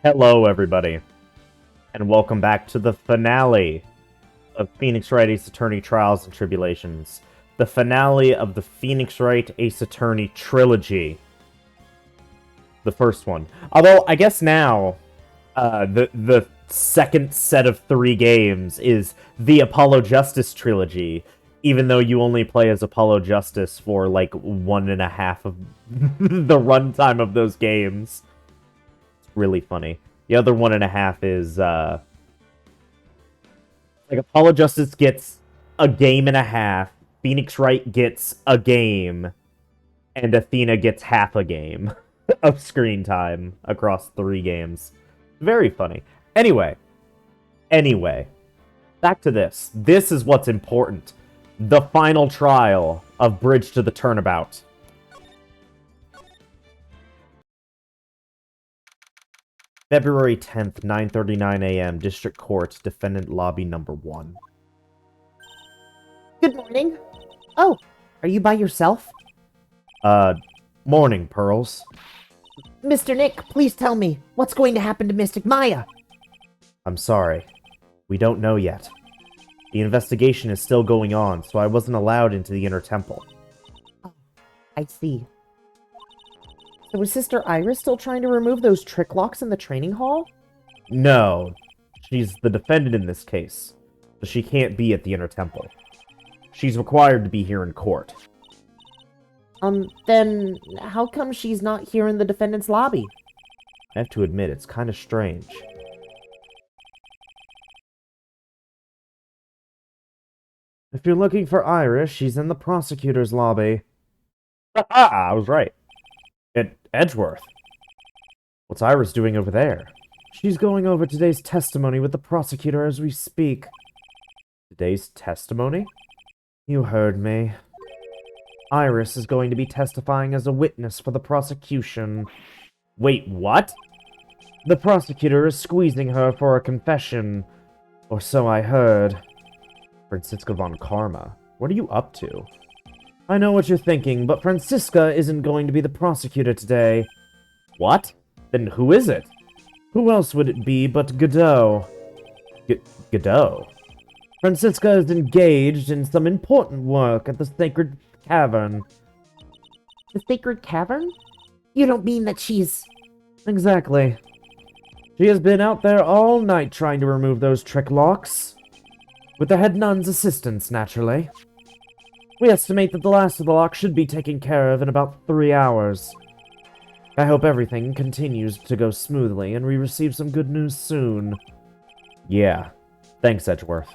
Hello, everybody, and welcome back to the finale of Phoenix Wright Ace Attorney Trials and Tribulations. The finale of the Phoenix Wright Ace Attorney trilogy. The first one. Although, I guess now, the second set of 3 games is the Apollo Justice trilogy, even though you only play as Apollo Justice for, like, 1.5 of the runtime of those games. It's really funny. The other 1.5 is, like, Apollo Justice gets a game and a half, Phoenix Wright gets a game, and Athena gets half a game of screen time across 3 games. Very funny. Anyway, back to this. This is what's important. The final trial of Bridge to the Turnabout. February 10th, 9:39 a.m., District Court, Defendant Lobby Number 1. Good morning. Oh, are you by yourself? Morning, Pearls. Mr. Nick, please tell me, what's going to happen to Mystic Maya? I'm sorry. We don't know yet. The investigation is still going on, so I wasn't allowed into the Inner Temple. Oh, I see. So is Sister Iris still trying to remove those trick locks in the training hall? No. She's the defendant in this case, so she can't be at the Inner Temple. She's required to be here in court. Then how come she's not here in the defendant's lobby? I have to admit, it's kind of strange. If you're looking for Iris, she's in the prosecutor's lobby. Ah, I was right. At Edgeworth. What's Iris doing over there? She's going over today's testimony with the prosecutor as we speak. Today's testimony? You heard me. Iris is going to be testifying as a witness for the prosecution. Wait, what? The prosecutor is squeezing her for a confession. Or so I heard. Franziska von Karma, what are you up to? I know what you're thinking, but Franziska isn't going to be the prosecutor today. What? Then who is it? Who else would it be but Godot? Godot? Franziska is engaged in some important work at the Sacred Cavern. The Sacred Cavern? You don't mean that she's... Exactly. She has been out there all night trying to remove those trick locks. With the head nun's assistance, naturally. We estimate that the last of the locks should be taken care of in about 3 hours. I hope everything continues to go smoothly and we receive some good news soon. Yeah. Thanks, Edgeworth.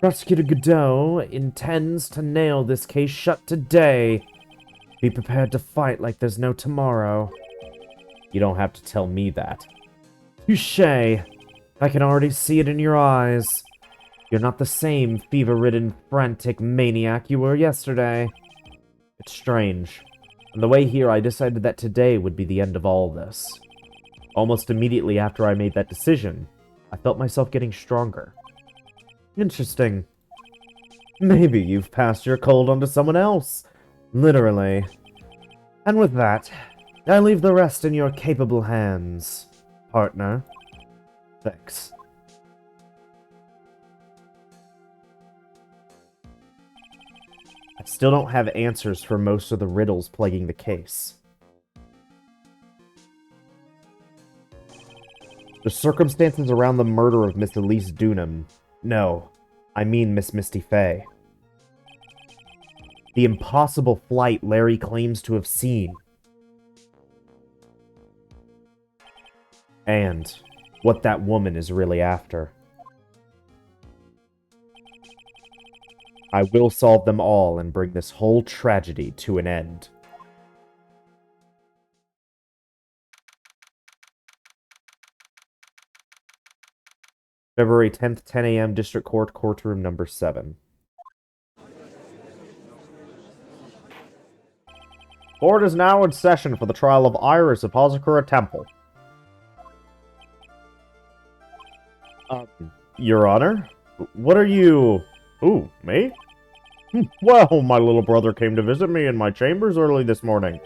Prosecutor Godot intends to nail this case shut today. Be prepared to fight like there's no tomorrow. You don't have to tell me that. Touché. I can already see it in your eyes. You're not the same fever-ridden, frantic maniac you were yesterday. It's strange. On the way here, I decided that today would be the end of all this. Almost immediately after I made that decision, I felt myself getting stronger. Interesting. Maybe you've passed your cold on to someone else. Literally. And with that, I leave the rest in your capable hands, partner. Thanks. I still don't have answers for most of the riddles plaguing the case. The circumstances around the murder of Miss Elise Dunham. No, I mean Miss Misty Fey. The impossible flight Larry claims to have seen. And what that woman is really after. I will solve them all and bring this whole tragedy to an end. February 10th, 10 a.m., District Court, Courtroom Number 7. Court is now in session for the trial of Iris of Hazakura Temple. Your Honor? What are you... Ooh, me? Well, my little brother came to visit me in my chambers early this morning.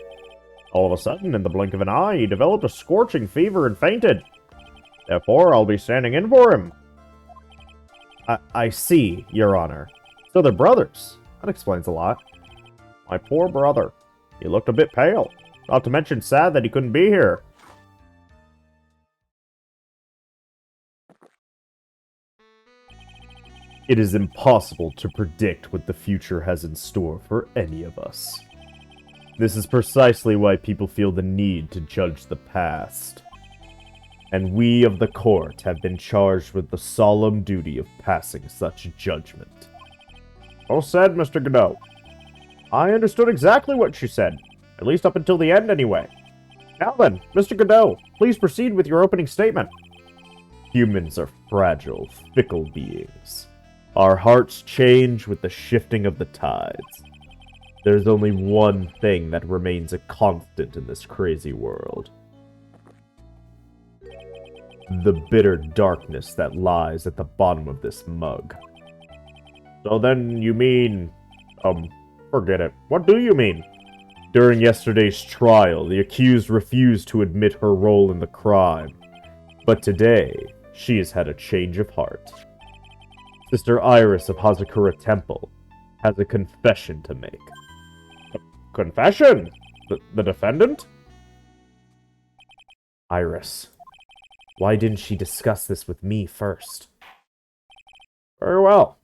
All of a sudden, in the blink of an eye, he developed a scorching fever and fainted. Therefore, I'll be standing in for him. I see, Your Honor. So they're brothers. That explains a lot. My poor brother. He looked a bit pale. Not to mention sad that he couldn't be here. It is impossible to predict what the future has in store for any of us. This is precisely why people feel the need to judge the past. And we of the court have been charged with the solemn duty of passing such judgment. Well said, Mr. Godot. I understood exactly what you said, at least up until the end anyway. Now then, Mr. Godot, please proceed with your opening statement. Humans are fragile, fickle beings. Our hearts change with the shifting of the tides. There's only one thing that remains a constant in this crazy world. The bitter darkness that lies at the bottom of this mug. So then you mean... forget it. What do you mean? During yesterday's trial, the accused refused to admit her role in the crime. But today, she has had a change of heart. Sister Iris of Hazakura Temple has a confession to make. Confession? The defendant? Iris, why didn't she discuss this with me first? Very well.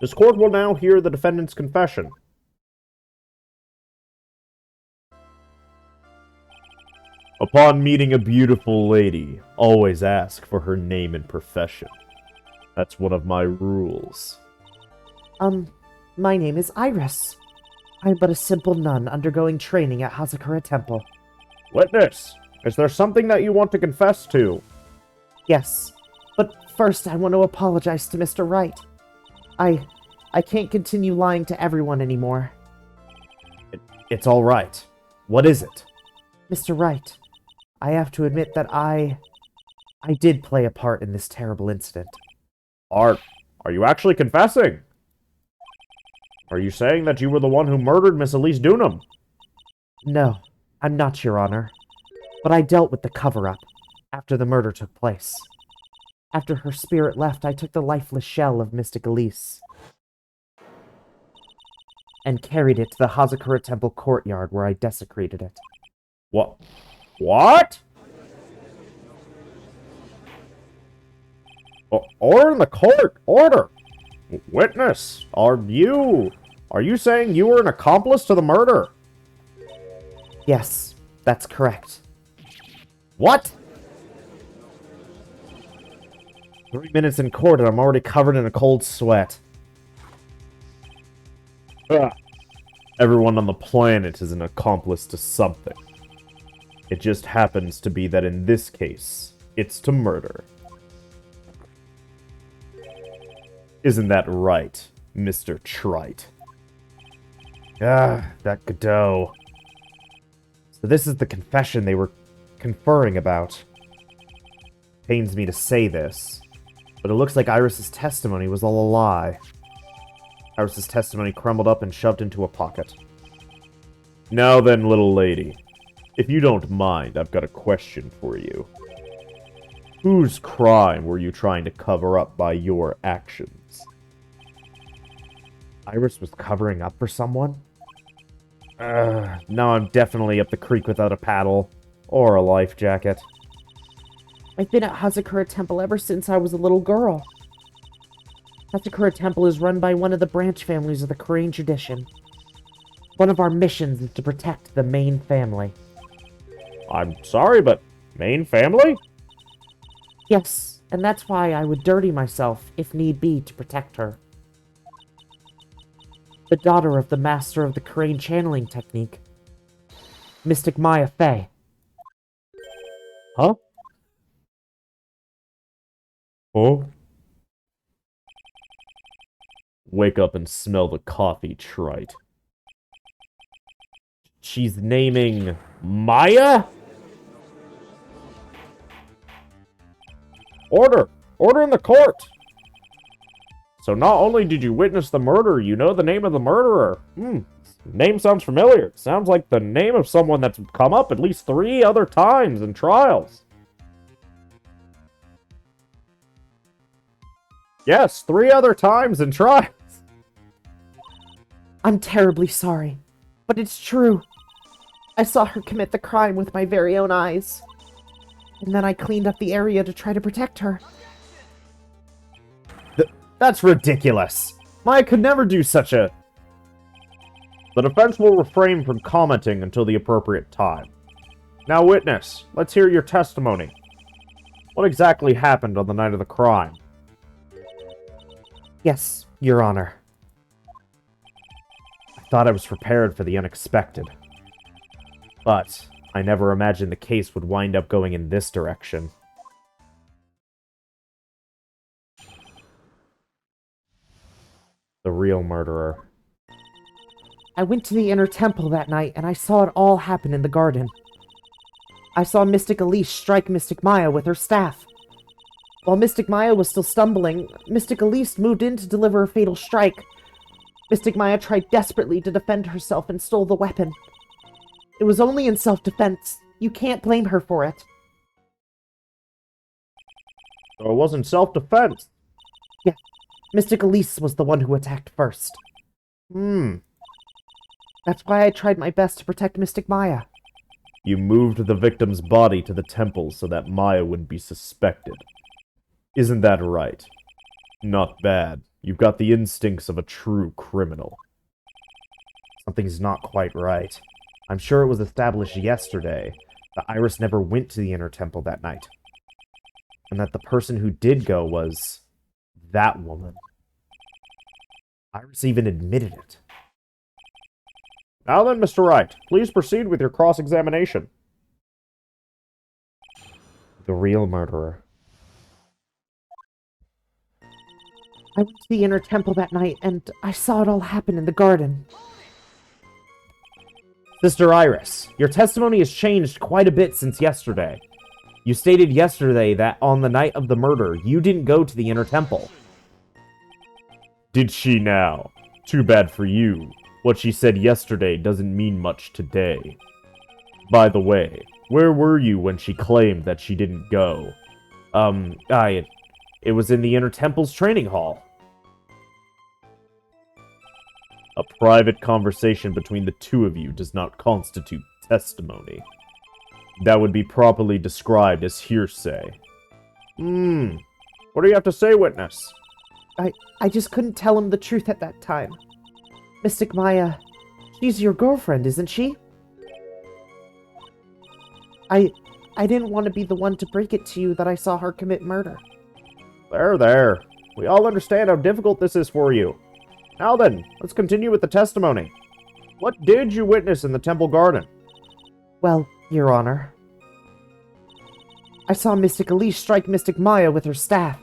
This court will now hear the defendant's confession. Upon meeting a beautiful lady, always ask for her name and profession. That's one of my rules. My name is Iris. I'm but a simple nun undergoing training at Hazakura Temple. Witness, is there something that you want to confess to? Yes, but first I want to apologize to Mr. Wright. I can't continue lying to everyone anymore. It's all right. What is it? Mr. Wright, I have to admit that I did play a part in this terrible incident. Are you actually confessing? Are you saying that you were the one who murdered Miss Elise Dunham? No, I'm not, Your Honor. But I dealt with the cover-up after the murder took place. After her spirit left, I took the lifeless shell of Mystic Elise and carried it to the Hazakura Temple courtyard where I desecrated it. What? What? Order in the court! Order! Witness, are you saying you were an accomplice to the murder? Yes, that's correct. What? 3 minutes in court and I'm already covered in a cold sweat. Everyone on the planet is an accomplice to something. It just happens to be that in this case, it's to murder. Isn't that right, Mr. Trite? That Godot. So this is the confession they were conferring about. Pains me to say this, but it looks like Iris's testimony was all a lie. Iris's testimony crumbled up and shoved into a pocket. Now then, little lady, if you don't mind, I've got a question for you. Whose crime were you trying to cover up by your actions? Iris was covering up for someone? Now I'm definitely up the creek without a paddle. Or a life jacket. I've been at Hazakura Temple ever since I was a little girl. Hazakura Temple is run by one of the branch families of the Korean tradition. One of our missions is to protect the main family. I'm sorry, but main family? Yes, and that's why I would dirty myself, if need be, to protect her. The daughter of the master of the Korean channeling technique, Mystic Maya Fey. Huh? Oh? Wake up and smell the coffee, Trite. She's naming Maya? Order! Order in the court! So not only did you witness the murder, you know the name of the murderer. Name sounds familiar. Sounds like the name of someone that's come up at least 3 other times in trials. Yes, 3 other times in trials. I'm terribly sorry, but it's true. I saw her commit the crime with my very own eyes. And then I cleaned up the area to try to protect her. That's ridiculous. Maya could never do such a... The defense will refrain from commenting until the appropriate time. Now, witness, let's hear your testimony. What exactly happened on the night of the crime? Yes, Your Honor. I thought I was prepared for the unexpected. But I never imagined the case would wind up going in this direction. The real murderer. I went to the inner temple that night, and I saw it all happen in the garden. I saw Mystic Elise strike Mystic Maya with her staff. While Mystic Maya was still stumbling, Mystic Elise moved in to deliver a fatal strike. Mystic Maya tried desperately to defend herself and stole the weapon. It was only in self-defense. You can't blame her for it. So it wasn't self-defense. Yeah, Mystic Elise was the one who attacked first. That's why I tried my best to protect Mystic Maya. You moved the victim's body to the temple so that Maya wouldn't be suspected. Isn't that right? Not bad. You've got the instincts of a true criminal. Something's not quite right. I'm sure it was established yesterday that Iris never went to the inner temple that night. And that the person who did go was... that woman. Iris even admitted it. Now then, Mr. Wright, please proceed with your cross-examination. The real murderer. I went to the inner temple that night, and I saw it all happen in the garden. Sister Iris, your testimony has changed quite a bit since yesterday. You stated yesterday that on the night of the murder, you didn't go to the inner temple. Did she now? Too bad for you. What she said yesterday doesn't mean much today. By the way, where were you when she claimed that she didn't go? It was in the inner temple's training hall. A private conversation between the two of you does not constitute testimony. That would be properly described as hearsay. What do you have to say, witness? I just couldn't tell him the truth at that time. Mystic Maya, she's your girlfriend, isn't she? I didn't want to be the one to break it to you that I saw her commit murder. There. We all understand how difficult this is for you. Now then, let's continue with the testimony. What did you witness in the temple garden? Well, Your Honor, I saw Mystic Elise strike Mystic Maya with her staff.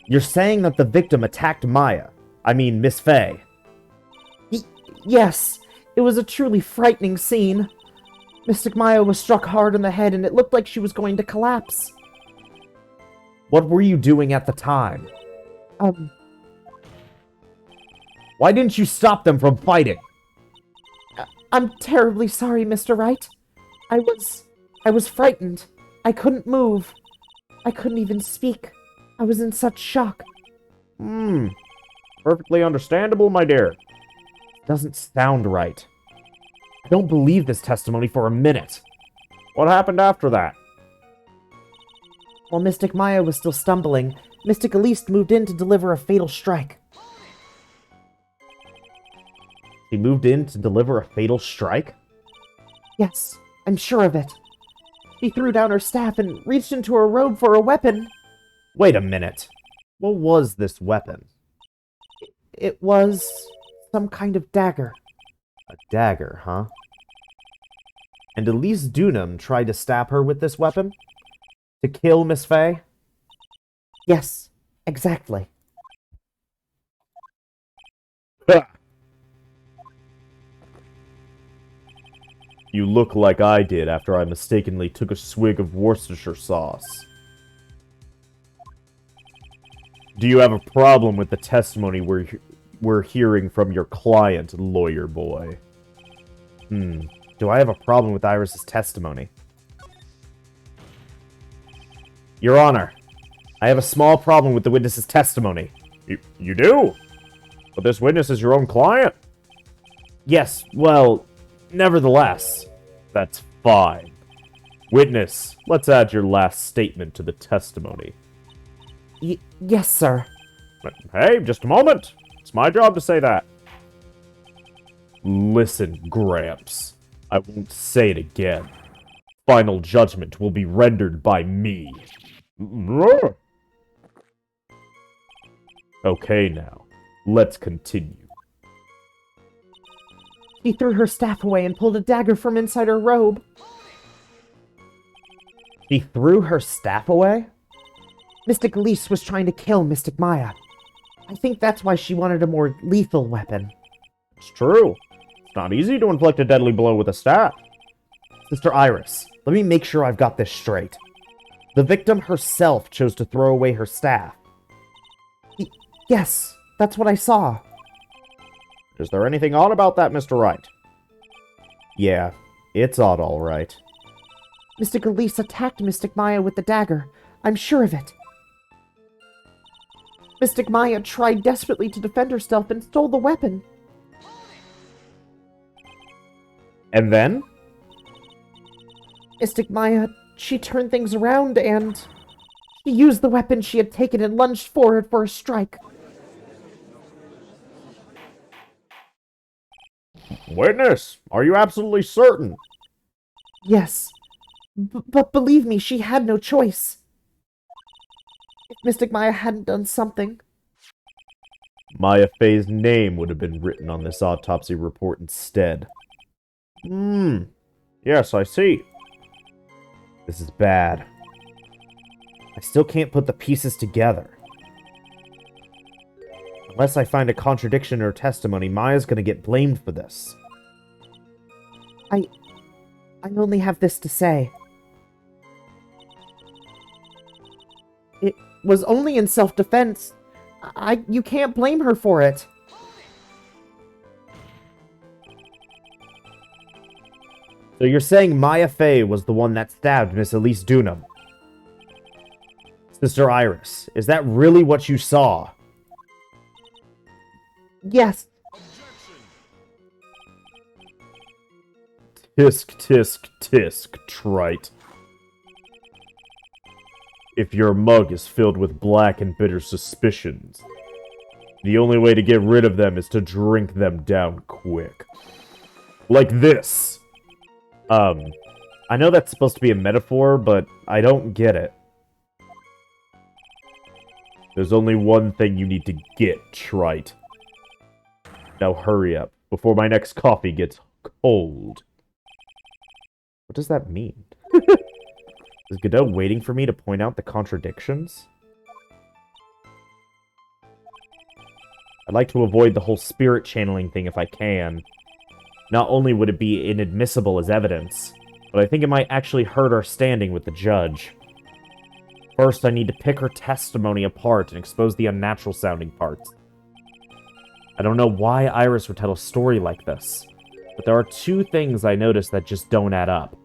You're saying that the victim attacked Maya. I mean, Miss Faye. Yes, it was a truly frightening scene. Mystic Maya was struck hard in the head, and it looked like she was going to collapse. What were you doing at the time? Why didn't you stop them from fighting? I'm terribly sorry, Mr. Wright. I was frightened. I couldn't move. I couldn't even speak. I was in such shock. Perfectly understandable, my dear. Doesn't sound right. I don't believe this testimony for a minute. What happened after that? While Mystic Maya was still stumbling, Mystic Elise moved in to deliver a fatal strike. She moved in to deliver a fatal strike? Yes, I'm sure of it. She threw down her staff and reached into her robe for a weapon. Wait a minute. What was this weapon? It was some kind of dagger. A dagger, huh? And Elise Dunham tried to stab her with this weapon? To kill Miss Faye? Yes, exactly. You look like I did after I mistakenly took a swig of Worcestershire sauce. Do you have a problem with the testimony where we're hearing from your client, lawyer boy. Do I have a problem with Iris's testimony? Your Honor, I have a small problem with the witness's testimony. You do? But this witness is your own client. Yes, well, nevertheless. That's fine. Witness, let's add your last statement to the testimony. Yes, sir. Hey, just a moment. It's my job to say that. Listen, Gramps. I won't say it again. Final judgment will be rendered by me. Okay, now. Let's continue. She threw her staff away and pulled a dagger from inside her robe. She threw her staff away? Mystic Elise was trying to kill Mystic Maya. I think that's why she wanted a more lethal weapon. It's true. It's not easy to inflict a deadly blow with a staff. Sister Iris, let me make sure I've got this straight. The victim herself chose to throw away her staff. Yes, that's what I saw. Is there anything odd about that, Mr. Wright? Yeah, it's odd, all right. Mystic Elise attacked Mystic Maya with the dagger. I'm sure of it. Mystic Maya tried desperately to defend herself and stole the weapon. And then? Mystic Maya, she turned things around and... she used the weapon she had taken and lunged forward for a strike. Witness, are you absolutely certain? Yes. But believe me, she had no choice. If Mystic Maya hadn't done something... Maya Fey's name would have been written on this autopsy report instead. Yes, I see. This is bad. I still can't put the pieces together. Unless I find a contradiction in her testimony, Maya's gonna get blamed for this. I only have this to say. It was only in self-defense. You can't blame her for it. So you're saying Maya Fey was the one that stabbed Miss Elise Dunham? Sister Iris, is that really what you saw? Yes. Tisk, tisk, tisk, trite. If your mug is filled with black and bitter suspicions, the only way to get rid of them is to drink them down quick. Like this. I know that's supposed to be a metaphor, but I don't get it. There's only one thing you need to get, trite. Now hurry up, before my next coffee gets cold. What does that mean? Is Godot waiting for me to point out the contradictions? I'd like to avoid the whole spirit channeling thing if I can. Not only would it be inadmissible as evidence, but I think it might actually hurt our standing with the judge. First, I need to pick her testimony apart and expose the unnatural-sounding parts. I don't know why Iris would tell a story like this, but there are two things I noticed that just don't add up.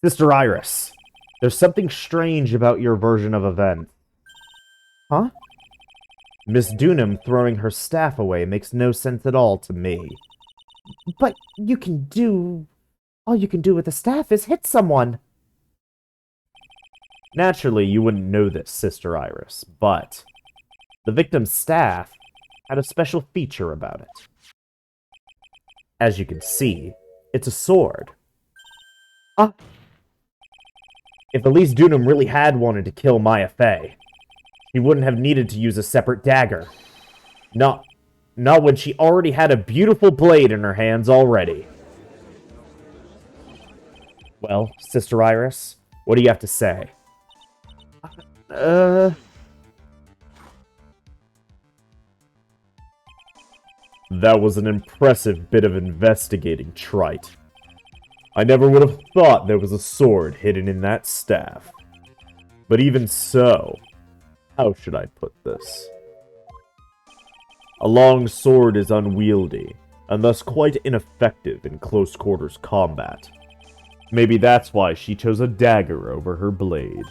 Sister Iris, there's something strange about your version of events. Huh? Miss Dunham throwing her staff away makes no sense at all to me. But all you can do with a staff is hit someone. Naturally, you wouldn't know this, Sister Iris, but the victim's staff had a special feature about it. As you can see, it's a sword. If Elise Dunham really had wanted to kill Maya Fey, she wouldn't have needed to use a separate dagger. Not when she already had a beautiful blade in her hands already. Well, Sister Iris, what do you have to say? That was an impressive bit of investigating, trite. I never would have thought there was a sword hidden in that staff. But even so, how should I put this? A long sword is unwieldy, and thus quite ineffective in close quarters combat. Maybe that's why she chose a dagger over her blade.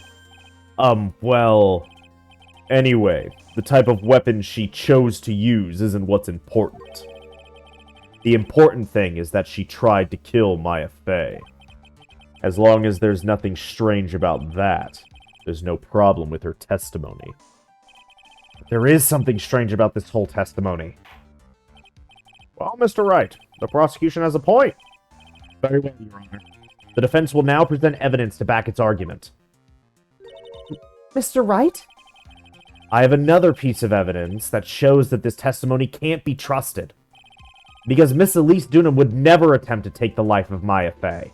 Well... Anyway, the type of weapon she chose to use isn't what's important. The important thing is that she tried to kill Maya Fey. As long as there's nothing strange about that, there's no problem with her testimony. There is something strange about this whole testimony. Well, Mr. Wright, the prosecution has a point. Very well, Your Honor. The defense will now present evidence to back its argument. Mr. Wright? I have another piece of evidence that shows that this testimony can't be trusted. Because Miss Elise Dunham would never attempt to take the life of Maya Fey.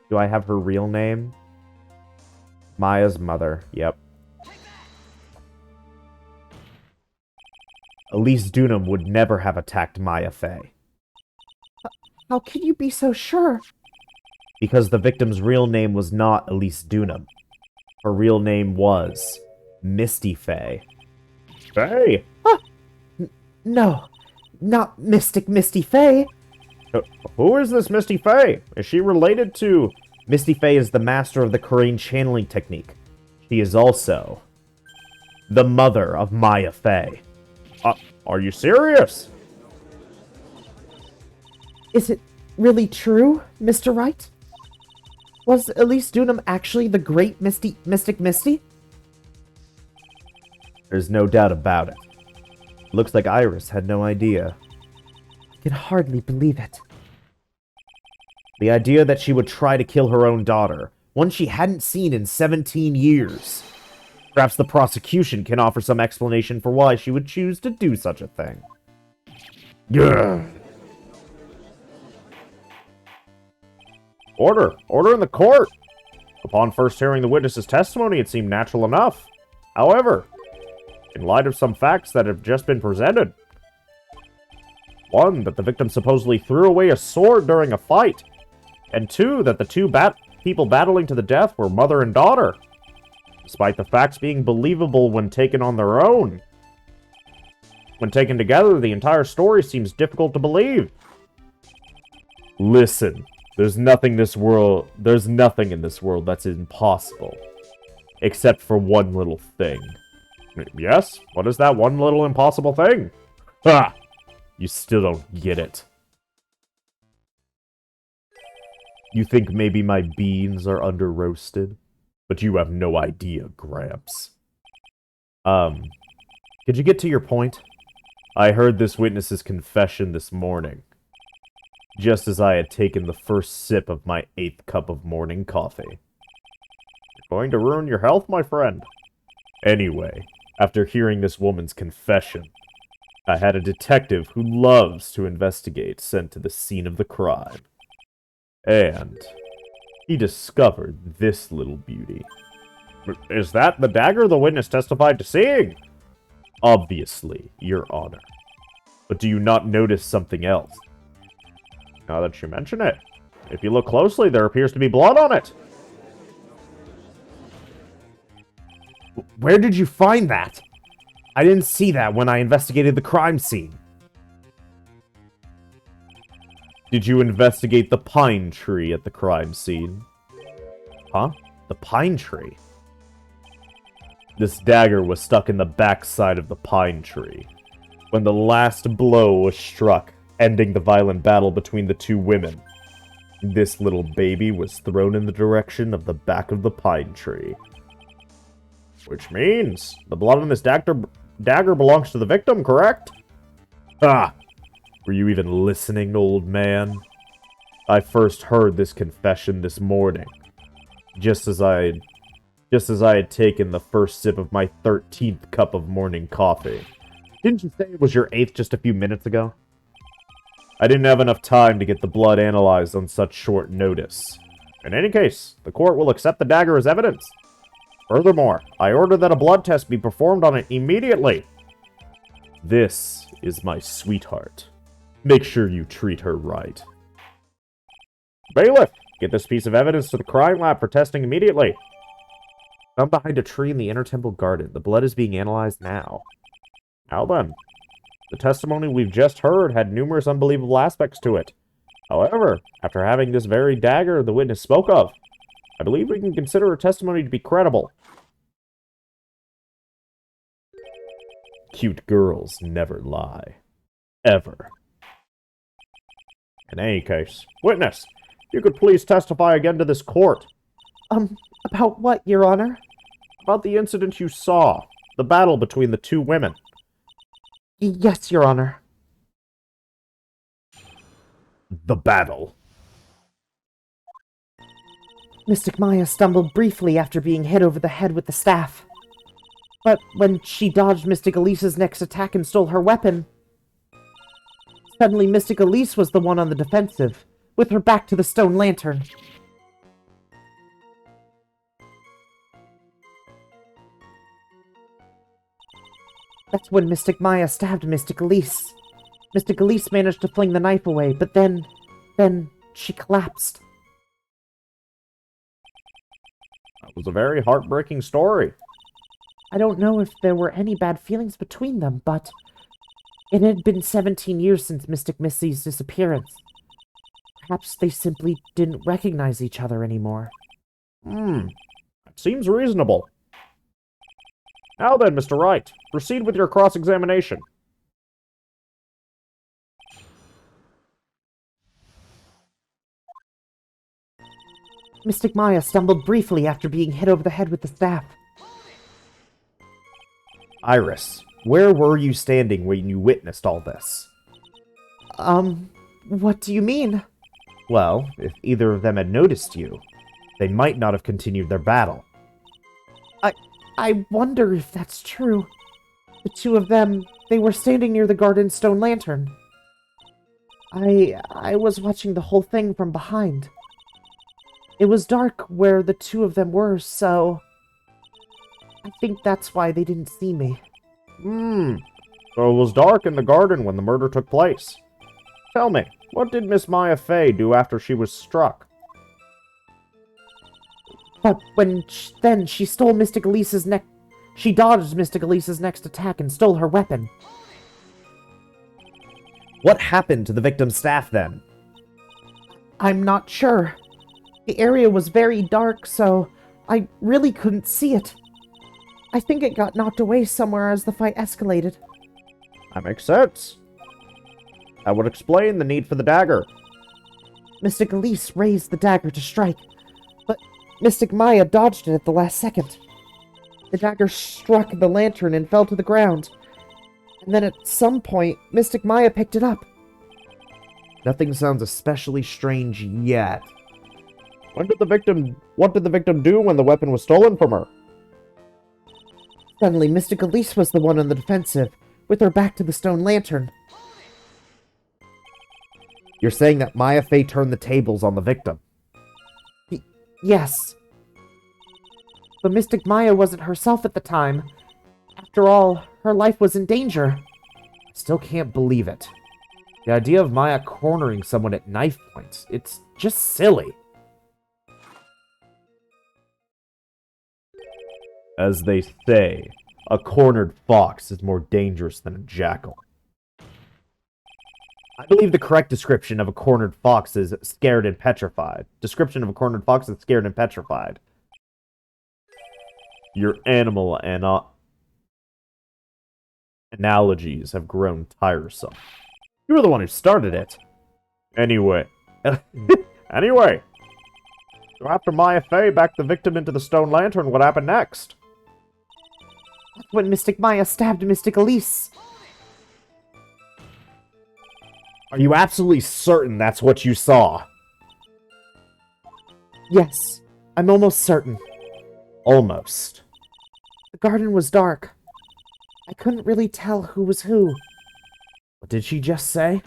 Do I have her real name? Maya's mother. Yep. Elise Dunham would never have attacked Maya Fey. How can you be so sure? Because the victim's real name was not Elise Dunham. Her real name was Misty Fey. Fey? Huh. No, not Mystic Misty Fey. Who is this Misty Fey? Is she related to... Misty Fey is the master of the Korean channeling technique. She is also the mother of Maya Fey. Are you serious? Is it really true, Mr. Wright? Was Elise Dunham actually the great Mystic Misty? There's no doubt about it. Looks like Iris had no idea. I can hardly believe it. The idea that she would try to kill her own daughter, one she hadn't seen in 17 years. Perhaps the prosecution can offer some explanation for why she would choose to do such a thing. Yeah. Order in the court! Upon first hearing the witness's testimony, it seemed natural enough. However, in light of some facts that have just been presented, one, that the victim supposedly threw away a sword during a fight, and two, that the two people battling to the death were mother and daughter, despite the facts being believable when taken on their own. When taken together, the entire story seems difficult to believe. Listen. There's nothing in this world that's impossible. Except for one little thing. Yes? What is that one little impossible thing? Ha! You still don't get it. You think maybe my beans are under-roasted? But you have no idea, Gramps. Could you get to your point? I heard this witness's confession this morning. Just as I had taken the first sip of my 8th cup of morning coffee. You're going to ruin your health, my friend. Anyway, after hearing this woman's confession, I had a detective who loves to investigate sent to the scene of the crime. And he discovered this little beauty. Is that the dagger the witness testified to seeing? Obviously, Your Honor. But do you not notice something else? Now that you mention it, if you look closely, there appears to be blood on it. Where did you find that? I didn't see that when I investigated the crime scene. Did you investigate the pine tree at the crime scene? Huh? The pine tree? This dagger was stuck in the backside of the pine tree. When the last blow was struck, ending the violent battle between the two women, this little baby was thrown in the direction of the back of the pine tree. Which means the blood on this dagger belongs to the victim, correct? Ah! Were you even listening, old man? I first heard this confession this morning, just as I had taken the first sip of my 13th cup of morning coffee. Didn't you say it was your 8th just a few minutes ago? I didn't have enough time to get the blood analyzed on such short notice. In any case, the court will accept the dagger as evidence. Furthermore, I order that a blood test be performed on it immediately. This is my sweetheart. Make sure you treat her right. Bailiff, get this piece of evidence to the crime lab for testing immediately. Found behind a tree in the inner temple garden. The blood is being analyzed now. Now then, the testimony we've just heard had numerous unbelievable aspects to it. However, after having this very dagger the witness spoke of, I believe we can consider her testimony to be credible. Cute girls never lie. Ever. In any case, witness, you could please testify again to this court. About what, Your Honor? About the incident you saw. The battle between the two women. Yes, Your Honor. The battle. Mystic Maya stumbled briefly after being hit over the head with the staff. But when she dodged Mystic Elise's next attack and stole her weapon, suddenly Mystic Elise was the one on the defensive, with her back to the stone lantern. That's when Mystic Maya stabbed Mystic Elise. Mystic Elise managed to fling the knife away, but then she collapsed. That was a very heartbreaking story. I don't know if there were any bad feelings between them, but it had been 17 years since Mystic Missy's disappearance. Perhaps they simply didn't recognize each other anymore. That seems reasonable. Now then, Mr. Wright, proceed with your cross-examination. Mystic Maya stumbled briefly after being hit over the head with the staff. Iris, where were you standing when you witnessed all this? What do you mean? Well, if either of them had noticed you, they might not have continued their battle. I wonder if that's true. The two of them, they were standing near the garden stone lantern. I was watching the whole thing from behind. It was dark where the two of them were, so I think that's why they didn't see me. So it was dark in the garden when the murder took place. Tell me, what did Miss Maya Fey do after she was struck? But then she stole Mystic Elise's she dodged Mystic Elise's next attack and stole her weapon. What happened to the victim's staff then? I'm not sure. The area was very dark, so I really couldn't see it. I think it got knocked away somewhere as the fight escalated. That makes sense. That would explain the need for the dagger. Mystic Elise raised the dagger to strike, but Mystic Maya dodged it at the last second. The dagger struck the lantern and fell to the ground. And then at some point, Mystic Maya picked it up. Nothing sounds especially strange yet. What did the victim do when the weapon was stolen from her? Suddenly, Mystic Elise was the one on the defensive, with her back to the stone lantern. You're saying that Maya Fey turned the tables on the victim? Yes. But Mystic Maya wasn't herself at the time. After all, her life was in danger. I still can't believe it. The idea of Maya cornering someone at knife point, it's just silly. As they say, a cornered fox is more dangerous than a jackal. I believe the correct description of a cornered fox is scared and petrified. Description of a cornered fox is scared and petrified. Your animal analogies have grown tiresome. You were the one who started it. Anyway. Anyway. So after Maya Fey backed the victim into the stone lantern, what happened next? That's when Mystic Maya stabbed Mystic Elise. Are you absolutely certain that's what you saw? Yes, I'm almost certain. Almost. The garden was dark. I couldn't really tell who was who. What did she just say?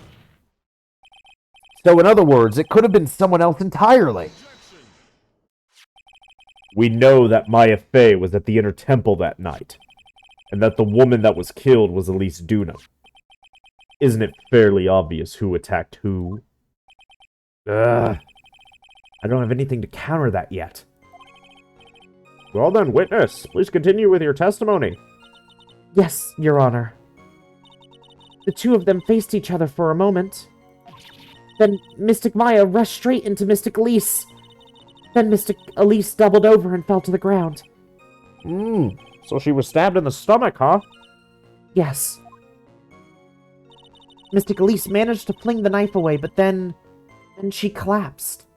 So in other words, it could have been someone else entirely. We know that Maya Fey was at the inner temple that night. and that the woman that was killed was Elise Dunham. Isn't it fairly obvious who attacked who? Ugh. I don't have anything to counter that yet. Well then, witness, please continue with your testimony. Yes, Your Honor. The two of them faced each other for a moment. Then Mystic Maya rushed straight into Mystic Elise. Then Mystic Elise doubled over and fell to the ground. So she was stabbed in the stomach, huh? Yes. Mystic Elise managed to fling the knife away, but then she collapsed.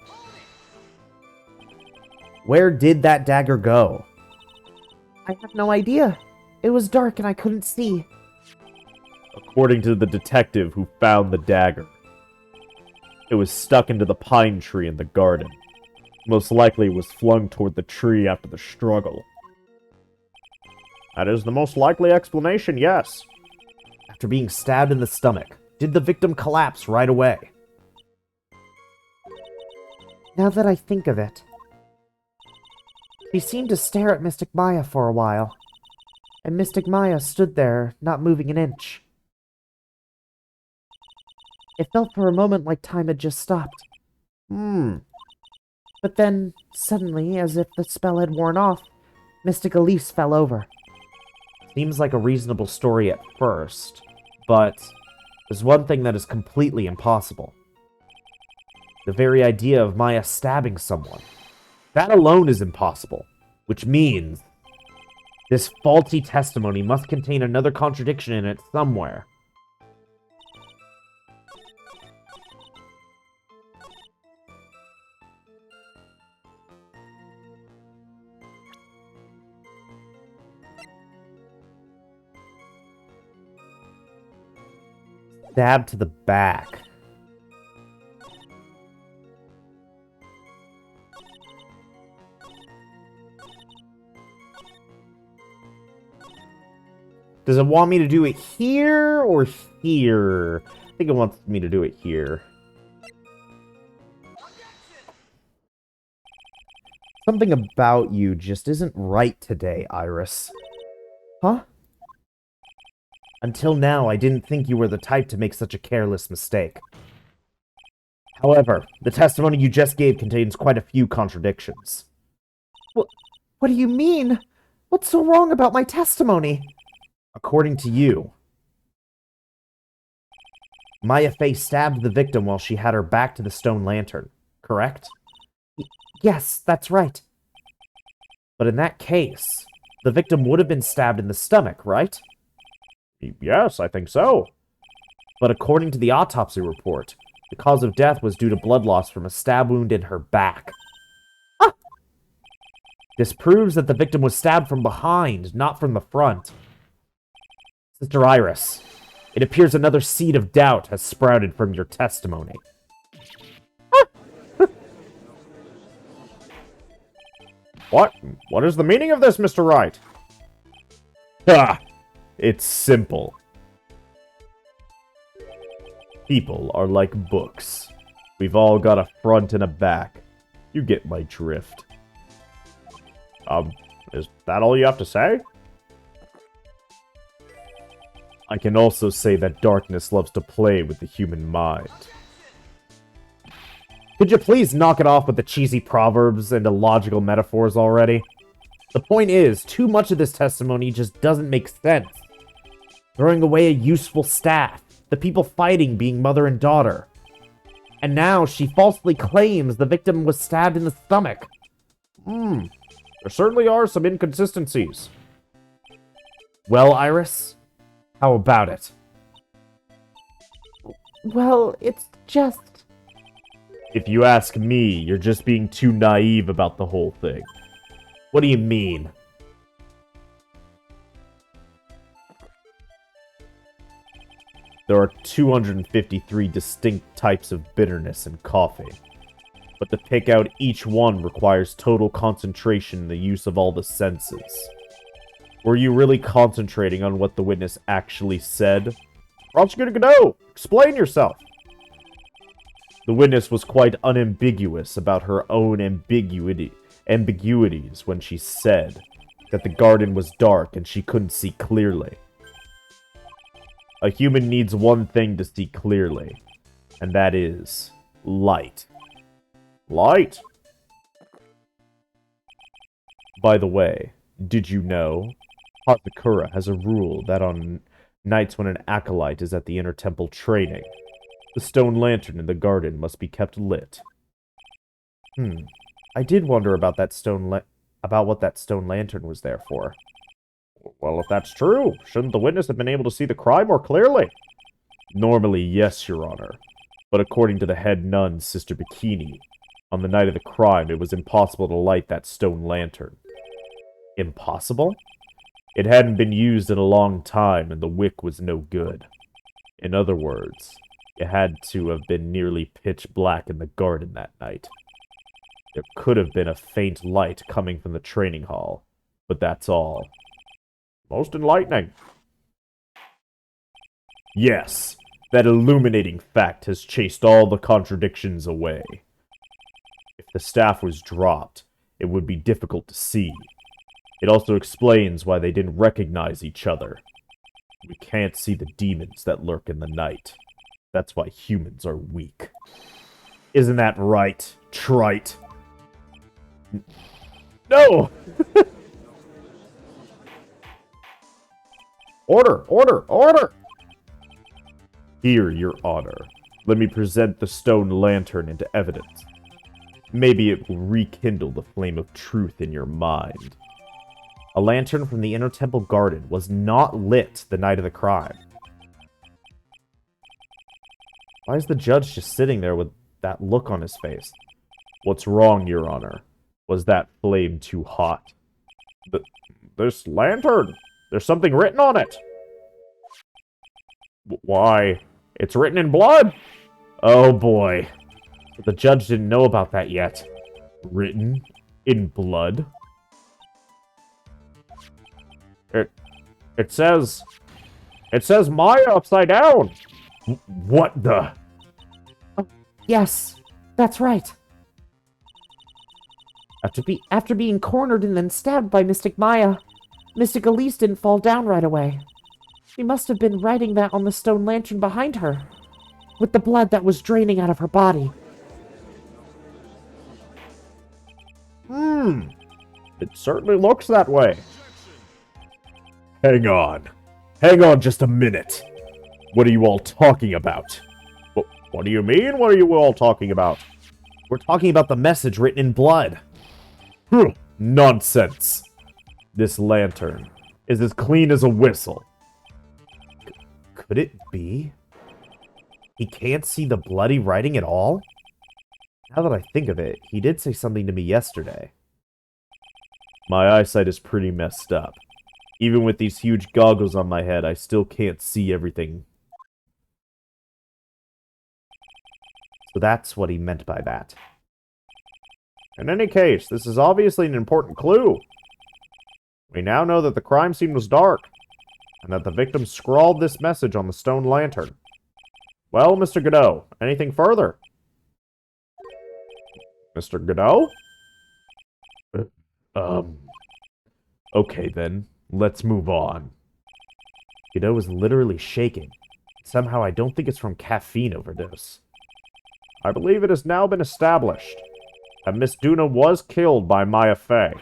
Where did that dagger go? I have no idea. It was dark and I couldn't see. According to the detective who found the dagger, it was stuck into the pine tree in the garden. Most likely it was flung toward the tree after the struggle. That is the most likely explanation, yes. After being stabbed in the stomach, did the victim collapse right away? Now that I think of it, she seemed to stare at Mystic Maya for a while, and Mystic Maya stood there, not moving an inch. It felt for a moment like time had just stopped. But then, suddenly, as if the spell had worn off, Mystic Elise fell over. Seems like a reasonable story at first, but there's one thing that is completely impossible. The very idea of Maya stabbing someone. That alone is impossible, which means this faulty testimony must contain another contradiction in it somewhere. Stab to the back. Does it want me to do it here or here? I think it wants me to do it here. Something about you just isn't right today, Iris. Huh? Until now, I didn't think you were the type to make such a careless mistake. However, the testimony you just gave contains quite a few contradictions. What do you mean? What's so wrong about my testimony? According to you, Maya Fey stabbed the victim while she had her back to the stone lantern, correct? Yes, that's right. But in that case, the victim would have been stabbed in the stomach, right? Yes, I think so. But according to the autopsy report, the cause of death was due to blood loss from a stab wound in her back. Ah! This proves that the victim was stabbed from behind, not from the front. Sister Iris, it appears another seed of doubt has sprouted from your testimony. What? What is the meaning of this, Mr. Wright? Ha! It's simple. People are like books. We've all got a front and a back. You get my drift. Is that all you have to say? I can also say that darkness loves to play with the human mind. Could you please knock it off with the cheesy proverbs and illogical metaphors already? The point is, too much of this testimony just doesn't make sense. Throwing away a useful staff, the people fighting being mother and daughter. And now she falsely claims the victim was stabbed in the stomach. There certainly are some inconsistencies. Well, Iris, how about it? Well, it's just... If you ask me, you're just being too naive about the whole thing. What do you mean? There are 253 distinct types of bitterness in coffee. But to pick out each one requires total concentration and the use of all the senses. Were you really concentrating on what the witness actually said? Prosecutor Godot, explain yourself. The witness was quite unambiguous about her own ambiguities when she said, that the garden was dark and she couldn't see clearly. A human needs one thing to see clearly, and that is light. Light! By the way, did you know Hazakura has a rule that on nights when an acolyte is at the inner temple training, the stone lantern in the garden must be kept lit? I did wonder about that about what that stone lantern was there for. Well, if that's true, shouldn't the witness have been able to see the crime more clearly? Normally, yes, Your Honor. But according to the head nun, Sister Bikini, on the night of the crime, it was impossible to light that stone lantern. Impossible? It hadn't been used in a long time, and the wick was no good. In other words, it had to have been nearly pitch black in the garden that night. There could have been a faint light coming from the training hall, but that's all. Most enlightening. Yes, that illuminating fact has chased all the contradictions away. If the staff was dropped, it would be difficult to see. It also explains why they didn't recognize each other. We can't see the demons that lurk in the night. That's why humans are weak. Isn't that right, trite? No! Order! Order! Order! Here, Your Honor. Let me present the stone lantern into evidence. Maybe it will rekindle the flame of truth in your mind. A lantern from the inner temple garden was not lit the night of the crime. Why is the judge just sitting there with that look on his face? What's wrong, Your Honor? Was that flame too hot? This lantern! There's something written on it! Why? It's written in blood! Oh boy. The judge didn't know about that yet. Written in blood? It says Maya upside down! What the? Oh, yes, that's right. After being cornered and then stabbed by Mystic Maya, Mystic Elise didn't fall down right away. She must have been writing that on the stone lantern behind her, with the blood that was draining out of her body. It certainly looks that way. Hang on. Hang on just a minute. What are you all talking about? What do you mean, what are you all talking about? We're talking about the message written in blood. Nonsense. This lantern is as clean as a whistle. Could it be? He can't see the bloody writing at all? Now that I think of it, he did say something to me yesterday. My eyesight is pretty messed up. Even with these huge goggles on my head, I still can't see everything. So that's what he meant by that. In any case, this is obviously an important clue. We now know that the crime scene was dark, and that the victim scrawled this message on the stone lantern. Well, Mr. Godot, anything further? Mr. Godot? Okay then, let's move on. Godot was literally shaking. Somehow I don't think it's from caffeine overdose. I believe it has now been established that Miss Duna was killed by Maya Fey.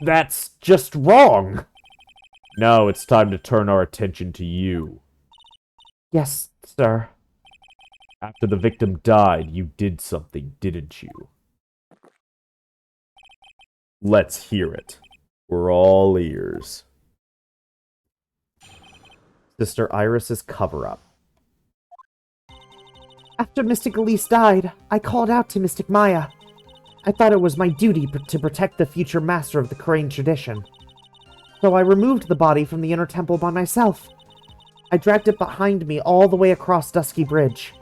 That's just wrong! Now it's time to turn our attention to you. Yes, sir. After the victim died, you did something, didn't you? Let's hear it. We're all ears. Sister Iris's cover-up. After Mystic Elise died, I called out to Mystic Maya. I thought it was my duty to protect the future master of the Crane tradition. So I removed the body from the inner temple by myself. I dragged it behind me all the way across Dusky Bridge.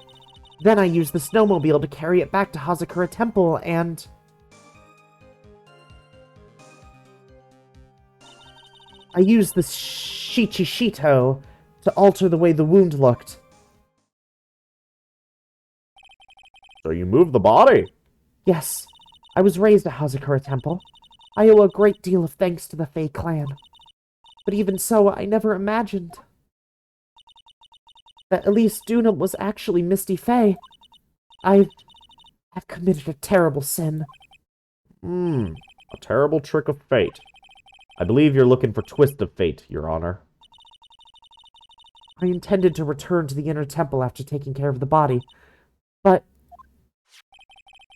Then I used the snowmobile to carry it back to Hazakura Temple and... I used the Shichishito to alter the way the wound looked. So you moved the body? Yes, I was raised at Hazakura Temple. I owe a great deal of thanks to the Fae clan. But even so, I never imagined that Elise Dunham was actually Misty Fae. I've committed a terrible sin. A terrible trick of fate. I believe you're looking for Twist of Fate, Your Honor. I intended to return to the inner temple after taking care of the body, but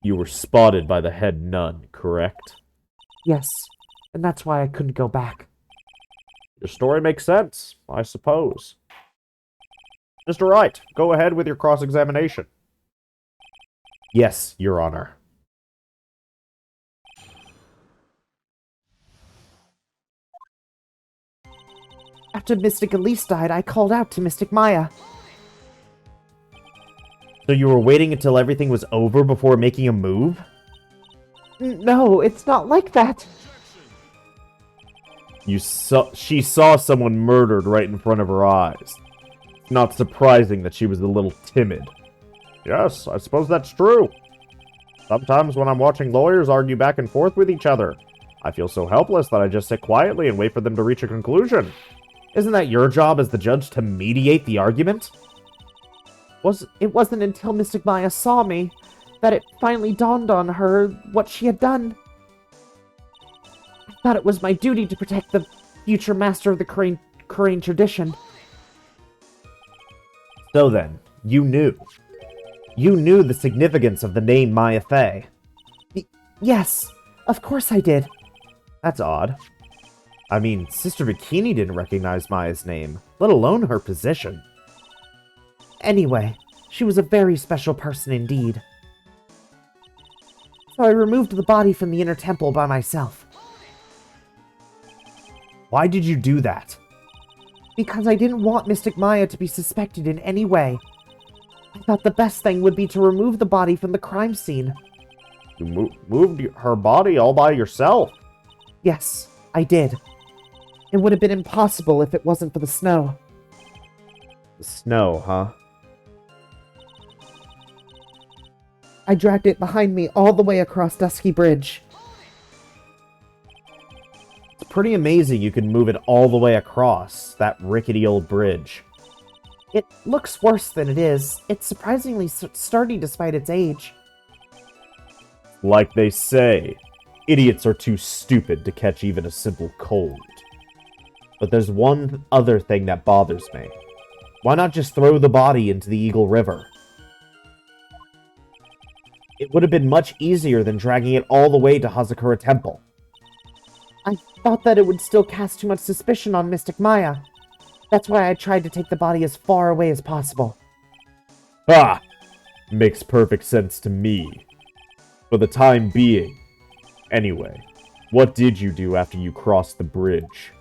You were spotted by the head nun, correct? yes, and that's why I couldn't go back. Your story makes sense, I suppose. Mr. Wright, go ahead with your cross-examination. Yes, Your Honor. After Mystic Elise died, I called out to Mystic Maya. So you were waiting until everything was over before making a move? No, it's not like that. She saw someone murdered right in front of her eyes. Not surprising that she was a little timid. Yes, I suppose that's true. Sometimes when I'm watching lawyers argue back and forth with each other, I feel so helpless that I just sit quietly and wait for them to reach a conclusion. Isn't that your job as the judge to mediate the argument? It wasn't until Mystic Maya saw me that it finally dawned on her what she had done. I thought it was my duty to protect the future master of the Korean tradition. So then, you knew. You knew the significance of the name Maya Fey. Yes, of course I did. That's odd. I mean, Sister Bikini didn't recognize Maya's name, let alone her position. Anyway, she was a very special person indeed. So I removed the body from the inner temple by myself. Why did you do that? Because I didn't want Mystic Maya to be suspected in any way. I thought the best thing would be to remove the body from the crime scene. You moved her body all by yourself? Yes, I did. It would have been impossible if it wasn't for the snow. The snow, huh? I dragged it behind me all the way across Dusky Bridge. It's pretty amazing you can move it all the way across that rickety old bridge. It looks worse than it is. It's surprisingly sturdy despite its age. Like they say, idiots are too stupid to catch even a simple cold. But there's one other thing that bothers me. Why not just throw the body into the Eagle River? It would have been much easier than dragging it all the way to Hazakura Temple. I thought that it would still cast too much suspicion on Mystic Maya. That's why I tried to take the body as far away as possible. Ah! Makes perfect sense to me. For the time being. Anyway, what did you do after you crossed the bridge?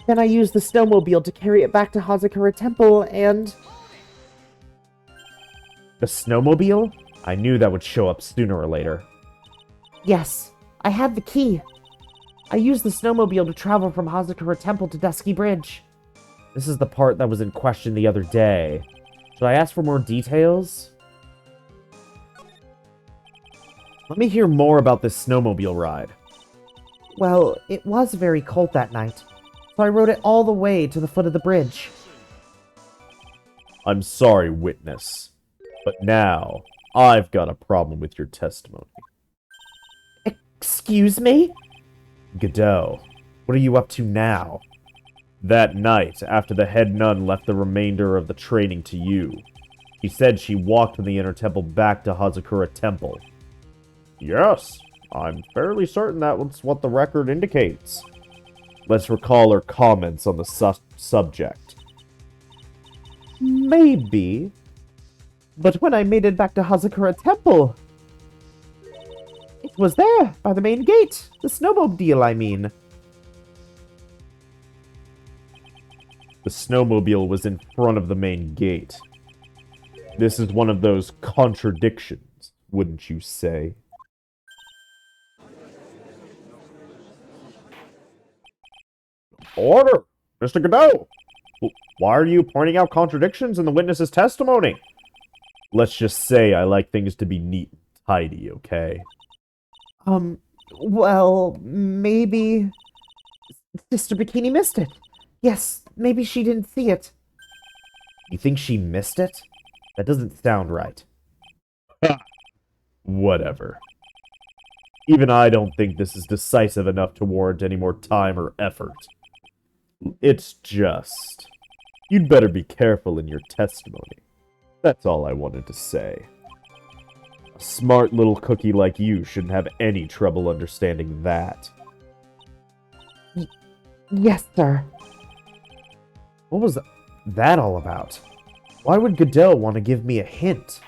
Then I used the snowmobile to carry it back to Hazakura Temple, and The snowmobile? I knew that would show up sooner or later. yes, I had the key. I used the snowmobile to travel from Hazakura Temple to Dusky Bridge. This is the part that was in question the other day. Should I ask for more details? Let me hear more about this snowmobile ride. Well, it was very cold that night, so I rode it all the way to the foot of the bridge. I'm sorry, witness. But now, I've got a problem with your testimony. Excuse me? Godot, what are you up to now? That night, after the head nun left the remainder of the training to you, she said she walked from the inner temple back to Hazakura Temple. Yes, I'm fairly certain that's what the record indicates. Let's recall her comments on the subject. Maybe. But when I made it back to Hazakura Temple, it was there, by the main gate. The snowmobile, I mean. The snowmobile was in front of the main gate. This is one of those contradictions, wouldn't you say? Order! Mr. Godot! Why are you pointing out contradictions in the witness's testimony? Let's just say I like things to be neat and tidy, okay? Well, maybe Sister Bikini missed it. Yes, maybe she didn't see it. You think she missed it? That doesn't sound right. Whatever. Even I don't think this is decisive enough to warrant any more time or effort. It's just... You'd better be careful in your testimony. That's all I wanted to say. A smart little cookie like you shouldn't have any trouble understanding that. Yes, sir. What was that all about? Why would Godot want to give me a hint?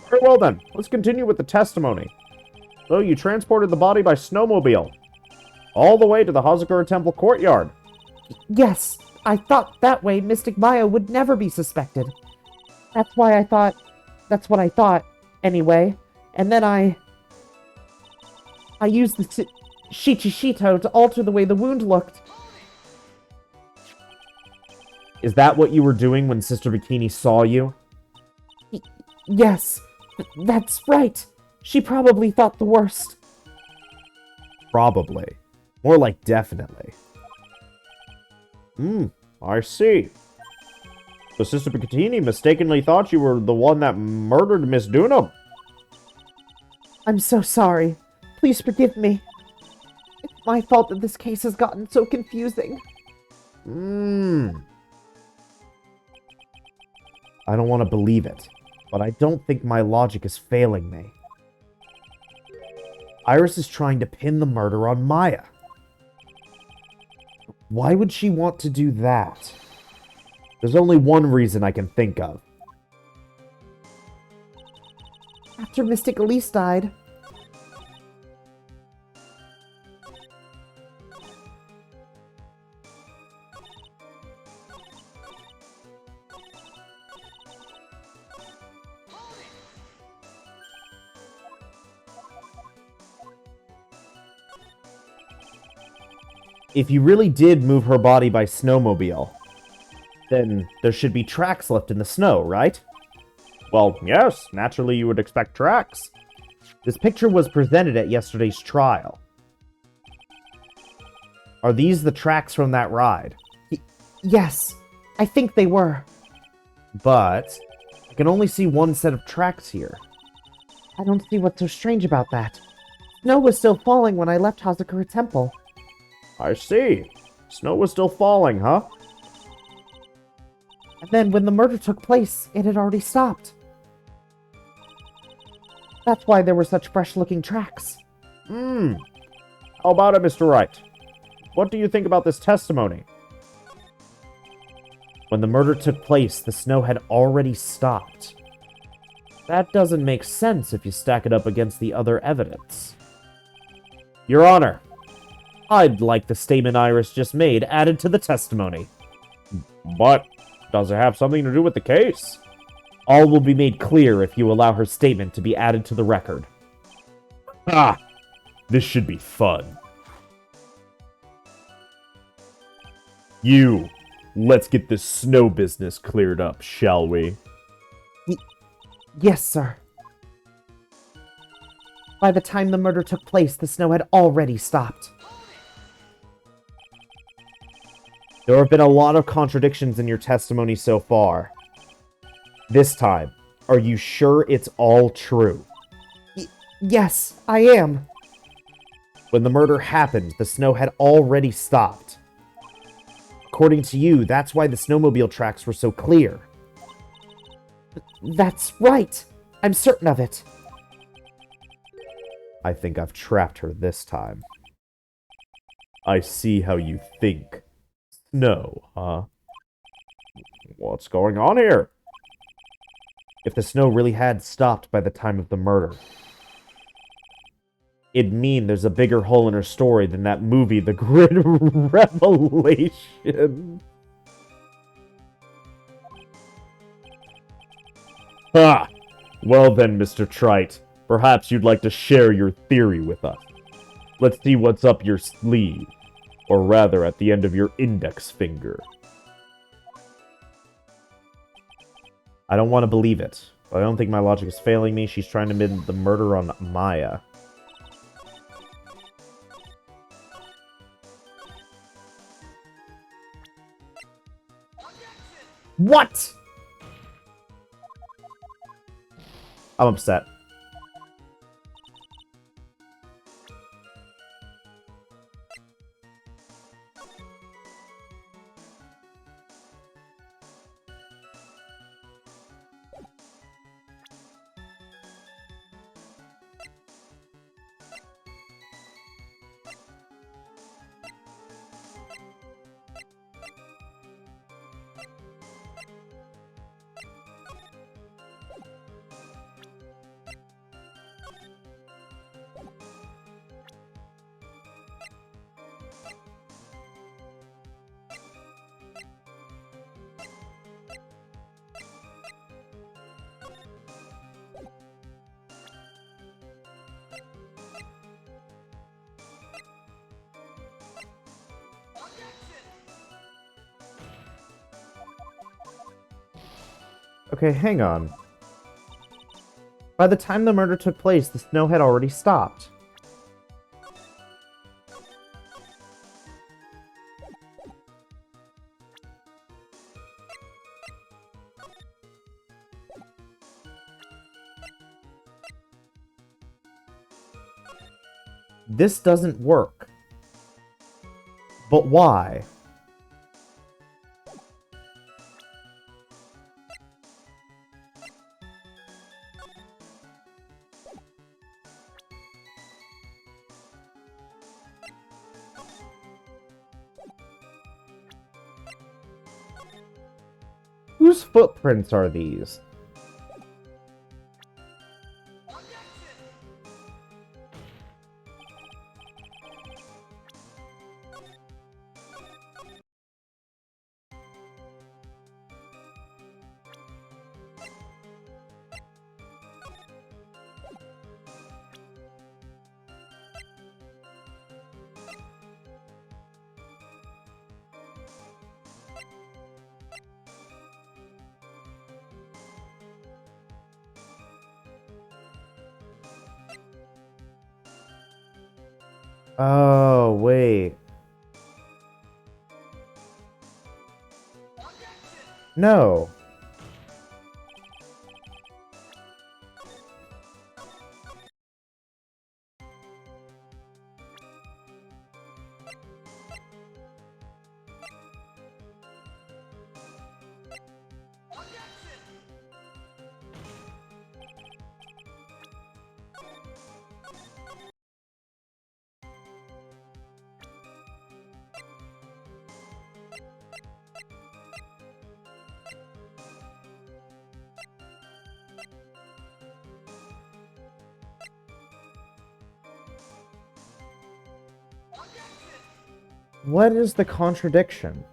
Very well then, let's continue with the testimony. So you transported the body by snowmobile all the way to the Hazakura Temple courtyard. Yes, I thought that way Mystic Maya would never be suspected. That's what I thought, anyway. And then I used the Shichishito to alter the way the wound looked. Is that what you were doing when Sister Bikini saw you? Yes, that's right. She probably thought the worst. Probably. More like definitely. I see. So Sister Bikini mistakenly thought you were the one that murdered Miss Dunham. I'm so sorry. Please forgive me. It's my fault that this case has gotten so confusing. I don't want to believe it, but I don't think my logic is failing me. Iris is trying to pin the murder on Maya. Why would she want to do that? There's only one reason I can think of. After Mystic Elise died, If you really did move her body by snowmobile, then there should be tracks left in the snow, right? Well, yes, naturally you would expect tracks. This picture was presented at yesterday's trial. Are these the tracks from that ride? yes, I think they were. But I can only see one set of tracks here. I don't see what's so strange about that. Snow was still falling when I left Hazakura Temple. I see. Snow was still falling, huh? And then when the murder took place, it had already stopped. That's why there were such fresh-looking tracks. How about it, Mr. Wright? What do you think about this testimony? When the murder took place, the snow had already stopped. That doesn't make sense if you stack it up against the other evidence. Your Honor, I'd like the statement Iris just made added to the testimony. But does it have something to do with the case? All will be made clear if you allow her statement to be added to the record. Ha! This should be fun. Let's get this snow business cleared up, shall we? Yes, sir. By the time the murder took place, the snow had already stopped. There have been a lot of contradictions in your testimony so far. This time, are you sure it's all true? Yes, I am. When the murder happened, the snow had already stopped. According to you, that's why the snowmobile tracks were so clear. That's right. I'm certain of it. I think I've trapped her this time. I see how you think. Snow, huh? What's going on here? If the snow really had stopped by the time of the murder, it'd mean there's a bigger hole in her story than that movie, The Great Revelation. Ha! Well then, Mr. Trite, perhaps you'd like to share your theory with us. Let's see what's up your sleeve. Or rather, at the end of your index finger. I don't want to believe it, but I don't think my logic is failing me. She's trying to pin the murder on Maya. What? I'm upset. Okay, hang on. By the time the murder took place, the snow had already stopped. This doesn't work. But why? Whose footprints are these? Oh, wait. No. What is the contradiction?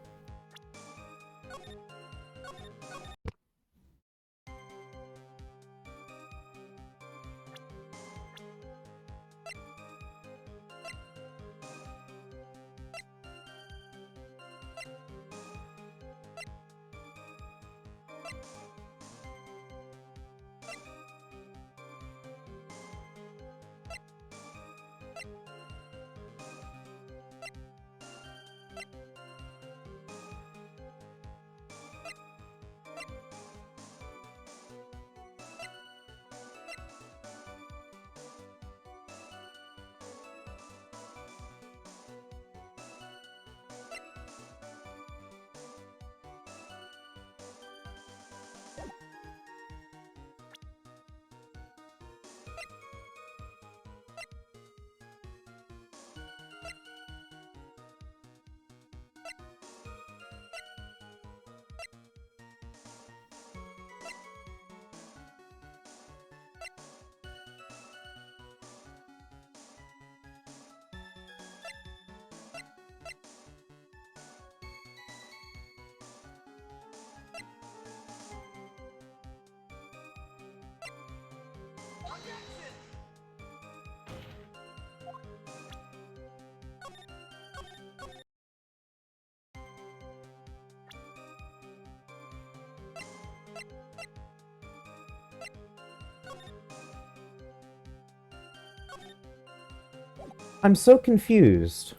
I'm so confused.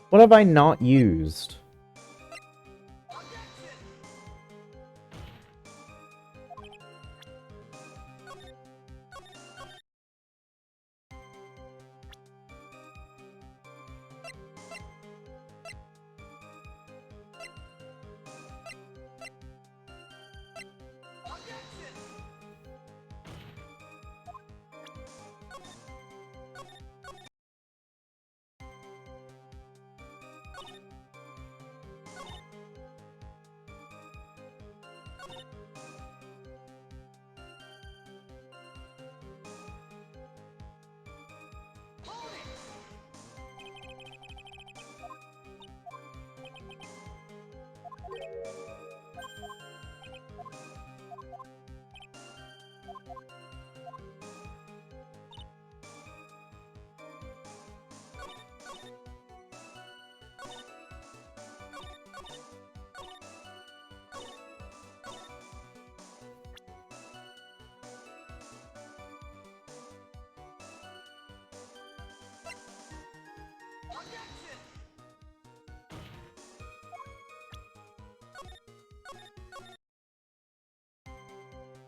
What have I not used?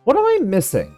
What am I missing?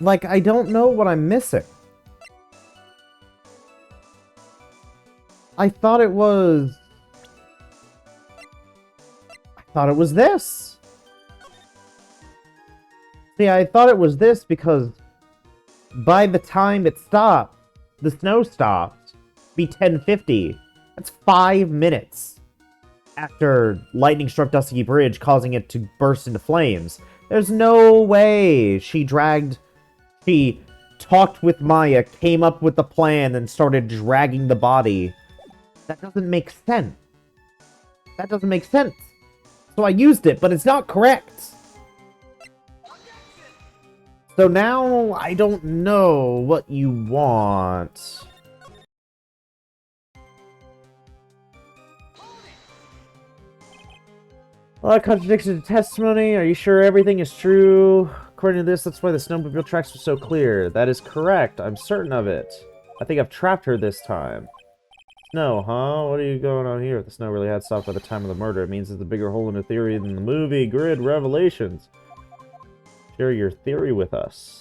Like, I don't know what I'm missing. I thought it was this. See, I thought it was this because by the time it stopped, the snow stopped, be 10:50. That's 5 minutes after lightning struck Dusky Bridge, causing it to burst into flames. There's no way she talked with Maya, came up with the plan, and started dragging the body. That doesn't make sense. That doesn't make sense. So I used it, but it's not correct. So now I don't know what you want. A lot of contradictions in testimony. Are you sure everything is true? According to this, that's why the snowmobile tracks were so clear. That is correct. I'm certain of it. I think I've trapped her this time. Snow, huh? What are you going on here? If the snow really had stopped by the time of the murder, it means there's a bigger hole in the theory than the movie. Grid Revelations. Share your theory with us.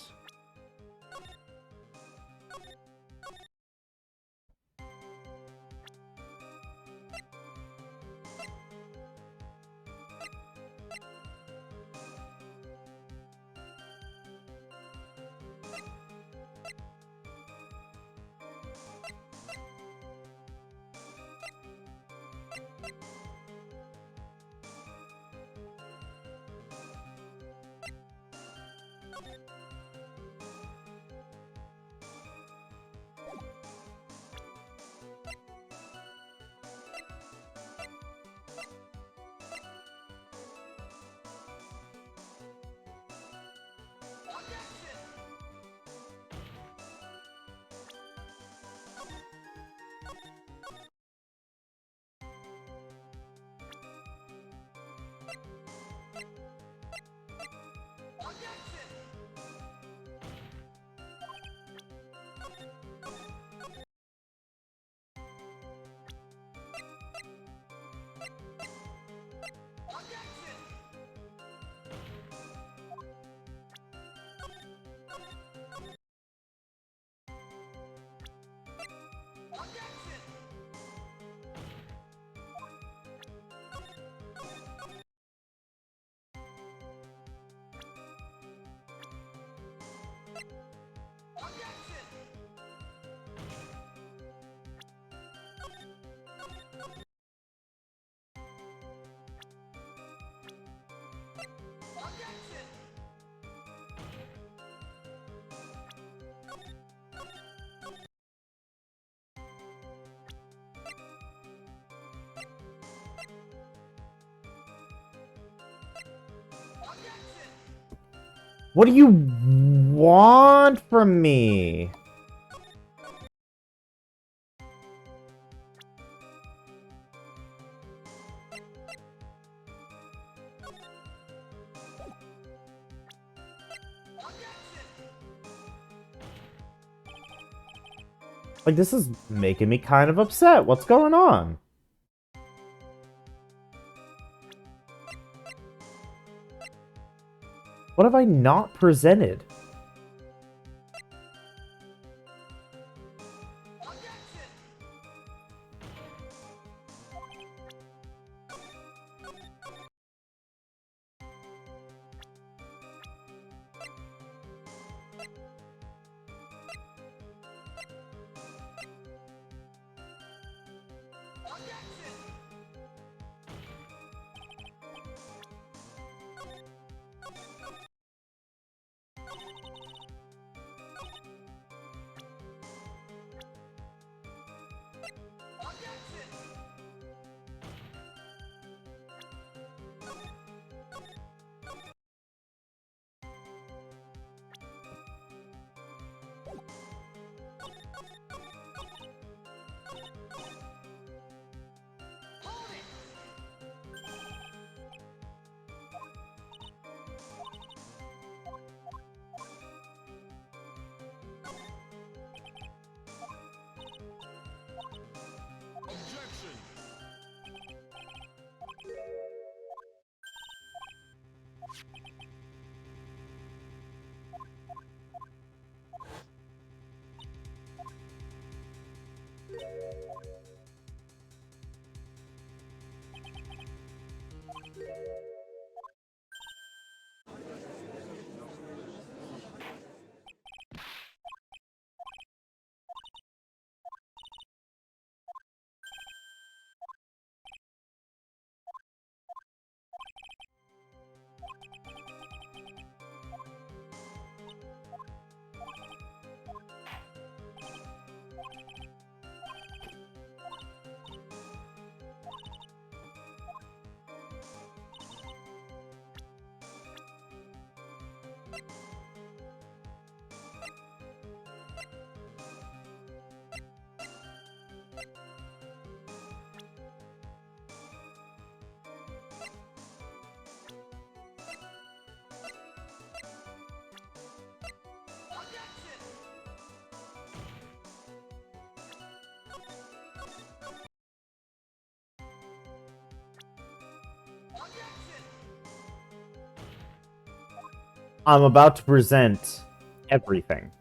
What do you want from me? Like, this is making me kind of upset. What's going on? What have I not presented? I'm about to present everything.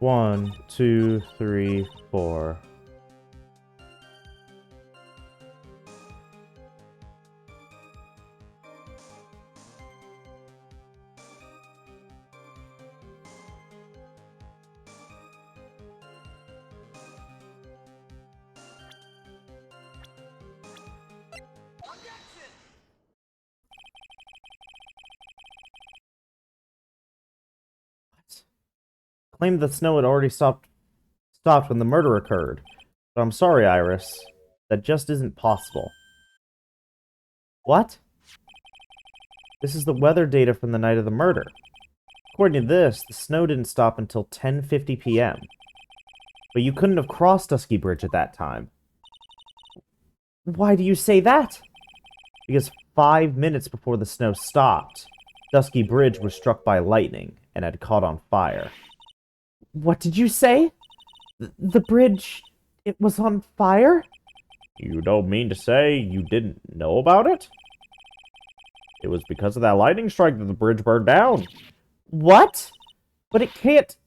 One, two, three, four. claimed the snow had already stopped when the murder occurred. But I'm sorry, Iris. That just isn't possible. What? This is the weather data from the night of the murder. According to this, the snow didn't stop until 10:50 p.m. But you couldn't have crossed Dusky Bridge at that time. Why do you say that? Because 5 minutes before the snow stopped, Dusky Bridge was struck by lightning and had caught on fire. What did you say? The bridge, it was on fire? You don't mean to say you didn't know about it? It was because of that lightning strike that the bridge burned down. What? But it can't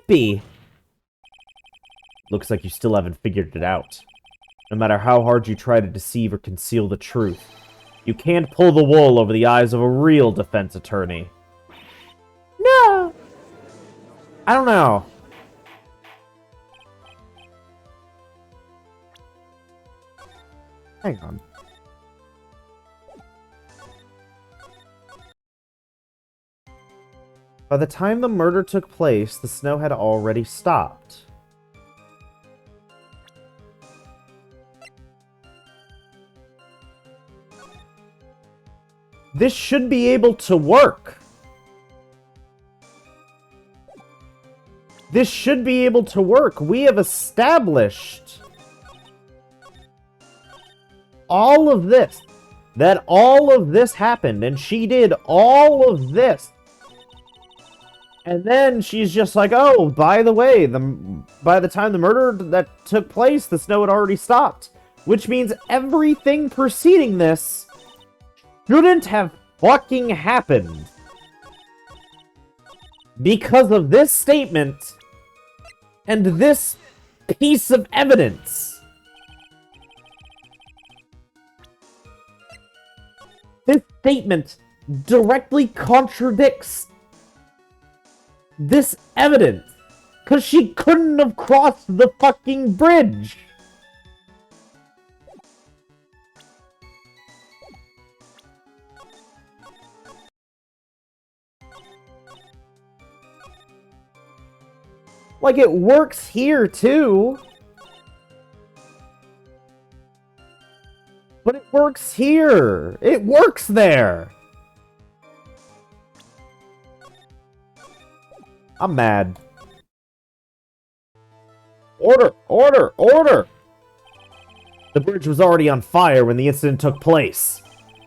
be. Looks like you still haven't figured it out. No matter how hard you try to deceive or conceal the truth, you can't pull the wool over the eyes of a real defense attorney. No! I don't know. Hang on. By the time the murder took place, the snow had already stopped. This should be able to work. This should be able to work. We have established all of this. That all of this happened, and she did all of this. And then she's just like, oh, by the way, by the time the murder that took place, the snow had already stopped. Which means everything preceding this shouldn't have fucking happened. Because of this statement and this piece of evidence. This statement directly contradicts this evidence. Because she couldn't have crossed the fucking bridge. Like, it works here, too. But it works here. It works there. I'm mad. Order! Order! Order! The bridge was already on fire when the incident took place.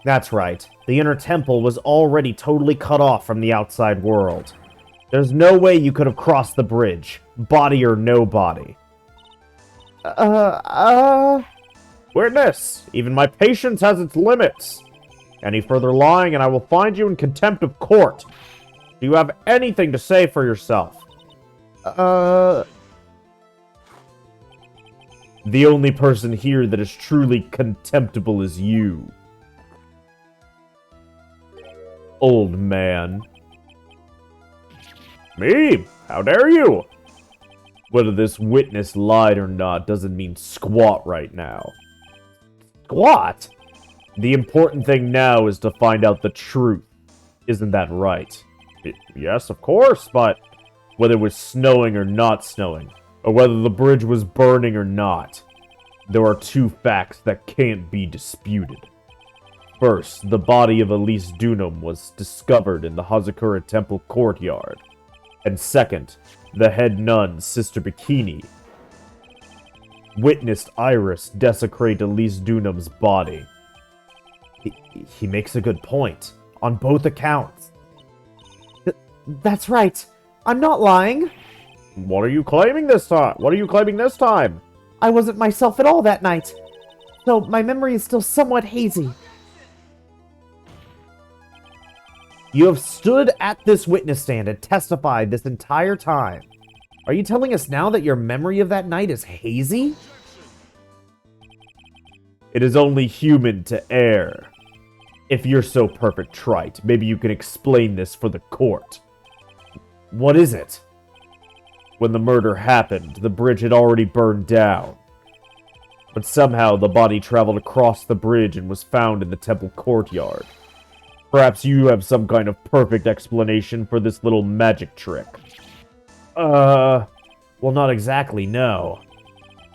That's right. The inner temple was already totally cut off from the outside world. There's no way you could have crossed the bridge, body or no body. Witness, even my patience has its limits. Any further lying and I will find you in contempt of court. Do you have anything to say for yourself? The only person here that is truly contemptible is you. Old man. Me? How dare you? Whether this witness lied or not doesn't mean squat right now. Squat? The important thing now is to find out the truth. Isn't that right? Yes, of course, but whether it was snowing or not snowing, or whether the bridge was burning or not, there are two facts that can't be disputed. First, the body of Elise Dunham was discovered in the Hazakura Temple courtyard. And second, the head nun, Sister Bikini, witnessed Iris desecrate Elise Dunham's body. He makes a good point, on both accounts. That's right. I'm not lying. What are you claiming this time? What are you claiming this time? I wasn't myself at all that night. So my memory is still somewhat hazy. You have stood at this witness stand and testified this entire time. Are you telling us now that your memory of that night is hazy? It is only human to err. If you're so perfect trite, maybe you can explain this for the court. What is it? When the murder happened, the bridge had already burned down. But somehow the body traveled across the bridge and was found in the temple courtyard. Perhaps you have some kind of perfect explanation for this little magic trick. Well, not exactly, no.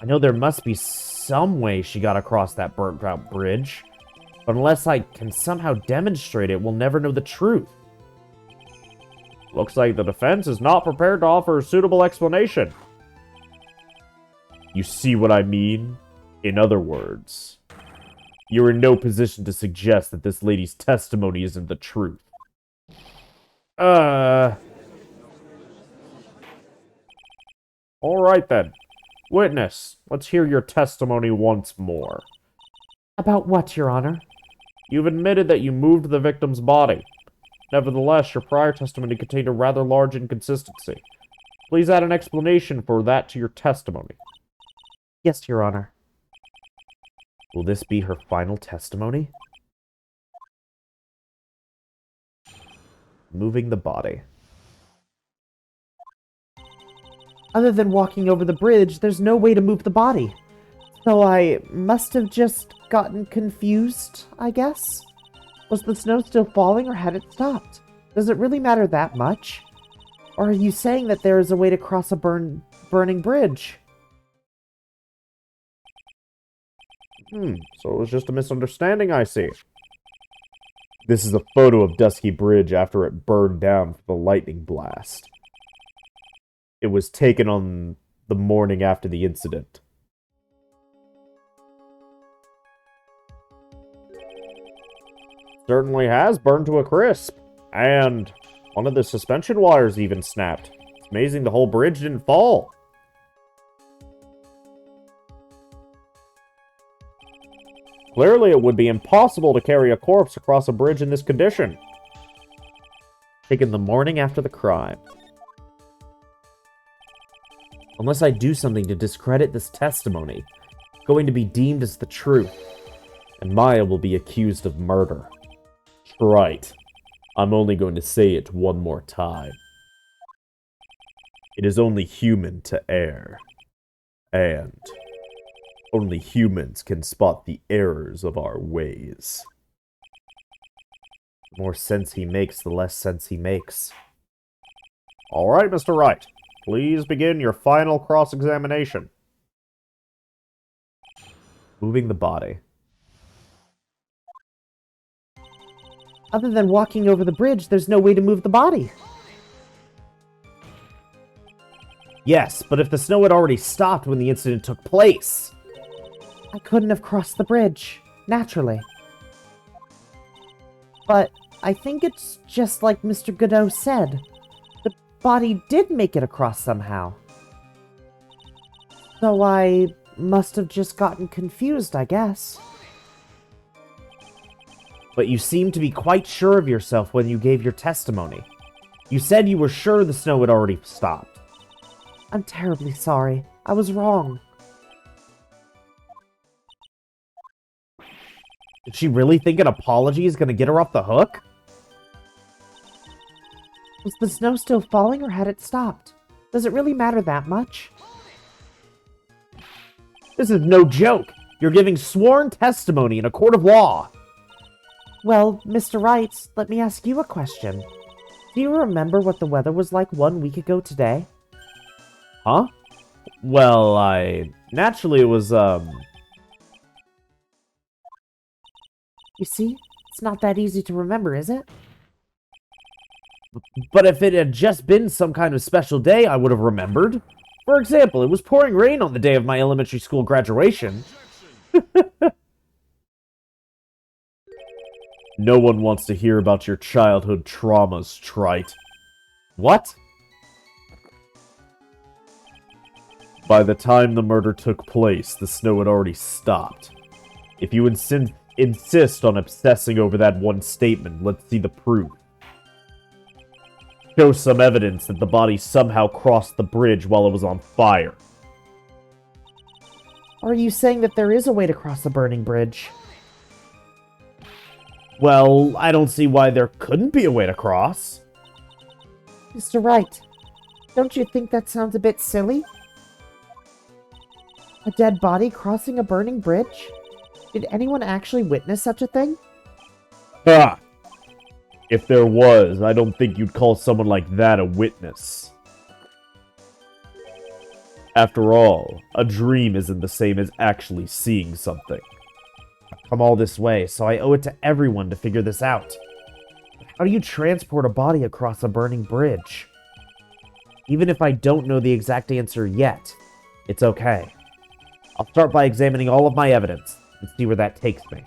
I know there must be some way she got across that burnt-out bridge, but unless I can somehow demonstrate it, we'll never know the truth. Looks like the defense is not prepared to offer a suitable explanation. You see what I mean? In other words, you're in no position to suggest that this lady's testimony isn't the truth. Alright then. Witness, let's hear your testimony once more. About what, Your Honor? You've admitted that you moved the victim's body. Nevertheless, your prior testimony contained a rather large inconsistency. Please add an explanation for that to your testimony. Yes, Your Honor. Will this be her final testimony? Moving the body. Other than walking over the bridge, there's no way to move the body. So I must have just gotten confused, I guess? Was the snow still falling or had it stopped? Does it really matter that much? Or are you saying that there is a way to cross a burning bridge? So it was just a misunderstanding, I see. This is a photo of Dusky Bridge after it burned down from the lightning blast. It was taken on the morning after the incident. Certainly has burned to a crisp. And one of the suspension wires even snapped. It's amazing the whole bridge didn't fall. Clearly, it would be impossible to carry a corpse across a bridge in this condition. Taken the morning after the crime. Unless I do something to discredit this testimony, it's going to be deemed as the truth, and Maya will be accused of murder. Right. I'm only going to say it one more time. It is only human to err. And only humans can spot the errors of our ways. The more sense he makes, the less sense he makes. All right, Mr. Wright. Please begin your final cross-examination. Moving the body. Other than walking over the bridge, there's no way to move the body. Yes, but if the snow had already stopped when the incident took place. I couldn't have crossed the bridge, naturally. But I think it's just like Mr. Godot said. The body did make it across somehow. So I must have just gotten confused, I guess. But you seemed to be quite sure of yourself when you gave your testimony. You said you were sure the snow had already stopped. I'm terribly sorry. I was wrong. Did she really think an apology is going to get her off the hook? Was the snow still falling or had it stopped? Does it really matter that much? This is no joke. You're giving sworn testimony in a court of law. Well, Mr. Wright, let me ask you a question. Do you remember what the weather was like 1 week ago today? Huh? Well, naturally it was, You see, it's not that easy to remember, is it? But if it had just been some kind of special day, I would have remembered. For example, it was pouring rain on the day of my elementary school graduation. No one wants to hear about your childhood traumas, Trite. What? By the time the murder took place, the snow had already stopped. If you insist on obsessing over that one statement, let's see the proof. Show some evidence that the body somehow crossed the bridge while it was on fire. Are you saying that there is a way to cross the burning bridge? Well, I don't see why there couldn't be a way to cross. Mr. Wright, don't you think that sounds a bit silly? A dead body crossing a burning bridge? Did anyone actually witness such a thing? Ha! If there was, I don't think you'd call someone like that a witness. After all, a dream isn't the same as actually seeing something. I've come all this way, so I owe it to everyone to figure this out. How do you transport a body across a burning bridge? Even if I don't know the exact answer yet, it's okay. I'll start by examining all of my evidence and see where that takes me.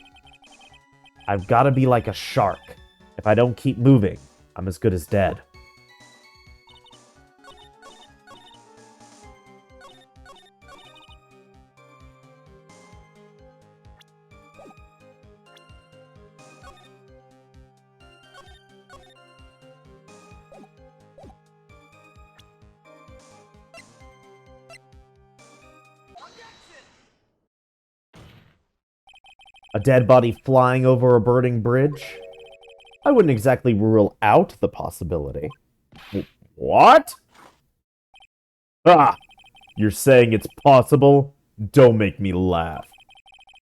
I've got to be like a shark. If I don't keep moving, I'm as good as dead. A dead body flying over a burning bridge? I wouldn't exactly rule out the possibility. What? Ah! You're saying it's possible? Don't make me laugh.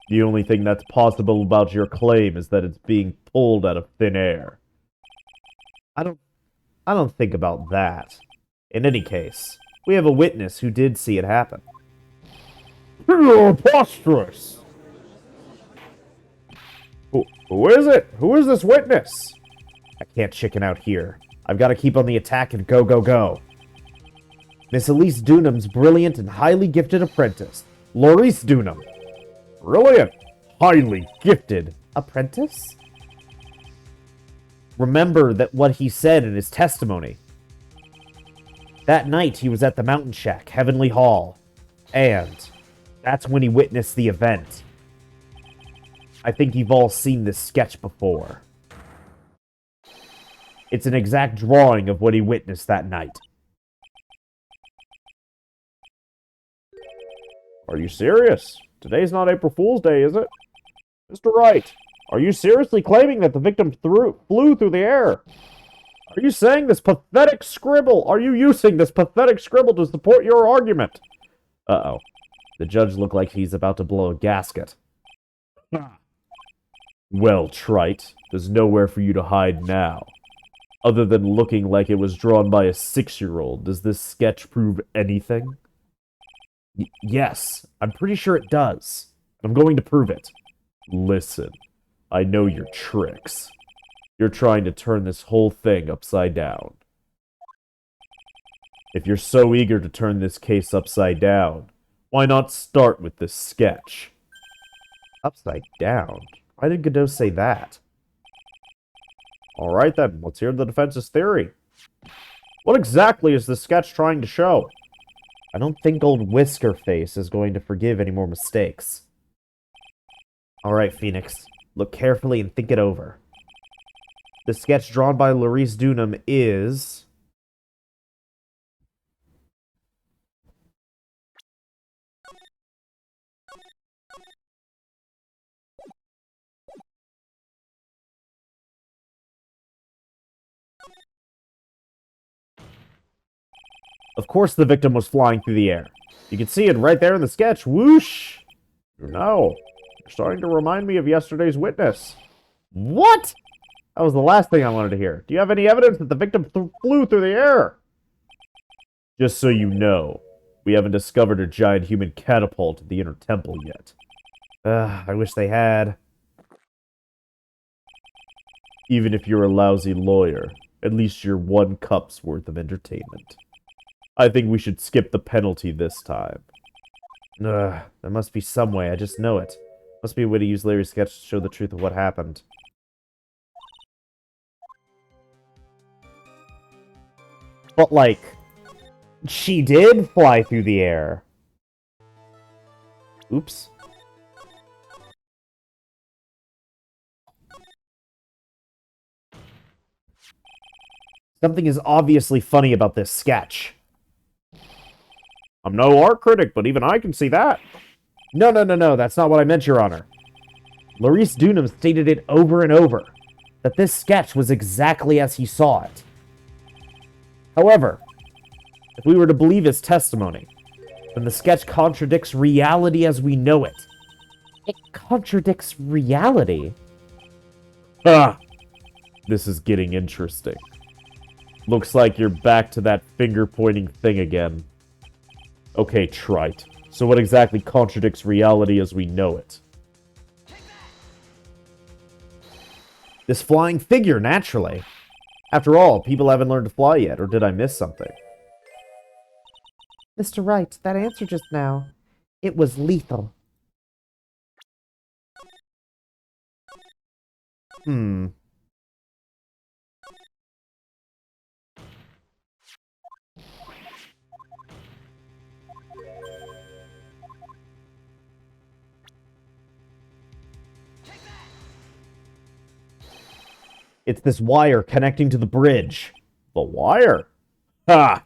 The only thing that's possible about your claim is that it's being pulled out of thin air. I don't think about that. In any case, we have a witness who did see it happen. Preposterous! Who is it? Who is this witness? I can't chicken out here. I've got to keep on the attack and go, go, go. Miss Elise Dunham's brilliant and highly gifted apprentice, Laurice Dunham. Brilliant! Highly gifted. Apprentice? Remember that what he said in his testimony. That night he was at the Mountain Shack, Heavenly Hall. And that's when he witnessed the event. I think you've all seen this sketch before. It's an exact drawing of what he witnessed that night. Are you serious? Today's not April Fool's Day, is it? Mr. Wright, are you seriously claiming that the victim flew through the air? Are you saying this pathetic scribble? Are you using this pathetic scribble to support your argument? Uh-oh. The judge looked like he's about to blow a gasket. Well, Trite, there's nowhere for you to hide now. Other than looking like it was drawn by a 6-year-old, does this sketch prove anything? Yes, I'm pretty sure it does. I'm going to prove it. Listen, I know your tricks. You're trying to turn this whole thing upside down. If you're so eager to turn this case upside down, why not start with this sketch? Upside down? Why did Godot say that? Alright then, let's hear the defense's theory. What exactly is this sketch trying to show? I don't think old Whisker Face is going to forgive any more mistakes. Alright, Phoenix. Look carefully and think it over. The sketch drawn by Laurice Dunham is... Of course the victim was flying through the air. You can see it right there in the sketch. Whoosh! No, you're starting to remind me of yesterday's witness. What? That was the last thing I wanted to hear. Do you have any evidence that the victim flew through the air? Just so you know, we haven't discovered a giant human catapult at the inner temple yet. I wish they had. Even if you're a lousy lawyer, at least you're 1 cup's worth of entertainment. I think we should skip the penalty this time. There must be some way, I just know it. Must be a way to use Larry's sketch to show the truth of what happened. But, like, she did fly through the air. Oops. Something is obviously funny about this sketch. I'm no art critic, but even I can see that. No, that's not what I meant, Your Honor. Laurice Dunham stated it over and over, that this sketch was exactly as he saw it. However, if we were to believe his testimony, then the sketch contradicts reality as we know it. It contradicts reality? Ah! This is getting interesting. Looks like you're back to that finger-pointing thing again. Okay, trite. So what exactly contradicts reality as we know it? This flying figure, naturally. After all, people haven't learned to fly yet, or did I miss something? Mr. Wright, that answer just now, it was lethal. Hmm. It's this wire connecting to the bridge. The wire? Ha!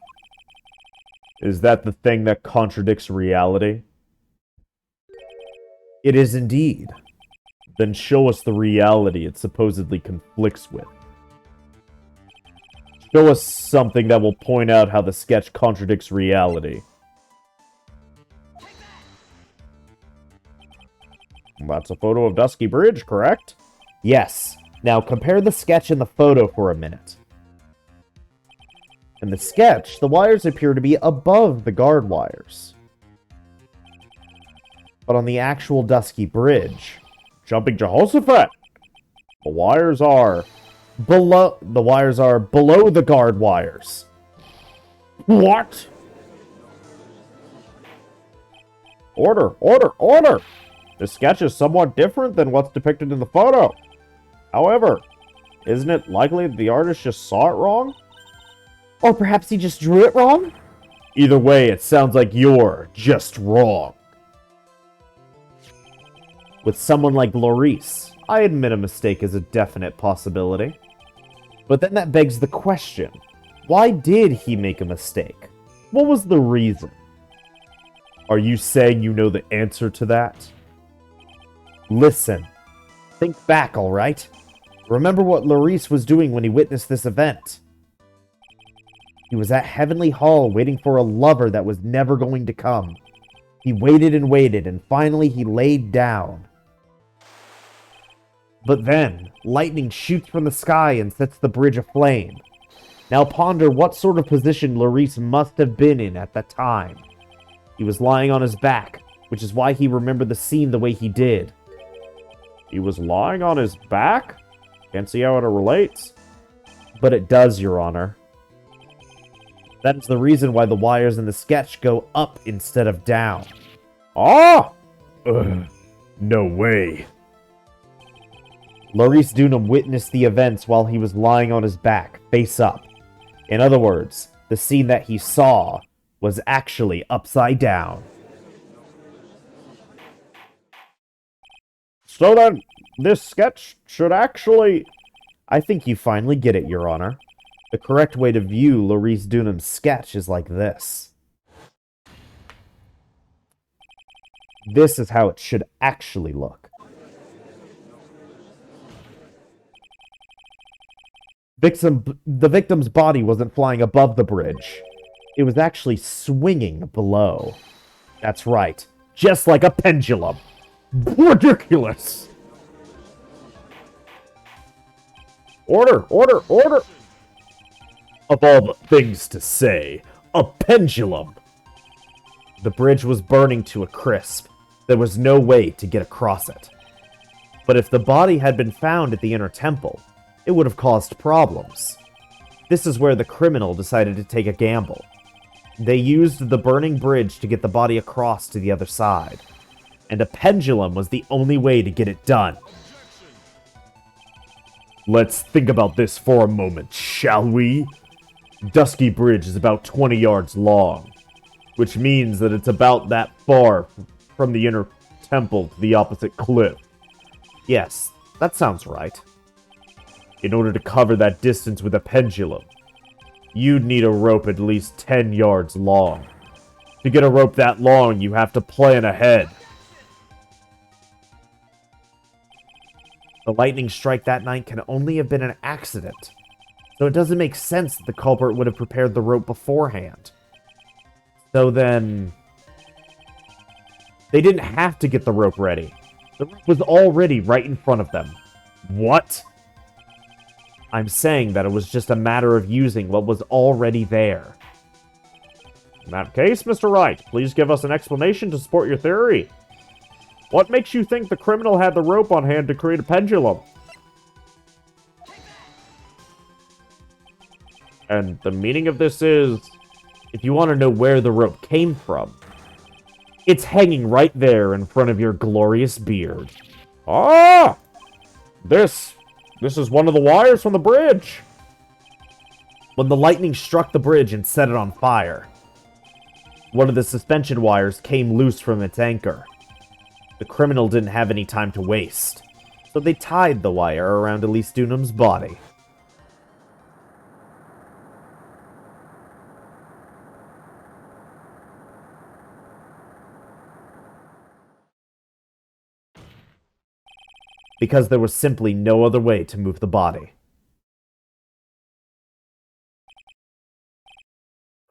Is that the thing that contradicts reality? It is indeed. Then show us the reality it supposedly conflicts with. Show us something that will point out how the sketch contradicts reality. That's a photo of Dusky Bridge, correct? Yes. Now compare the sketch and the photo for a minute. In the sketch, the wires appear to be above the guard wires. But on the actual Dusky Bridge, Jumping Jehoshaphat! The wires are below the guard wires. What? Order, order, order! This sketch is somewhat different than what's depicted in the photo. However, isn't it likely that the artist just saw it wrong? Or perhaps he just drew it wrong? Either way, it sounds like you're just wrong. With someone like Lorice, I admit a mistake is a definite possibility. But then that begs the question, why did he make a mistake? What was the reason? Are you saying you know the answer to that? Listen, think back, alright? Remember what Lorice was doing when he witnessed this event. He was at Heavenly Hall waiting for a lover that was never going to come. He waited and waited, and finally he laid down. But then, lightning shoots from the sky and sets the bridge aflame. Now ponder what sort of position Lorice must have been in at that time. He was lying on his back, which is why he remembered the scene the way he did. He was lying on his back? Can't see how it relates. But it does, Your Honor. That is the reason why the wires in the sketch go up instead of down. Ah! Ugh. No way. Lorice Dunham witnessed the events while he was lying on his back, face up. In other words, the scene that he saw was actually upside down. So then, this sketch should actually... I think you finally get it, Your Honor. The correct way to view Lorice Dunham's sketch is like this. This is how it should actually look. The victim's body wasn't flying above the bridge. It was actually swinging below. That's right. Just like a pendulum. Ridiculous! Order, order, order! Of all the things to say, a pendulum! The bridge was burning to a crisp. There was no way to get across it. But if the body had been found at the inner temple, it would have caused problems. This is where the criminal decided to take a gamble. They used the burning bridge to get the body across to the other side. And a pendulum was the only way to get it done. Let's think about this for a moment, shall we? Dusky Bridge is about 20 yards long, which means that it's about that far from the inner temple to the opposite cliff. Yes, that sounds right. In order to cover that distance with a pendulum, you'd need a rope at least 10 yards long. To get a rope that long, you have to plan ahead. The lightning strike that night can only have been an accident, so it doesn't make sense that the culprit would have prepared the rope beforehand. So then... they didn't have to get the rope ready. The rope was already right in front of them. What? I'm saying that it was just a matter of using what was already there. In that case, Mr. Wright, please give us an explanation to support your theory. What makes you think the criminal had the rope on hand to create a pendulum? And the meaning of this is, If you want to know where the rope came from, it's hanging right there in front of your glorious beard. ah! This is one of the wires from the bridge. When the lightning struck the bridge and set it on fire, one of the suspension wires came loose from its anchor. The criminal didn't have any time to waste, so they tied the wire around Elise Dunham's body. Because there was simply no other way to move the body.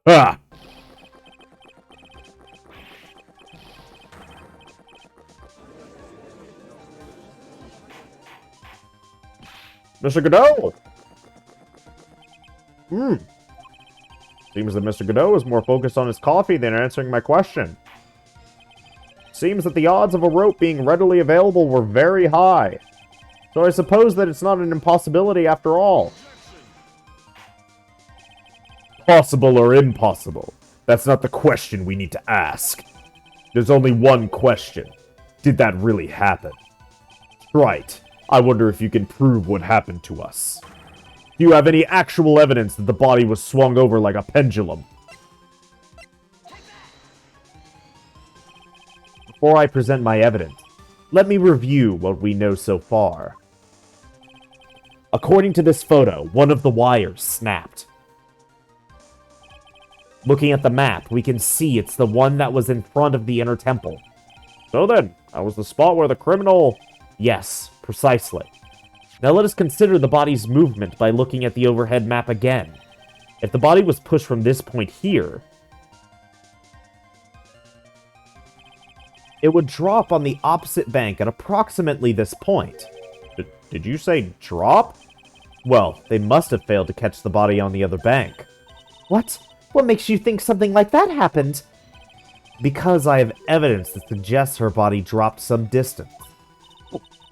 Ah! Mr. Godot! Seems that Mr. Godot is more focused on his coffee than answering my question. Seems that the odds of a rope being readily available were very high. So I suppose that it's not an impossibility after all. Possible or impossible? That's not the question we need to ask. There's only one question. Did that really happen? Right. I wonder if you can prove what happened to us. Do you have any actual evidence that the body was swung over like a pendulum? Before I present my evidence, let me review what we know so far. According to this photo, one of the wires snapped. Looking at the map, we can see it's the one that was in front of the inner temple. So then, that was the spot where the criminal... Yes, precisely. Now let us consider the body's movement by looking at the overhead map again. If the body was pushed from this point here, it would drop on the opposite bank at approximately this point. Did you say drop? Well, they must have failed to catch the body on the other bank. What? What makes you think something like that happened? Because I have evidence that suggests her body dropped some distance.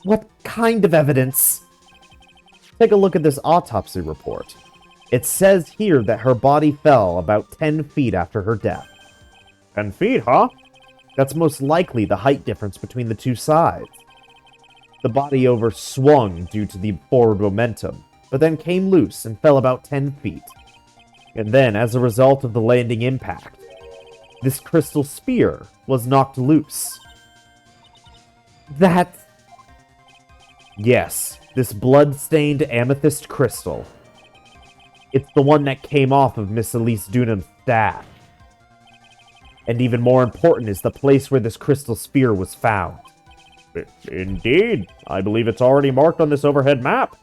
What kind of evidence? Take a look at this autopsy report. It says here that her body fell about 10 feet after her death. 10 feet, huh? That's most likely the height difference between the two sides. The body overswung due to the forward momentum, but then came loose and fell about 10 feet. And then, as a result of the landing impact, this crystal sphere was knocked loose. That... Yes, this blood-stained amethyst crystal. It's the one that came off of Miss Elise Dunham's staff. And even more important is the place where this crystal sphere was found. Indeed. I believe it's already marked on this overhead map.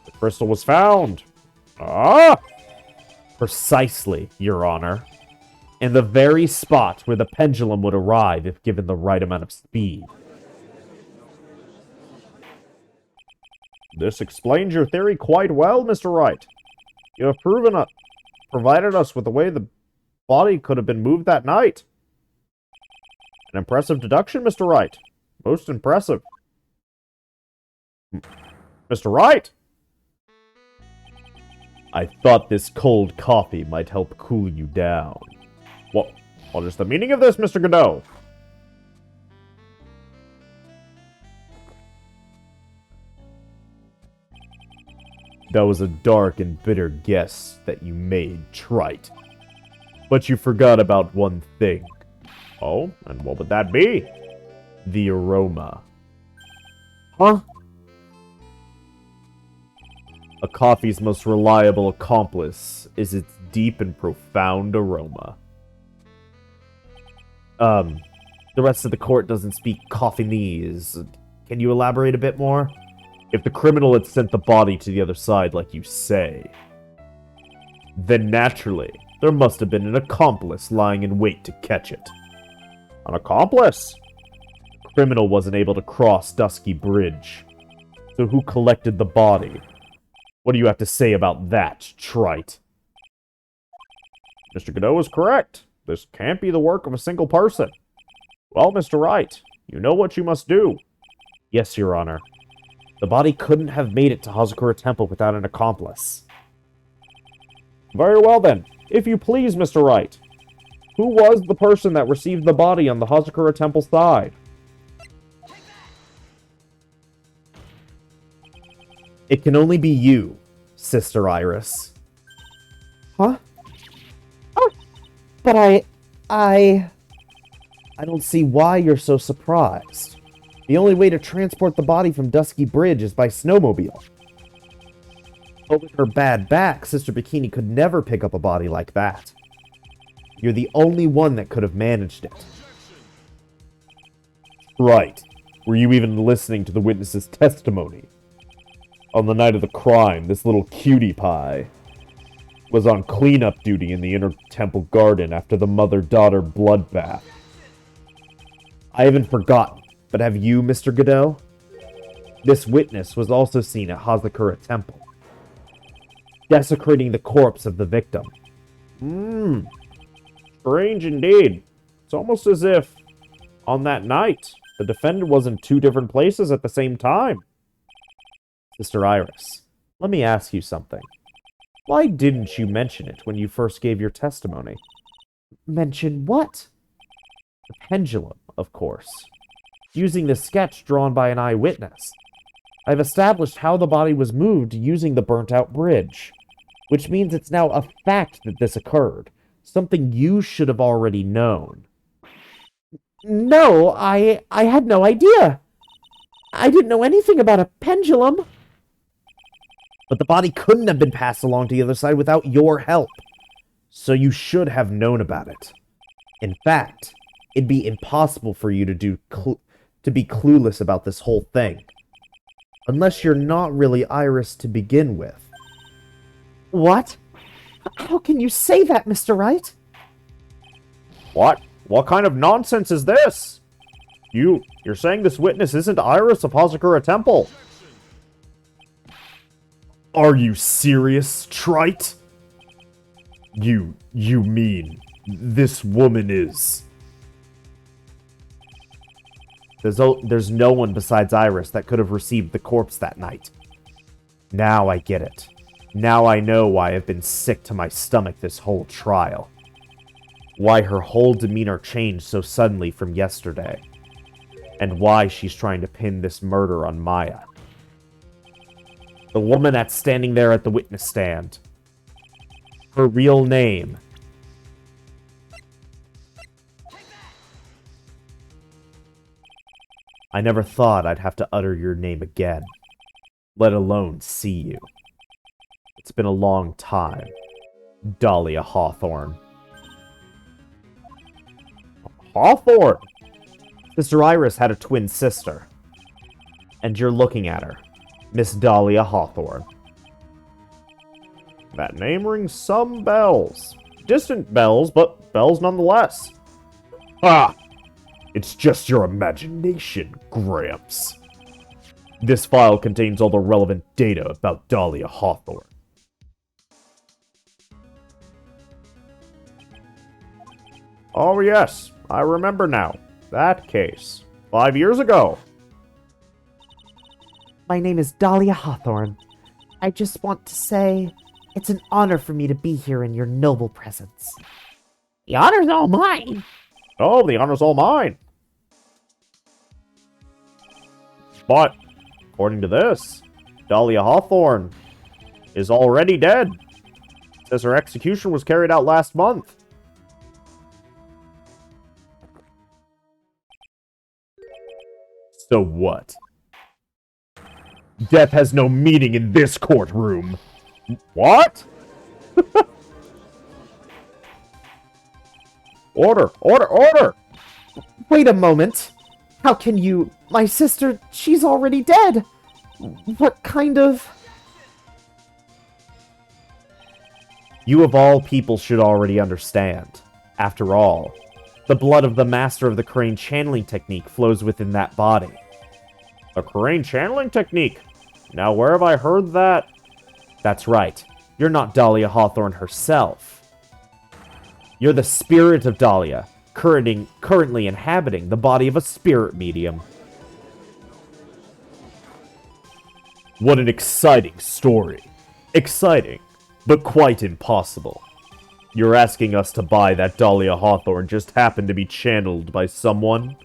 The crystal was found. Ah! Precisely, Your Honor. In the very spot where the pendulum would arrive if given the right amount of speed. This explains your theory quite well, Mr. Wright. You have provided us with the way the body could have been moved that night. An impressive deduction, Mr. Wright. Most impressive. Mr. Wright! I thought this cold coffee might help cool you down. What is the meaning of this, Mr. Godot? That was a dark and bitter guess that you made, trite. But you forgot about one thing. Oh, and what would that be? The aroma. Huh? A coffee's most reliable accomplice is its deep and profound aroma. The rest of the court doesn't speak Coffinese. Can you elaborate a bit more? If the criminal had sent the body to the other side like you say, then naturally, there must have been an accomplice lying in wait to catch it. An accomplice? The criminal wasn't able to cross Dusky Bridge. So who collected the body? What do you have to say about that, trite? Mr. Godot is correct. This can't be the work of a single person. Well, Mr. Wright, you know what you must do. Yes, Your Honor. The body couldn't have made it to Hazakura Temple without an accomplice. Very well, then. If you please, Mr. Wright. Who was the person that received the body on the Hazakura Temple side? It can only be you, Sister Iris. Huh? Oh, but I don't see why you're so surprised. The only way to transport the body from Dusky Bridge is by snowmobile. But with her bad back, Sister Bikini could never pick up a body like that. You're the only one that could have managed it. Right. Were you even listening to the witness's testimony? On the night of the crime, this little cutie pie was on cleanup duty in the inner temple garden after the mother-daughter bloodbath. I haven't forgotten, but have you, Mr. Godot? This witness was also seen at Hazakura Temple, desecrating the corpse of the victim. Strange indeed. It's almost as if, on that night, the defendant was in two different places at the same time. Sister Iris, let me ask you something. Why didn't you mention it when you first gave your testimony? mention what? The pendulum, of course. Using the sketch drawn by an eyewitness. I've established how the body was moved using the burnt-out bridge, which means it's now a fact that this occurred. Something you should have already known. No, I had no idea. I didn't know anything about a pendulum. But the body couldn't have been passed along to the other side without your help. So you should have known about it. In fact, it'd be impossible for you to be clueless about this whole thing. Unless you're not really Iris to begin with. What? How can you say that, Mr. Wright? What? What kind of nonsense is this? You're saying this witness isn't Iris of Hazakura Temple? Are you serious, Trite? You mean this woman is... There's no one besides Iris that could have received the corpse that night. Now I get it. Now I know why I've been sick to my stomach this whole trial. Why her whole demeanor changed so suddenly from yesterday. And why she's trying to pin this murder on Maya. The woman that's standing there at the witness stand. Her real name. I never thought I'd have to utter your name again, let alone see you. It's been a long time, Dahlia Hawthorne. Hawthorne? Sister Iris had a twin sister. And you're looking at her, Miss Dahlia Hawthorne. That name rings some bells. Distant bells, but bells nonetheless. Ah! It's just your imagination, Gramps. This file contains all the relevant data about Dahlia Hawthorne. Oh yes, I remember now. That case. 5 years ago. My name is Dahlia Hawthorne. I just want to say it's an honor for me to be here in your noble presence. The honor's all mine. Oh, the honor's all mine. But, according to this, Dahlia Hawthorne is already dead. It says her execution was carried out last month. So what? Death has no meaning in this courtroom. What? Order! Order! Order! Wait a moment. How can you... My sister, she's already dead. What kind of... You of all people should already understand. After all, the blood of the master of the crane channeling technique flows within that body. A crane channeling technique? Now, where have I heard that? That's right. You're not Dahlia Hawthorne herself. You're the spirit of Dahlia, currently inhabiting the body of a spirit medium. What an exciting story. Exciting, but quite impossible. You're asking us to buy that Dahlia Hawthorne just happened to be channeled by someone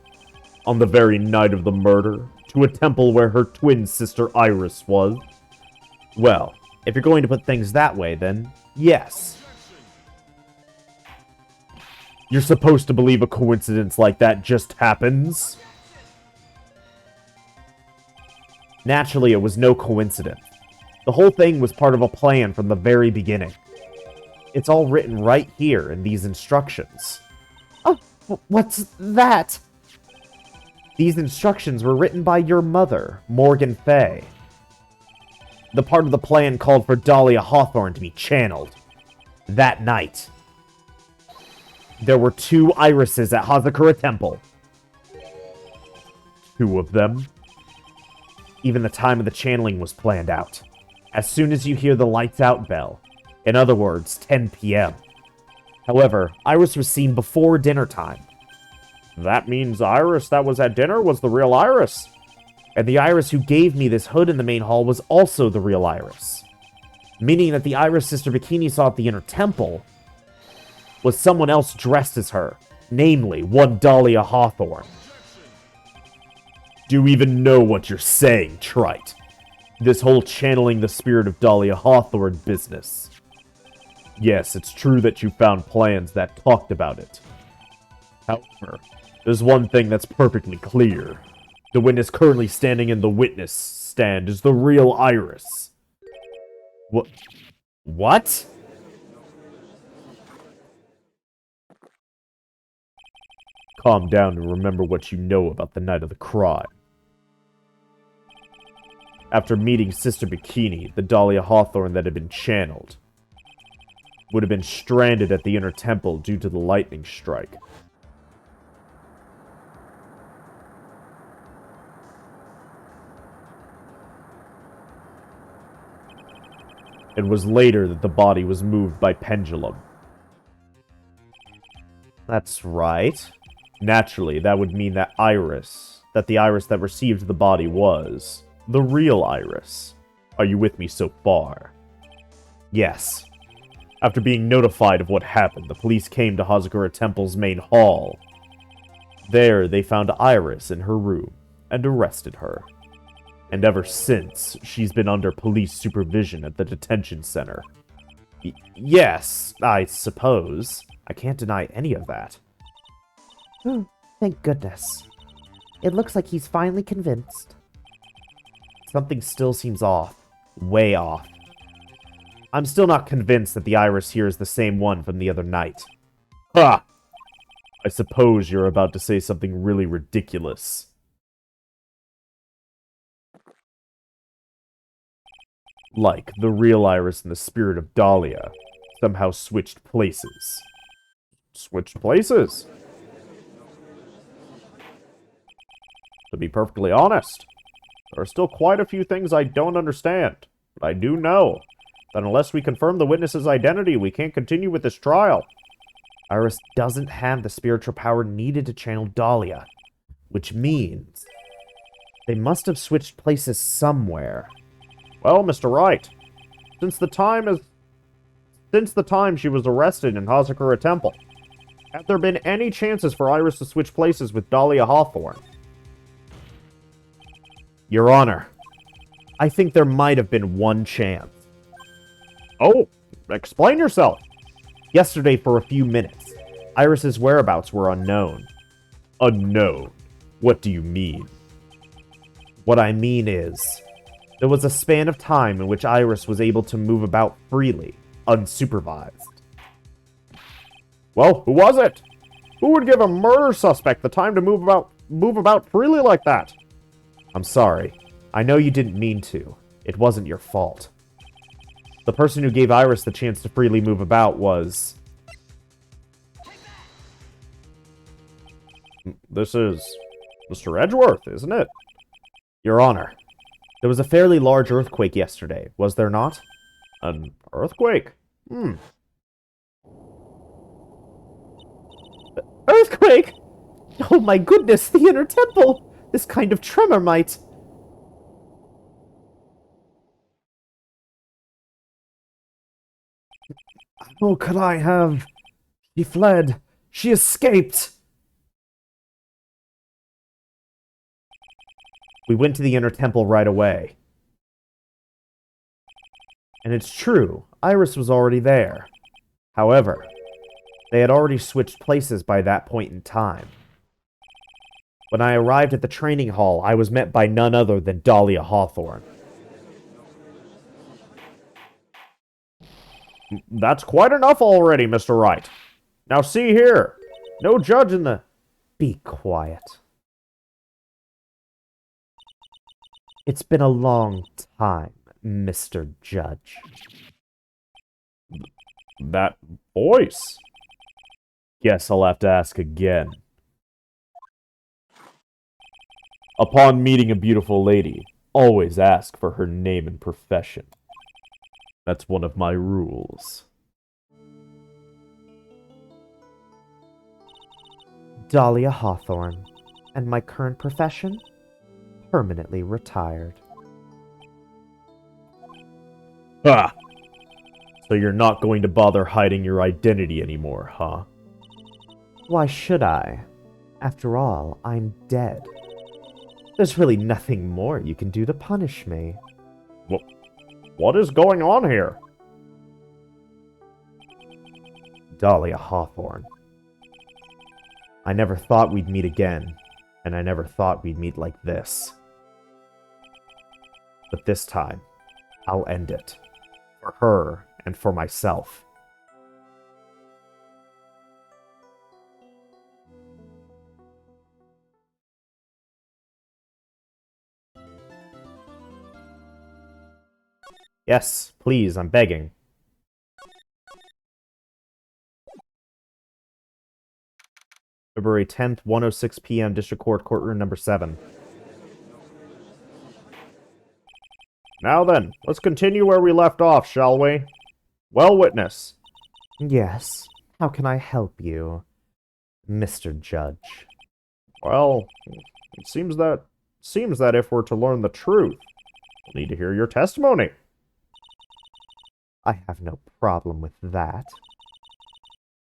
on the very night of the murder to a temple where her twin sister Iris was? Well, if you're going to put things that way, then yes. You're supposed to believe a coincidence like that just happens? Naturally, it was no coincidence. The whole thing was part of a plan from the very beginning. It's all written right here in these instructions. Oh, what's that? These instructions were written by your mother, Morgan Fay. The part of the plan called for Dahlia Hawthorne to be channeled. That night, there were 2 irises at Hazakura Temple. 2 of them? Even the time of the channeling was planned out. As soon as you hear the lights out bell, in other words, 10 p.m. However, Iris was seen before dinner time. That means Iris that was at dinner was the real Iris. And the Iris who gave me this hood in the main hall was also the real Iris. Meaning that the Iris Sister Bikini saw at the inner temple was someone else dressed as her, namely, one Dahlia Hawthorne. Do you even know what you're saying, Trite? This whole channeling the spirit of Dahlia Hawthorne business. Yes, it's true that you found plans that talked about it. However, there's one thing that's perfectly clear. The witness currently standing in the witness stand is the real Iris. What? Calm down and remember what you know about the night of the crime. After meeting Sister Bikini, the Dahlia Hawthorne that had been channeled would have been stranded at the inner temple due to the lightning strike. It was later that the body was moved by pendulum. That's right. Naturally, that would mean that the Iris that received the body was the real Iris. Are you with me so far? Yes. After being notified of what happened, the police came to Hazakura Temple's main hall. There, they found Iris in her room and arrested her. And ever since, she's been under police supervision at the detention center. Yes, I suppose. I can't deny any of that. Thank goodness. It looks like he's finally convinced. Something still seems off. Way off. I'm still not convinced that the Iris here is the same one from the other night. Ha! I suppose you're about to say something really ridiculous. Like the real Iris and the spirit of Dahlia somehow switched places. Switched places? To be perfectly honest, there are still quite a few things I don't understand. But I do know that unless we confirm the witness's identity, we can't continue with this trial. Iris doesn't have the spiritual power needed to channel Dahlia, which means they must have switched places somewhere. Well, Mr. Wright, since the time she was arrested in Hazakura Temple, have there been any chances for Iris to switch places with Dahlia Hawthorne? Your Honor, I think there might have been one chance. Oh, explain yourself. Yesterday, for a few minutes, Iris's whereabouts were unknown. Unknown? What do you mean? What I mean is, there was a span of time in which Iris was able to move about freely, unsupervised. Well, who was it? Who would give a murder suspect the time to move about freely like that? I'm sorry. I know you didn't mean to. It wasn't your fault. The person who gave Iris the chance to freely move about was... This is Mr. Edgeworth, isn't it? Your Honor, there was a fairly large earthquake yesterday, was there not? An earthquake? Earthquake! Oh my goodness, the inner temple! This kind of tremor might... How could I have... She fled. She escaped. We went to the inner temple right away. And it's true, Iris was already there. However, they had already switched places by that point in time. When I arrived at the training hall, I was met by none other than Dahlia Hawthorne. That's quite enough already, Mr. Wright. Now see here. No judge in the... Be quiet. It's been a long time, Mr. Judge. That voice. Guess I'll have to ask again. Upon meeting a beautiful lady, always ask for her name and profession. That's one of my rules. Dahlia Hawthorne. And my current profession? Permanently retired. Ah! So you're not going to bother hiding your identity anymore, huh? Why should I? After all, I'm dead. There's really nothing more you can do to punish me. What is going on here? Dahlia Hawthorne. I never thought we'd meet again, and I never thought we'd meet like this. But this time, I'll end it. For her and for myself. Yes, please, I'm begging. February 10th, 1:06 p.m., District Court, Courtroom number 7. Now then, let's continue where we left off, shall we? Well, witness. Yes, how can I help you, Mr. Judge? Well, it seems that if we're to learn the truth, we'll need to hear your testimony. I have no problem with that.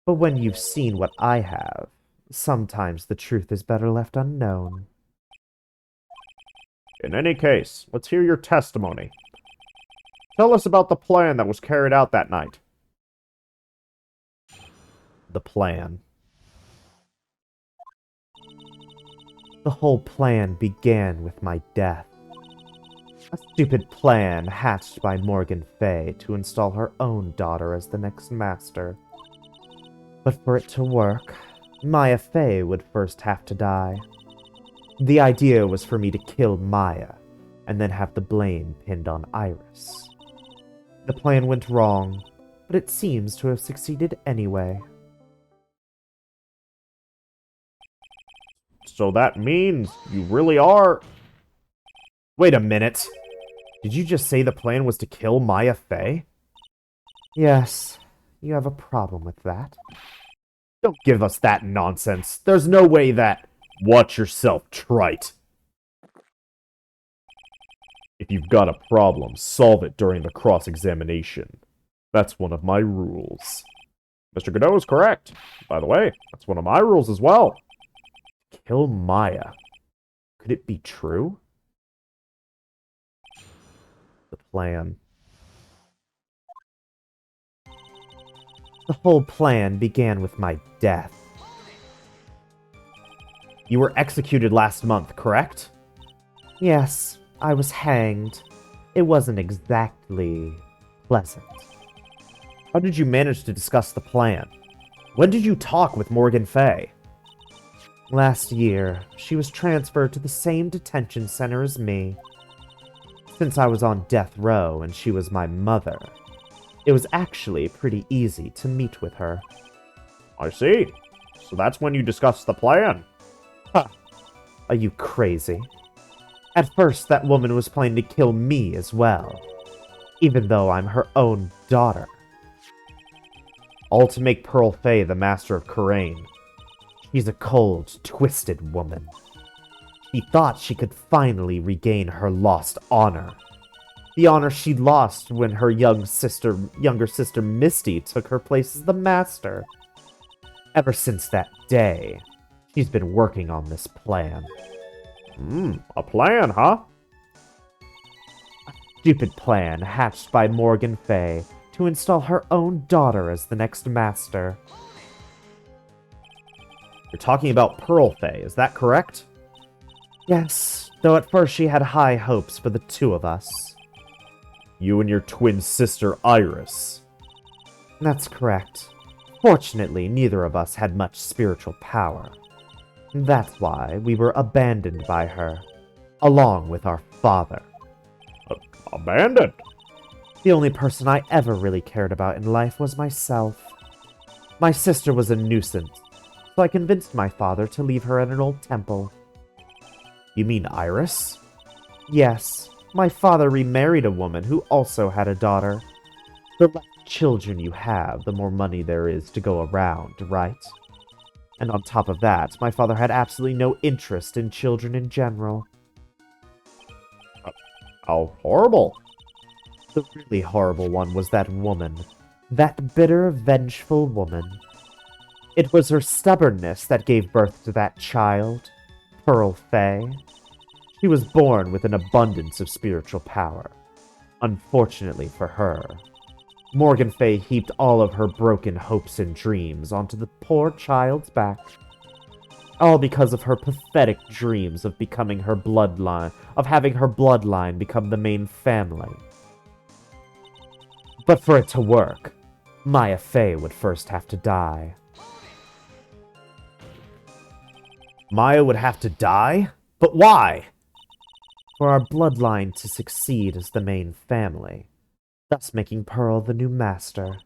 But when you've seen what I have, sometimes the truth is better left unknown. In any case, let's hear your testimony. Tell us about the plan that was carried out that night. The plan. The whole plan began with my death. A stupid plan hatched by Morgan Fay to install her own daughter as the next master. But for it to work, Maya Fay would first have to die. The idea was for me to kill Maya, and then have the blame pinned on Iris. The plan went wrong, but it seems to have succeeded anyway. So that means you really are... Wait a minute. Did you just say the plan was to kill Maya Fay? Yes, you have a problem with that. Don't give us that nonsense. There's no way that... Watch yourself, trite. If you've got a problem, solve it during the cross-examination. That's one of my rules. Mr. Godot is correct. By the way, that's one of my rules as well. Kill Maya. Could it be true? The plan. The whole plan began with my death. You were executed last month, correct? Yes, I was hanged. It wasn't exactly pleasant. How did you manage to discuss the plan? When did you talk with Morgan Fay? Last year, she was transferred to the same detention center as me. Since I was on death row and she was my mother, it was actually pretty easy to meet with her. I see. So that's when you discussed the plan. Huh. Are you crazy? At first, that woman was planning to kill me as well, even though I'm her own daughter. All to make Pearl Fay the master of Kurain. She's a cold, twisted woman. She thought she could finally regain her lost honor. The honor she lost when her younger sister Misty took her place as the master. Ever since that day, she's been working on this plan. A plan, huh? Stupid plan hatched by Morgan Fay to install her own daughter as the next master. You're talking about Pearl Fay, is that correct? Yes, though at first she had high hopes for the two of us. You and your twin sister Iris. That's correct. Fortunately, neither of us had much spiritual power. That's why we were abandoned by her, along with our father. Abandoned? The only person I ever really cared about in life was myself. My sister was a nuisance, so I convinced my father to leave her at an old temple. You mean Iris? Yes, my father remarried a woman who also had a daughter. The less children you have, the more money there is to go around, right? And on top of that, my father had absolutely no interest in children in general. How horrible. The really horrible one was that woman. That bitter, vengeful woman. It was her stubbornness that gave birth to that child, Pearl Fay. She was born with an abundance of spiritual power. Unfortunately for her, Morgan Fay heaped all of her broken hopes and dreams onto the poor child's back. All because of her pathetic dreams of becoming her bloodline, of having her bloodline become the main family. But for it to work, Maya Fay would first have to die. Maya would have to die? But why? For our bloodline to succeed as the main family, thus making Pearl the new master.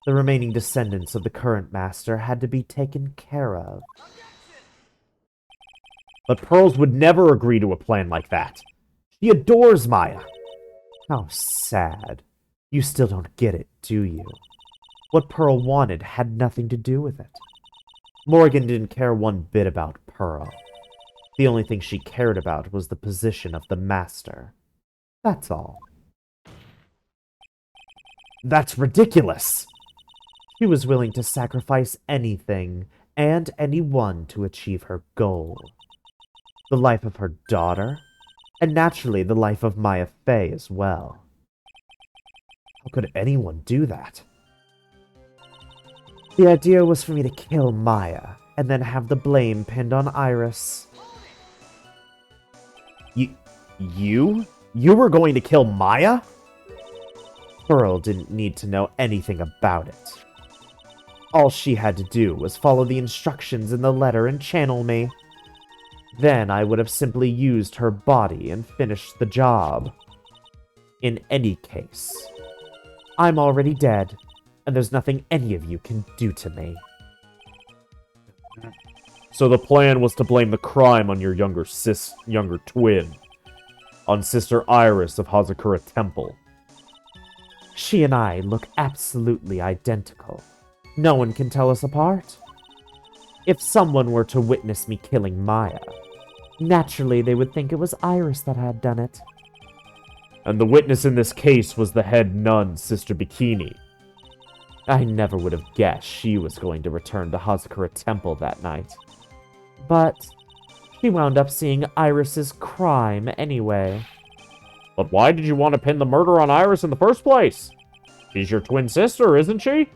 The remaining descendants of the current master had to be taken care of. But Pearls would never agree to a plan like that. She adores Maya. How sad. You still don't get it, do you? What Pearl wanted had nothing to do with it. Morgan didn't care one bit about Pearl. The only thing she cared about was the position of the master. That's all. That's ridiculous. She was willing to sacrifice anything and anyone to achieve her goal. The life of her daughter, and naturally the life of Maya Fay as well. How could anyone do that? The idea was for me to kill Maya, and then have the blame pinned on Iris. You? You were going to kill Maya? Pearl didn't need to know anything about it. All she had to do was follow the instructions in the letter and channel me. Then I would have simply used her body and finished the job. In any case, I'm already dead, and there's nothing any of you can do to me. So the plan was to blame the crime on your younger twin. On Sister Iris of Hazakura Temple. She and I look absolutely identical. No one can tell us apart. If someone were to witness me killing Maya, naturally they would think it was Iris that had done it. And the witness in this case was the head nun, Sister Bikini. I never would have guessed she was going to return to Hazakura Temple that night. But she wound up seeing Iris's crime anyway. But why did you want to pin the murder on Iris in the first place? She's your twin sister, isn't she?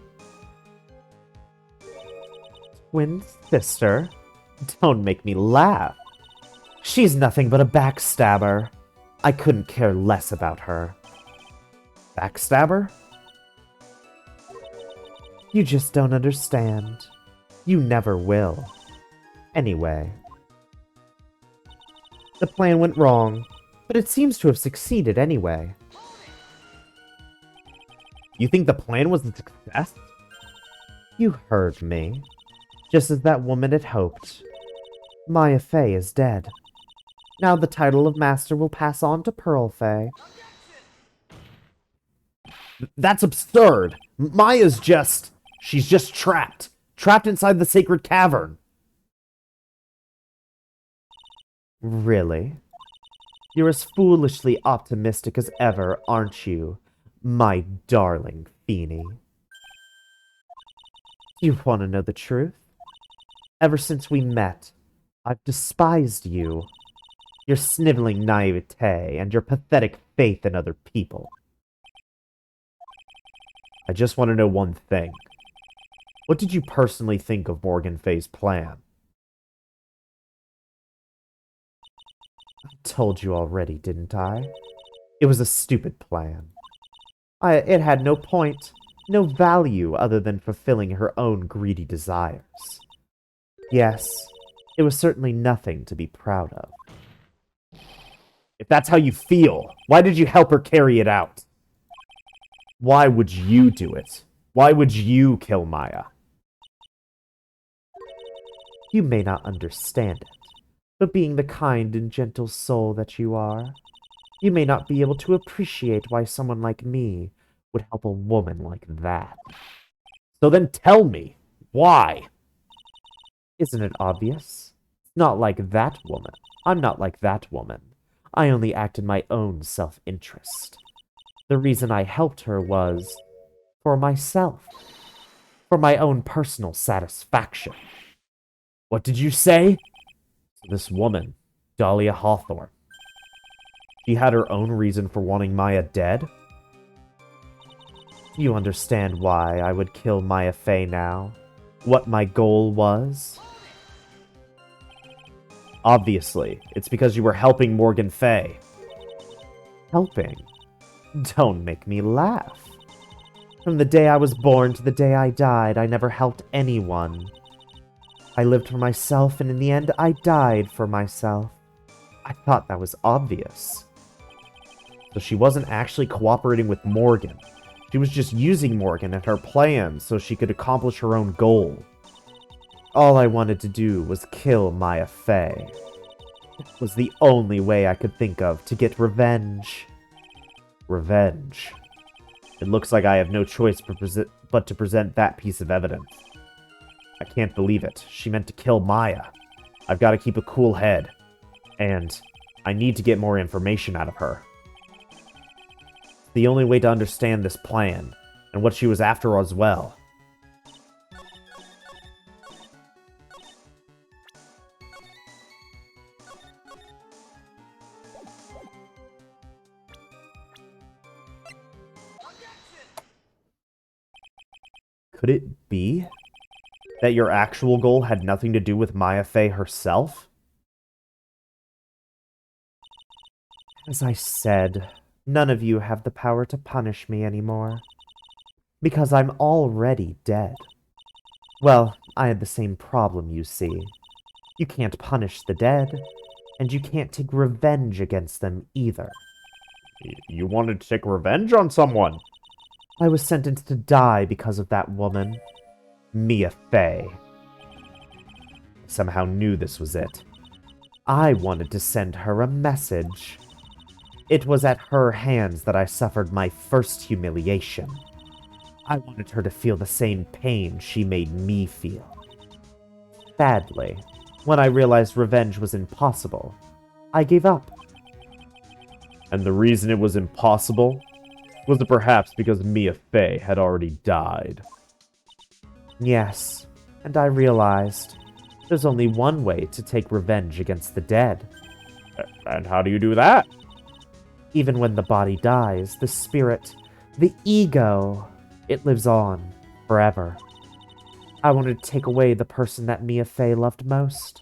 Twin sister? Don't make me laugh. She's nothing but a backstabber. I couldn't care less about her. Backstabber? You just don't understand. You never will. Anyway. The plan went wrong, but it seems to have succeeded anyway. You think the plan was a success? You heard me. Just as that woman had hoped. Maya Fay is dead. Now the title of Master will pass on to Pearl Fay. That's absurd! Maya's just... She's just trapped. Trapped inside the sacred cavern. Really? You're as foolishly optimistic as ever, aren't you, my darling Feeny? You want to know the truth? Ever since we met, I've despised you, your sniveling naivete, and your pathetic faith in other people. I just want to know one thing. What did you personally think of Morgan Fay's plan? I told you already, didn't I? It was a stupid plan. It had no point, no value other than fulfilling her own greedy desires. Yes, it was certainly nothing to be proud of. If that's how you feel, why did you help her carry it out? Why would you do it? Why would you kill Maya? You may not understand it, but being the kind and gentle soul that you are, you may not be able to appreciate why someone like me would help a woman like that. So then tell me, why? Isn't it obvious? Not like that woman. I'm not like that woman. I only act in my own self-interest. The reason I helped her was for myself, for my own personal satisfaction. What did you say? This woman, Dahlia Hawthorne. She had her own reason for wanting Maya dead? You understand why I would kill Maya Fey now? What my goal was? Obviously, it's because you were helping Morgan Fay. Helping? Don't make me laugh. From the day I was born to the day I died, I never helped anyone. I lived for myself, and in the end, I died for myself. I thought that was obvious. So she wasn't actually cooperating with Morgan. She was just using Morgan and her plans so she could accomplish her own goal. All I wanted to do was kill Maya Fey. It was the only way I could think of to get revenge. Revenge. It looks like I have no choice but to present that piece of evidence. I can't believe it. She meant to kill Maya. I've got to keep a cool head. And I need to get more information out of her. The only way to understand this plan, and what she was after as well. Could it be that your actual goal had nothing to do with Maya Fey herself? As I said, none of you have the power to punish me anymore. Because I'm already dead. Well, I had the same problem, you see. You can't punish the dead, and you can't take revenge against them either. You wanted to take revenge on someone? I was sentenced to die because of that woman. Mia Fey. I somehow knew this was it. I wanted to send her a message. It was at her hands that I suffered my first humiliation. I wanted her to feel the same pain she made me feel. Sadly, when I realized revenge was impossible, I gave up. And the reason it was impossible? Was it perhaps because Mia Fey had already died? Yes, and I realized there's only one way to take revenge against the dead. And how do you do that? Even when the body dies, the spirit, the ego, it lives on forever. I wanted to take away the person that Mia Fey loved most.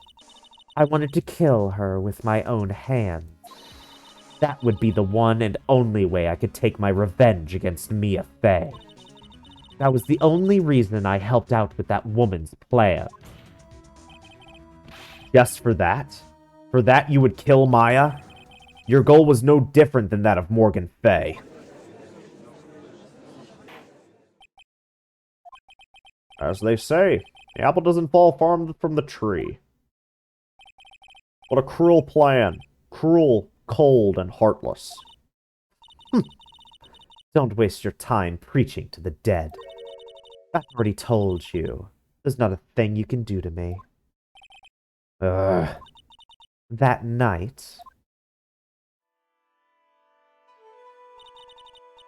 I wanted to kill her with my own hand. That would be the one and only way I could take my revenge against Mia Fey. That was the only reason I helped out with that woman's plan. Just for that? For that you would kill Maya? Your goal was no different than that of Morgan Fay. As they say, the apple doesn't fall far from the tree. What a cruel plan. Cruel, cold, and heartless. Don't waste your time preaching to the dead. I've already told you. There's not a thing you can do to me. Ugh. That night,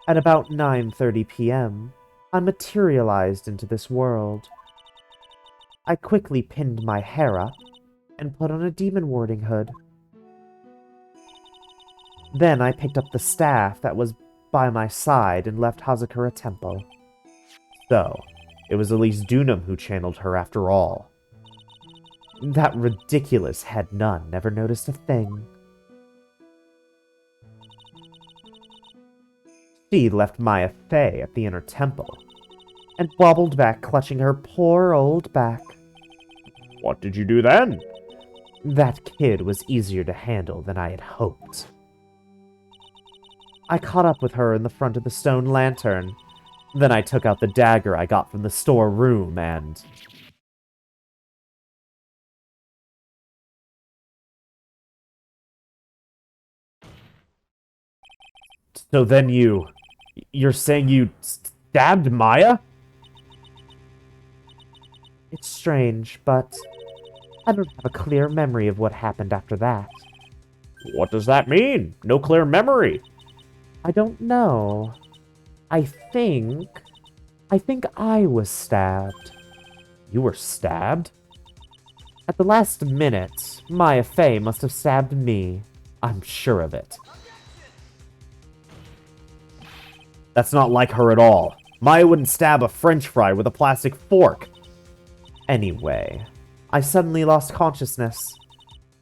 at about 9:30 p.m., I materialized into this world. I quickly pinned my hair up and put on a demon warding hood. Then I picked up the staff that was by my side and left Hazakura Temple. So, it was Elise Dunham who channeled her after all. That ridiculous head nun never noticed a thing. She left Maya Fey at the inner temple, and wobbled back clutching her poor old back. What did you do then? That kid was easier to handle than I had hoped. I caught up with her in the front of the stone lantern. Then I took out the dagger I got from the storeroom and... So then you're saying you stabbed Maya? It's strange, but I don't have a clear memory of what happened after that. What does that mean? No clear memory. I don't know. I think I was stabbed. You were stabbed? At the last minute, Maya Fey must have stabbed me. I'm sure of it. That's not like her at all. Maya wouldn't stab a french fry with a plastic fork. Anyway, I suddenly lost consciousness.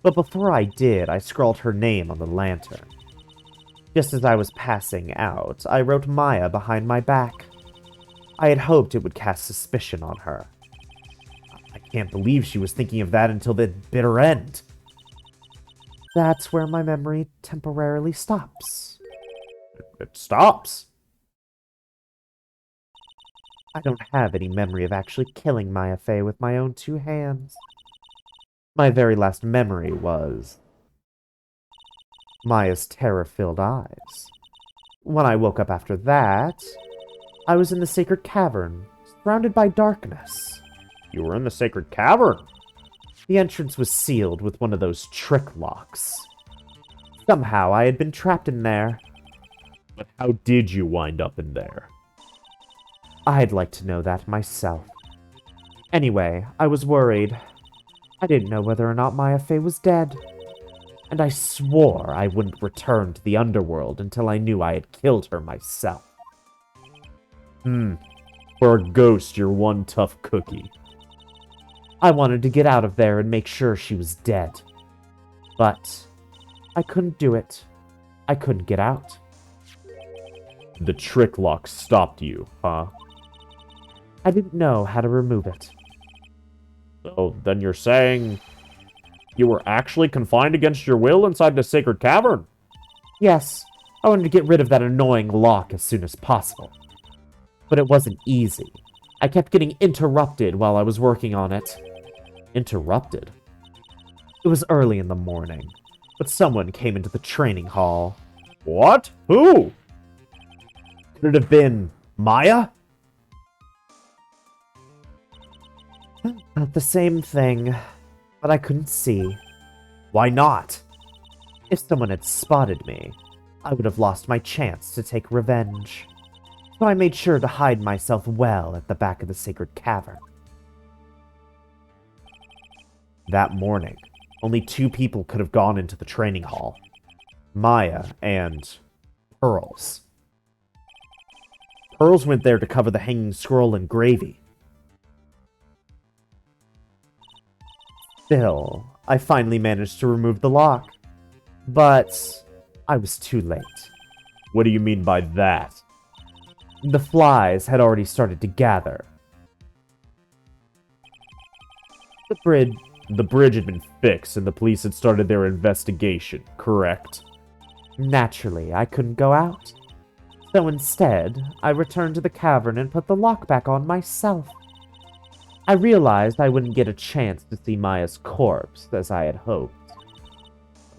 But before I did, I scrawled her name on the lantern. Just as I was passing out, I wrote Maya behind my back. I had hoped it would cast suspicion on her. I can't believe she was thinking of that until the bitter end. That's where my memory temporarily stops. It stops. I don't have any memory of actually killing Maya Fey with my own two hands. My very last memory was Maya's terror-filled eyes. When I woke up after that, I was in the sacred cavern, surrounded by darkness. You were in the sacred cavern? The entrance was sealed with one of those trick locks. Somehow I had been trapped in there. But how did you wind up in there? I'd like to know that myself. Anyway, I was worried. I didn't know whether or not Maya Fey was dead. And I swore I wouldn't return to the underworld until I knew I had killed her myself. For a ghost, you're one tough cookie. I wanted to get out of there and make sure she was dead. But I couldn't do it. I couldn't get out. The trick lock stopped you, huh? I didn't know how to remove it. So then you're saying you were actually confined against your will inside the sacred cavern? Yes, I wanted to get rid of that annoying lock as soon as possible. But it wasn't easy. I kept getting interrupted while I was working on it. Interrupted? It was early in the morning, but someone came into the training hall. What? Who? Could it have been Maya? Felt the same thing, but I couldn't see. Why not? If someone had spotted me, I would have lost my chance to take revenge. So I made sure to hide myself well at the back of the sacred cavern. That morning, only two people could have gone into the training hall. Maya and Pearls. Pearls went there to cover the hanging scroll in gravy. Still, I finally managed to remove the lock. But I was too late. What do you mean by that? The flies had already started to gather. The bridge had been fixed and the police had started their investigation, correct? Naturally, I couldn't go out. So instead, I returned to the cavern and put the lock back on myself. I realized I wouldn't get a chance to see Maya's corpse, as I had hoped.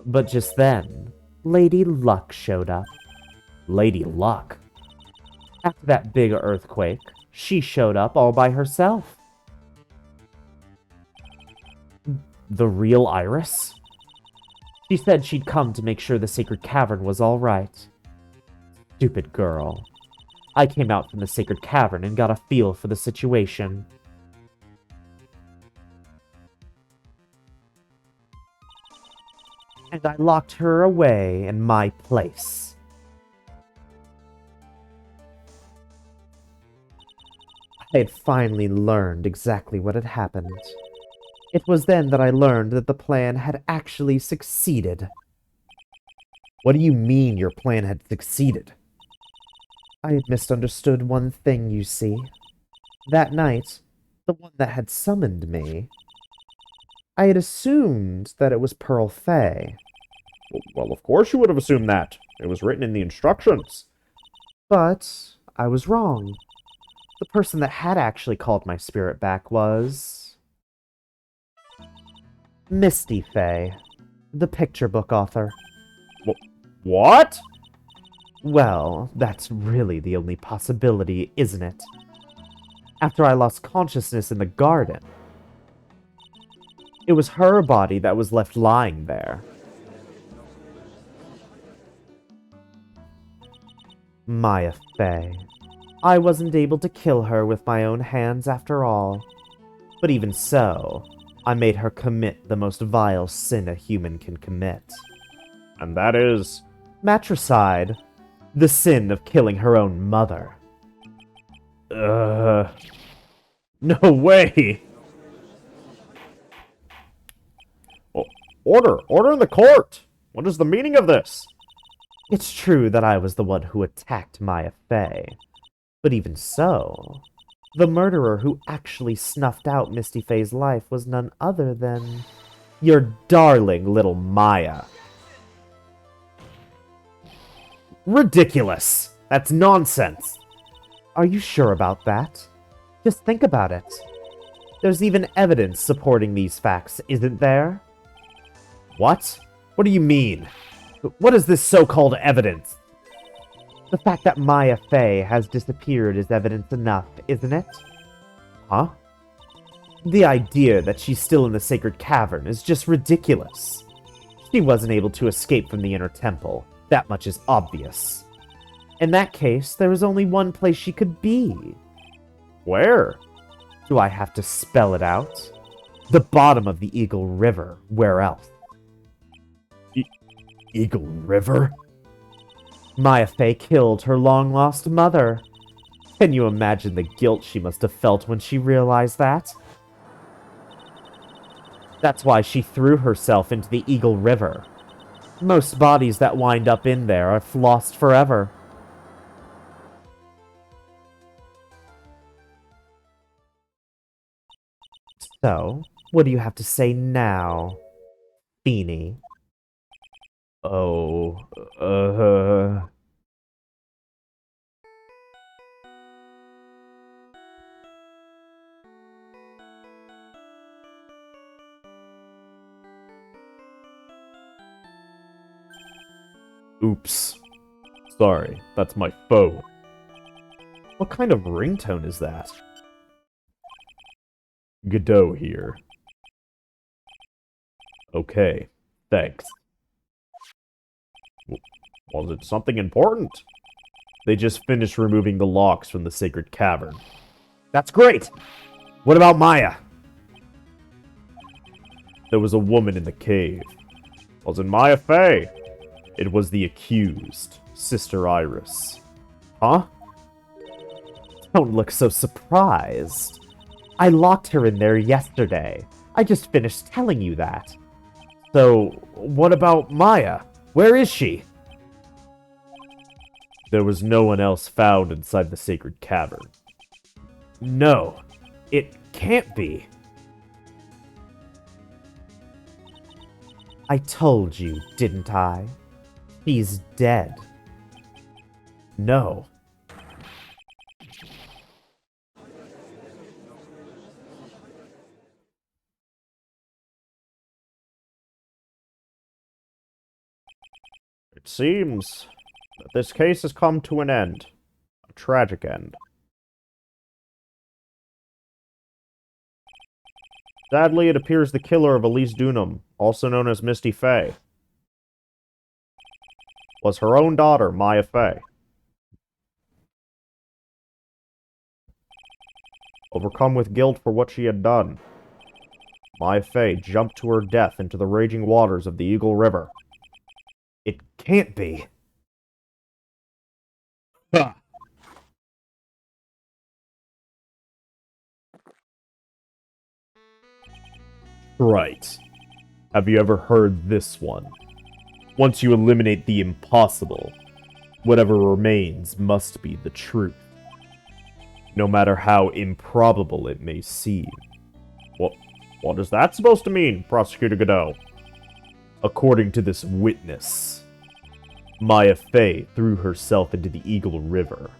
But just then, Lady Luck showed up. Lady Luck? After that big earthquake, she showed up all by herself. The real Iris? She said she'd come to make sure the sacred cavern was all right. Stupid girl. I came out from the sacred cavern and got a feel for the situation. And I locked her away in my place. I had finally learned exactly what had happened. It was then that I learned that the plan had actually succeeded. What do you mean your plan had succeeded? I had misunderstood one thing, you see. That night, the one that had summoned me, I had assumed that it was Pearl Fay. Well, of course you would have assumed that. It was written in the instructions. But I was wrong. The person that had actually called my spirit back was Misty Fay, the picture book author. What? Well, that's really the only possibility, isn't it? After I lost consciousness in the garden, it was her body that was left lying there. Maya Fay. I wasn't able to kill her with my own hands after all. But even so, I made her commit the most vile sin a human can commit. And that is... Matricide. The sin of killing her own mother. No way! Well, order in the court! What is the meaning of this? It's true that I was the one who attacked Maya Fay. But even so, the murderer who actually snuffed out Misty Fay's life was none other than your darling little Maya. Ridiculous! That's nonsense! Are you sure about that? Just think about it. There's even evidence supporting these facts, isn't there? What? What do you mean? What is this so-called evidence? The fact that Maya Fay has disappeared is evidence enough, isn't it? Huh? The idea that she's still in the sacred cavern is just ridiculous. She wasn't able to escape from the inner temple. That much is obvious. In that case, there is only one place she could be. Where? Do I have to spell it out? The bottom of the Eagle River. Where else? Eagle River? Maya Fay killed her long-lost mother. Can you imagine the guilt she must have felt when she realized that? That's why she threw herself into the Eagle River. Most bodies that wind up in there are lost forever. So, what do you have to say now, Beanie? Oh, Oops. Sorry, that's my phone. What kind of ringtone is that? Godot here. Okay, thanks. Was it something important? They just finished removing the locks from the sacred cavern. That's great! What about Maya? There was a woman in the cave. Wasn't Maya Fay? It was the accused, Sister Iris. Huh? Don't look so surprised. I locked her in there yesterday. I just finished telling you that. So, what about Maya? Where is she? There was no one else found inside the sacred cavern. No, it can't be. I told you, didn't I? She's dead. No. It seems that this case has come to an end. A tragic end. Sadly, it appears the killer of Elise Dunham, also known as Misty Fay, was her own daughter, Maya Fey. Overcome with guilt for what she had done, Maya Fey jumped to her death into the raging waters of the Eagle River. It can't be. Ha! Right. Have you ever heard this one? Once you eliminate the impossible, whatever remains must be the truth, no matter how improbable it may seem. What is that supposed to mean, Prosecutor Godot? According to this witness, Maya Fey threw herself into the Eagle River.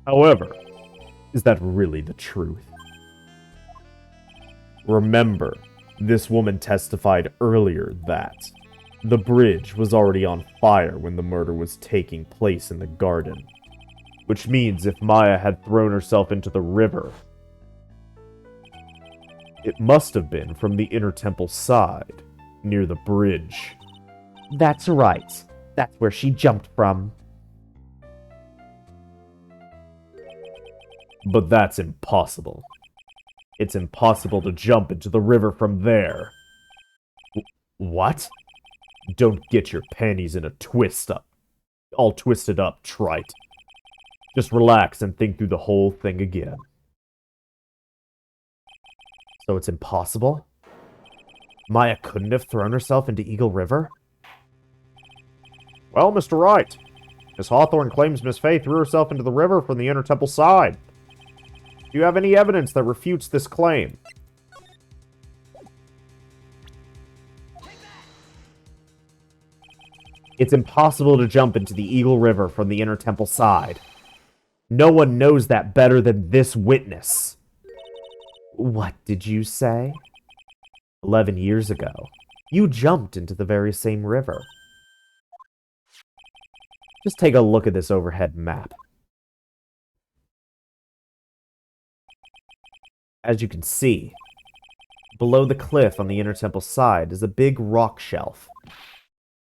However, is that really the truth? Remember, this woman testified earlier that the bridge was already on fire when the murder was taking place in the garden. Which means if Maya had thrown herself into the river, it must have been from the inner temple side, near the bridge. That's right. That's where she jumped from. But that's impossible. It's impossible to jump into the river from there. What? Don't get your panties in a twist up. All twisted up, trite. Just relax and think through the whole thing again. So it's impossible? Maya couldn't have thrown herself into Eagle River? Well, Mr. Wright, Miss Hawthorne claims Miss Fey threw herself into the river from the inner temple side. Do you have any evidence that refutes this claim? It's impossible to jump into the Eagle River from the inner temple side. No one knows that better than this witness. What did you say? 11 years ago, you jumped into the very same river. Just take a look at this overhead map. As you can see, below the cliff on the inner temple side is a big rock shelf.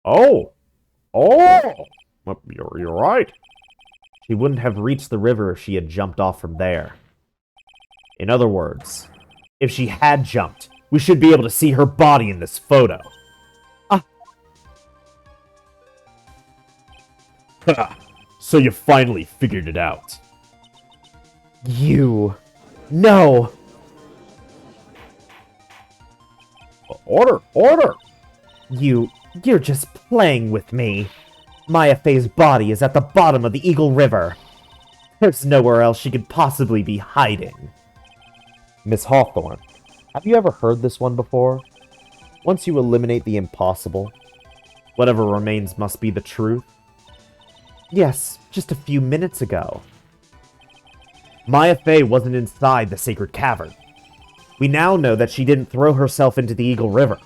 Oh! Well, you're right. She wouldn't have reached the river if she had jumped off from there. In other words, if she had jumped, we should be able to see her body in this photo. So you finally figured it out. You... No! Order! Order! You're just playing with me. Maya Fey's body is at the bottom of the Eagle River. There's nowhere else she could possibly be hiding. Miss Hawthorne, have you ever heard this one before? Once you eliminate the impossible, whatever remains must be the truth? Yes, just a few minutes ago. Maya Fey wasn't inside the sacred cavern. We now know that she didn't throw herself into the Eagle River.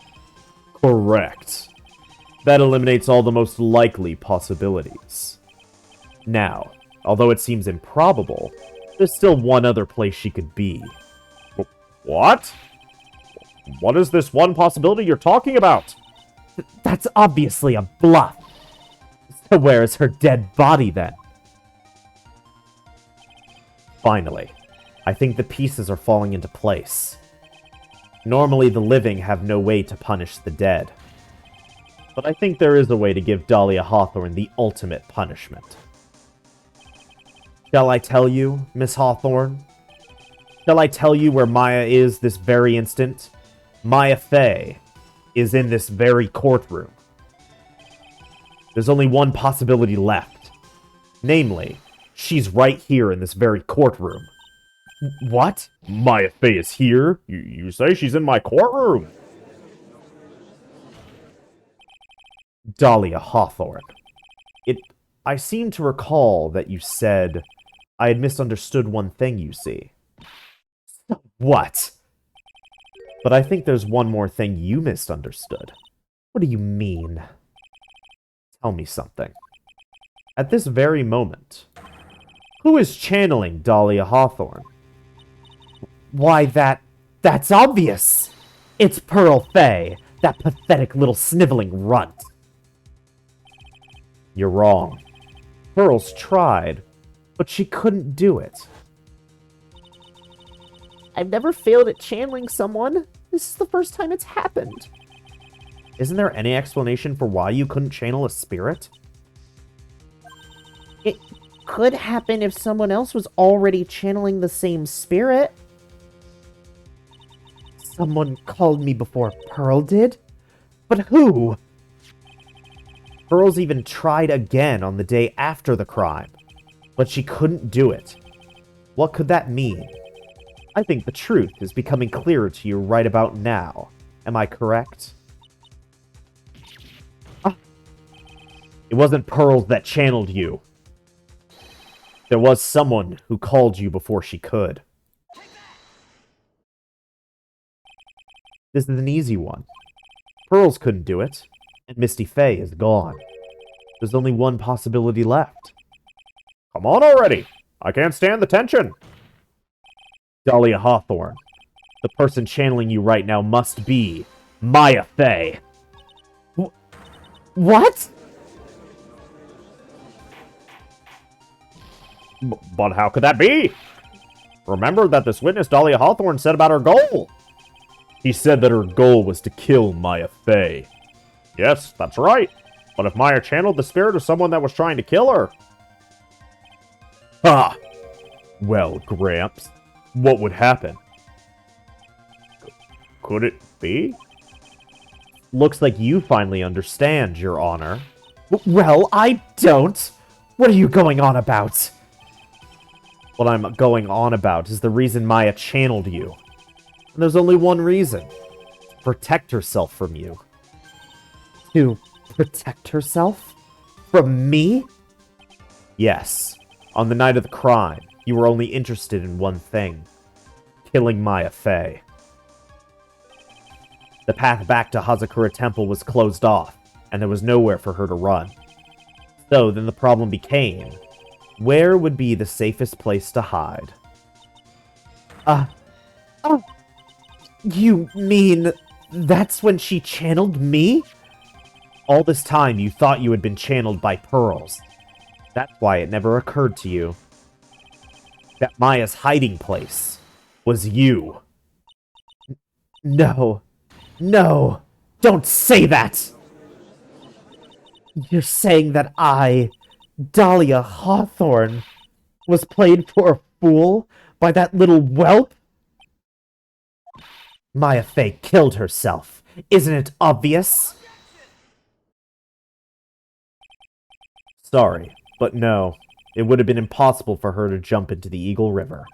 Correct. That eliminates all the most likely possibilities. Now, although it seems improbable, there's still one other place she could be. What? What is this one possibility you're talking about? That's obviously a bluff. So where is her dead body then? Finally, I think the pieces are falling into place. Normally the living have no way to punish the dead. But I think there is a way to give Dahlia Hawthorne the ultimate punishment. Shall I tell you, Miss Hawthorne? Shall I tell you where Maya is this very instant? Maya Fey is in this very courtroom. There's only one possibility left. Namely, she's right here in this very courtroom. What? Maya Fey is here? You say she's in my courtroom? Dahlia Hawthorne. I seem to recall that you said I had misunderstood one thing, you see. What? But I think there's one more thing you misunderstood. What do you mean? Tell me something. At this very moment, who is channeling Dahlia Hawthorne? Why, that's obvious! It's Pearl Fey, that pathetic little sniveling runt. You're wrong. Pearls tried, but she couldn't do it. I've never failed at channeling someone. This is the first time it's happened. Isn't there any explanation for why you couldn't channel a spirit? It could happen if someone else was already channeling the same spirit. Someone called me before Pearl did? But who? Pearls even tried again on the day after the crime, but she couldn't do it. What could that mean? I think the truth is becoming clearer to you right about now. Am I correct? It wasn't Pearls that channeled you. There was someone who called you before she could. This is an easy one. Pearls couldn't do it, and Misty Faye is gone. There's only one possibility left. Come on already! I can't stand the tension! Dahlia Hawthorne. The person channeling you right now must be Maya Faye. What? But how could that be? Remember that this witness Dahlia Hawthorne said about her goal. He said that her goal was to kill Maya Faye. Yes, that's right. But if Maya channeled the spirit of someone that was trying to kill her... Ha! Well, Gramps, what would happen? Could it be? Looks like you finally understand, Your Honor. Well, I don't. What are you going on about? What I'm going on about is the reason Maya channeled you. And there's only one reason. To protect herself from you. To protect herself? From me? Yes. On the night of the crime, you were only interested in one thing. Killing Maya Faye. The path back to Hazakura Temple was closed off, and there was nowhere for her to run. So then the problem became, where would be the safest place to hide? You mean that's when she channeled me? All this time you thought you had been channeled by Pearls. That's why it never occurred to you that Maya's hiding place was you. No. No. Don't say that! You're saying that I, Dahlia Hawthorne, was played for a fool by that little whelp? Maya Faye killed herself. Isn't it obvious? Sorry, but no. It would have been impossible for her to jump into the Eagle River.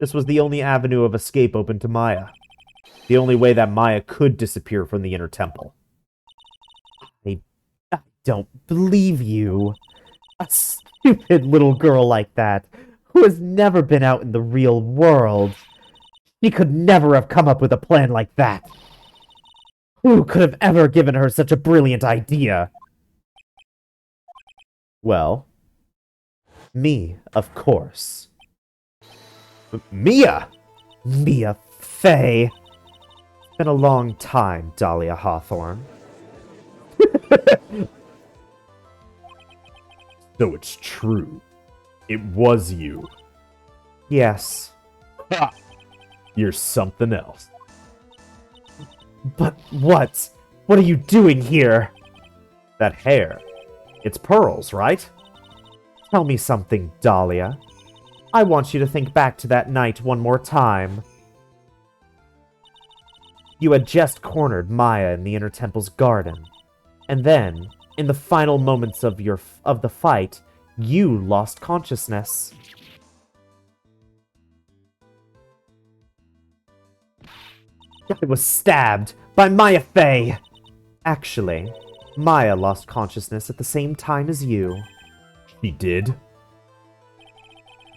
This was the only avenue of escape open to Maya. The only way that Maya could disappear from the Inner Temple. I don't believe you. A stupid little girl like that, who has never been out in the real world. She could never have come up with a plan like that. Who could have ever given her such a brilliant idea? Well, Me, of course. Mia! Mia Faye. It's been a long time, Dahlia Hawthorne. So it's true. It was you. Yes. Ha! You're something else. But what? What are you doing here? That hair. It's Pearls, right? Tell me something, Dahlia. I want you to think back to that night one more time. You had just cornered Maya in the Inner Temple's garden. And then, in the final moments of the fight, you lost consciousness. I was stabbed by Maya Faye! Actually, Maya lost consciousness at the same time as you. She did?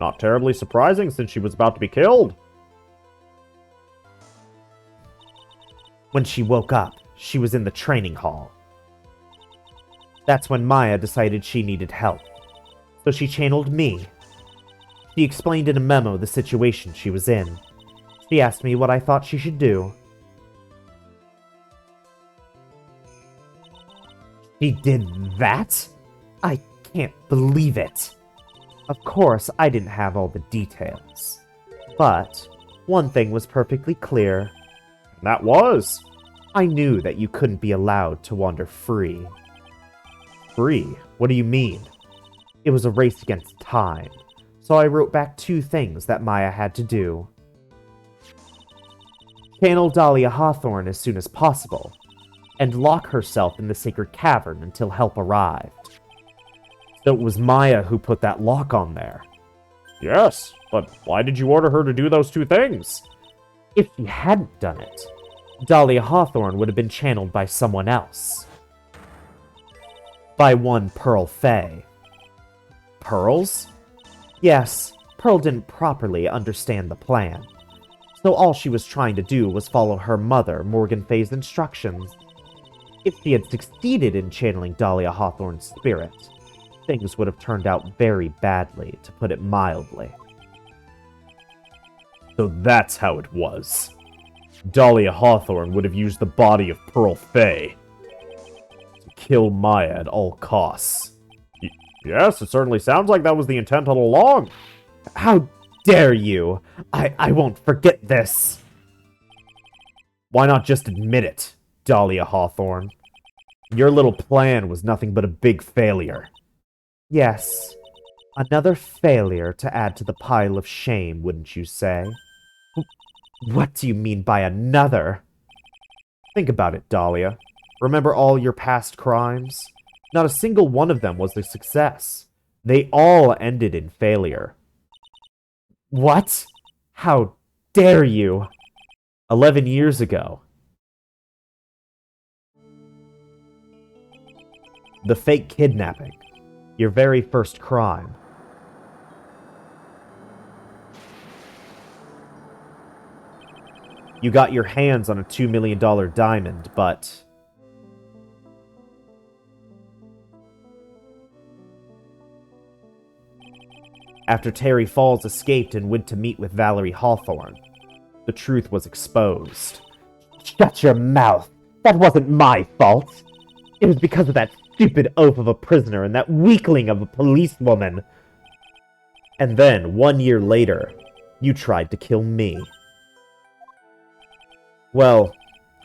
Not terribly surprising since she was about to be killed. When she woke up, she was in the training hall. That's when Maya decided she needed help. So she channeled me. She explained in a memo the situation she was in. She asked me what I thought she should do. She did that? I can't believe it. Of course, I didn't have all the details. But one thing was perfectly clear. That was. I knew that you couldn't be allowed to wander free. Free? What do you mean? It was a race against time, so I wrote back 2 things that Maya had to do. Channel Dahlia Hawthorne as soon as possible, and lock herself in the sacred cavern until help arrived. So it was Maya who put that lock on there. Yes, but why did you order her to do those 2 things? If she hadn't done it, Dahlia Hawthorne would have been channeled by someone else. By one Pearl Fay. Pearls? Yes, Pearl didn't properly understand the plan, so all she was trying to do was follow her mother, Morgan Fay's instructions. If she had succeeded in channeling Dahlia Hawthorne's spirit, things would have turned out very badly, to put it mildly. So that's how it was. Dahlia Hawthorne would have used the body of Pearl Fay to kill Maya at all costs. Yes, it certainly sounds like that was the intent all along. How dare you! I won't forget this! Why not just admit it, Dahlia Hawthorne? Your little plan was nothing but a big failure. Yes, another failure to add to the pile of shame, wouldn't you say? What do you mean by another? Think about it, Dahlia. Remember all your past crimes? Not a single one of them was a success. They all ended in failure. What? How dare you? 11 years ago. The fake kidnapping. Your very first crime. You got your hands on a $2 million diamond, but... after Terry Falls escaped and went to meet with Valerie Hawthorne, the truth was exposed. Shut your mouth! That wasn't my fault! It was because of that stupid oaf of a prisoner and that weakling of a policewoman! And then, 1 year later, you tried to kill me. Well,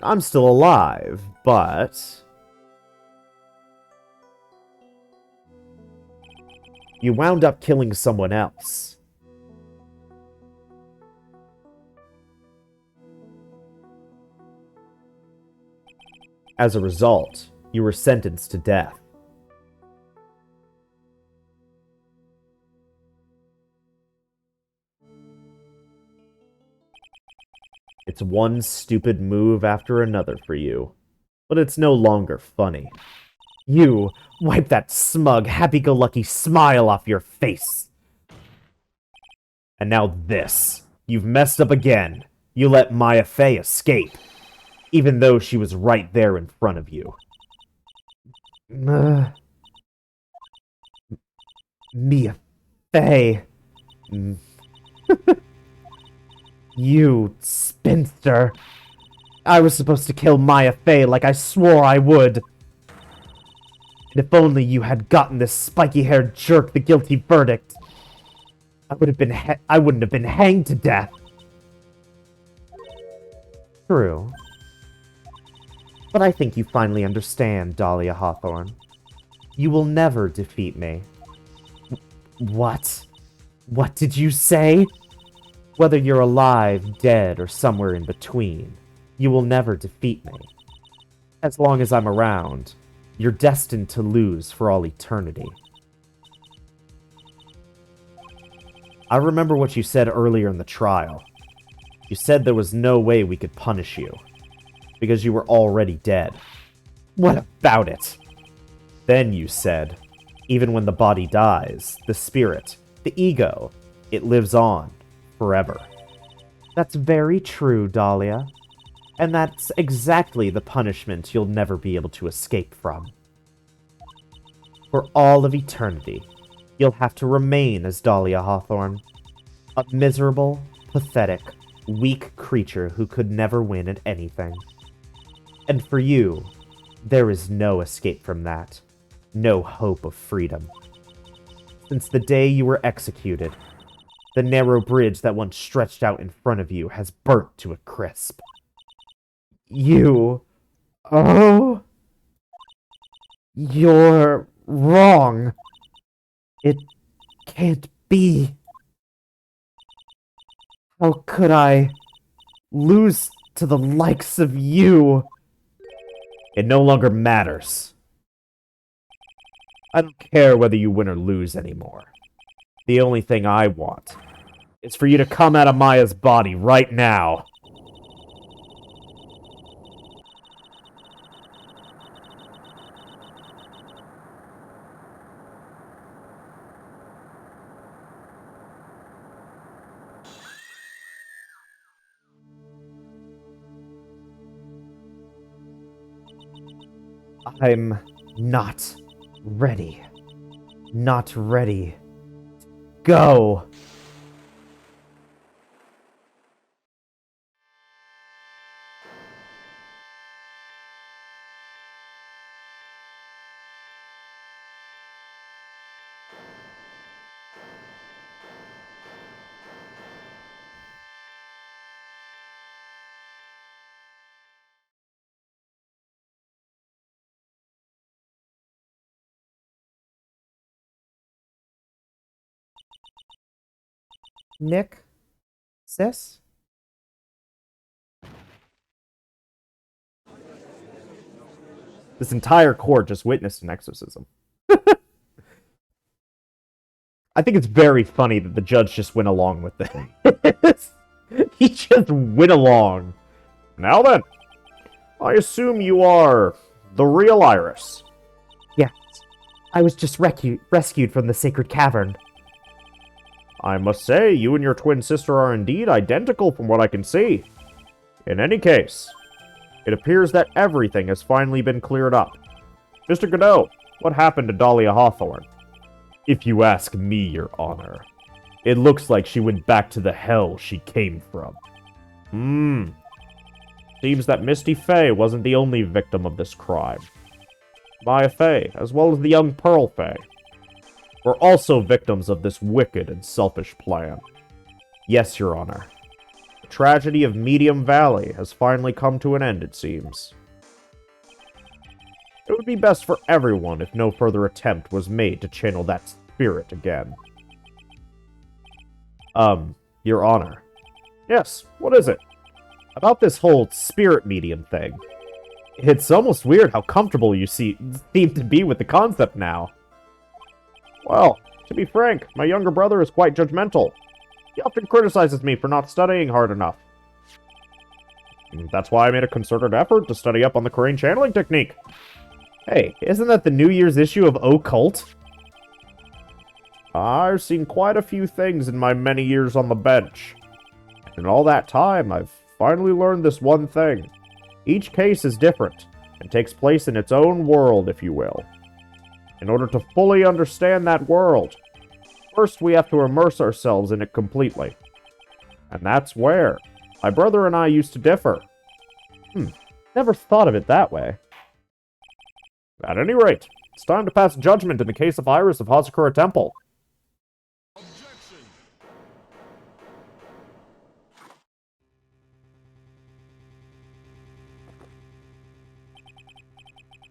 I'm still alive, but... you wound up killing someone else. As a result, you were sentenced to death. It's one stupid move after another for you, but it's no longer funny. You, wipe that smug, happy-go-lucky smile off your face! And now this. You've messed up again. You let Maya Fay escape, even though she was right there in front of you. Mia Fay. You spinster. I was supposed to kill Maya Fay like I swore I would. And if only you had gotten this spiky-haired jerk the guilty verdict, I wouldn't have been hanged to death. True. But I think you finally understand, Dahlia Hawthorne. You will never defeat me. What? What did you say? Whether you're alive, dead, or somewhere in between, you will never defeat me. As long as I'm around, you're destined to lose for all eternity. I remember what you said earlier in the trial. You said there was no way we could punish you, because you were already dead. What about it? Then you said, even when the body dies, the spirit, the ego, it lives on, forever. That's very true, Dahlia. And that's exactly the punishment you'll never be able to escape from. For all of eternity, you'll have to remain as Dahlia Hawthorne, a miserable, pathetic, weak creature who could never win at anything. And for you, there is no escape from that. No hope of freedom. Since the day you were executed, the narrow bridge that once stretched out in front of you has burnt to a crisp. You... Oh... You're wrong. It can't be. How could I lose to the likes of you? It no longer matters. I don't care whether you win or lose anymore. The only thing I want is for you to come out of Maya's body right now. I'm not ready. Not ready. Go! Nick? Sis? This entire court just witnessed an exorcism. I think it's very funny that the judge just went along with this. He just went along. Now then, I assume you are the real Iris. Yes. I was just rescued from the sacred cavern. I must say, you and your twin sister are indeed identical from what I can see. In any case, it appears that everything has finally been cleared up. Mr. Godot, what happened to Dahlia Hawthorne? If you ask me, Your Honor, it looks like she went back to the hell she came from. Seems that Misty Faye wasn't the only victim of this crime. Maya Faye, as well as the young Pearl Faye, were also victims of this wicked and selfish plan. Yes, Your Honor. The tragedy of Medium Valley has finally come to an end, it seems. It would be best for everyone if no further attempt was made to channel that spirit again. Your Honor. Yes, what is it? About this whole spirit medium thing. It's almost weird how comfortable you seem to be with the concept now. Well, to be frank, my younger brother is quite judgmental. He often criticizes me for not studying hard enough. That's why I made a concerted effort to study up on the Crane channeling technique. Hey, isn't that the New Year's issue of Occult? I've seen quite a few things in my many years on the bench. In all that time, I've finally learned this one thing. Each case is different, and takes place in its own world, if you will. In order to fully understand that world, first we have to immerse ourselves in it completely. And that's where my brother and I used to differ. Never thought of it that way. At any rate, it's time to pass judgment in the case of Iris of Hazakura Temple.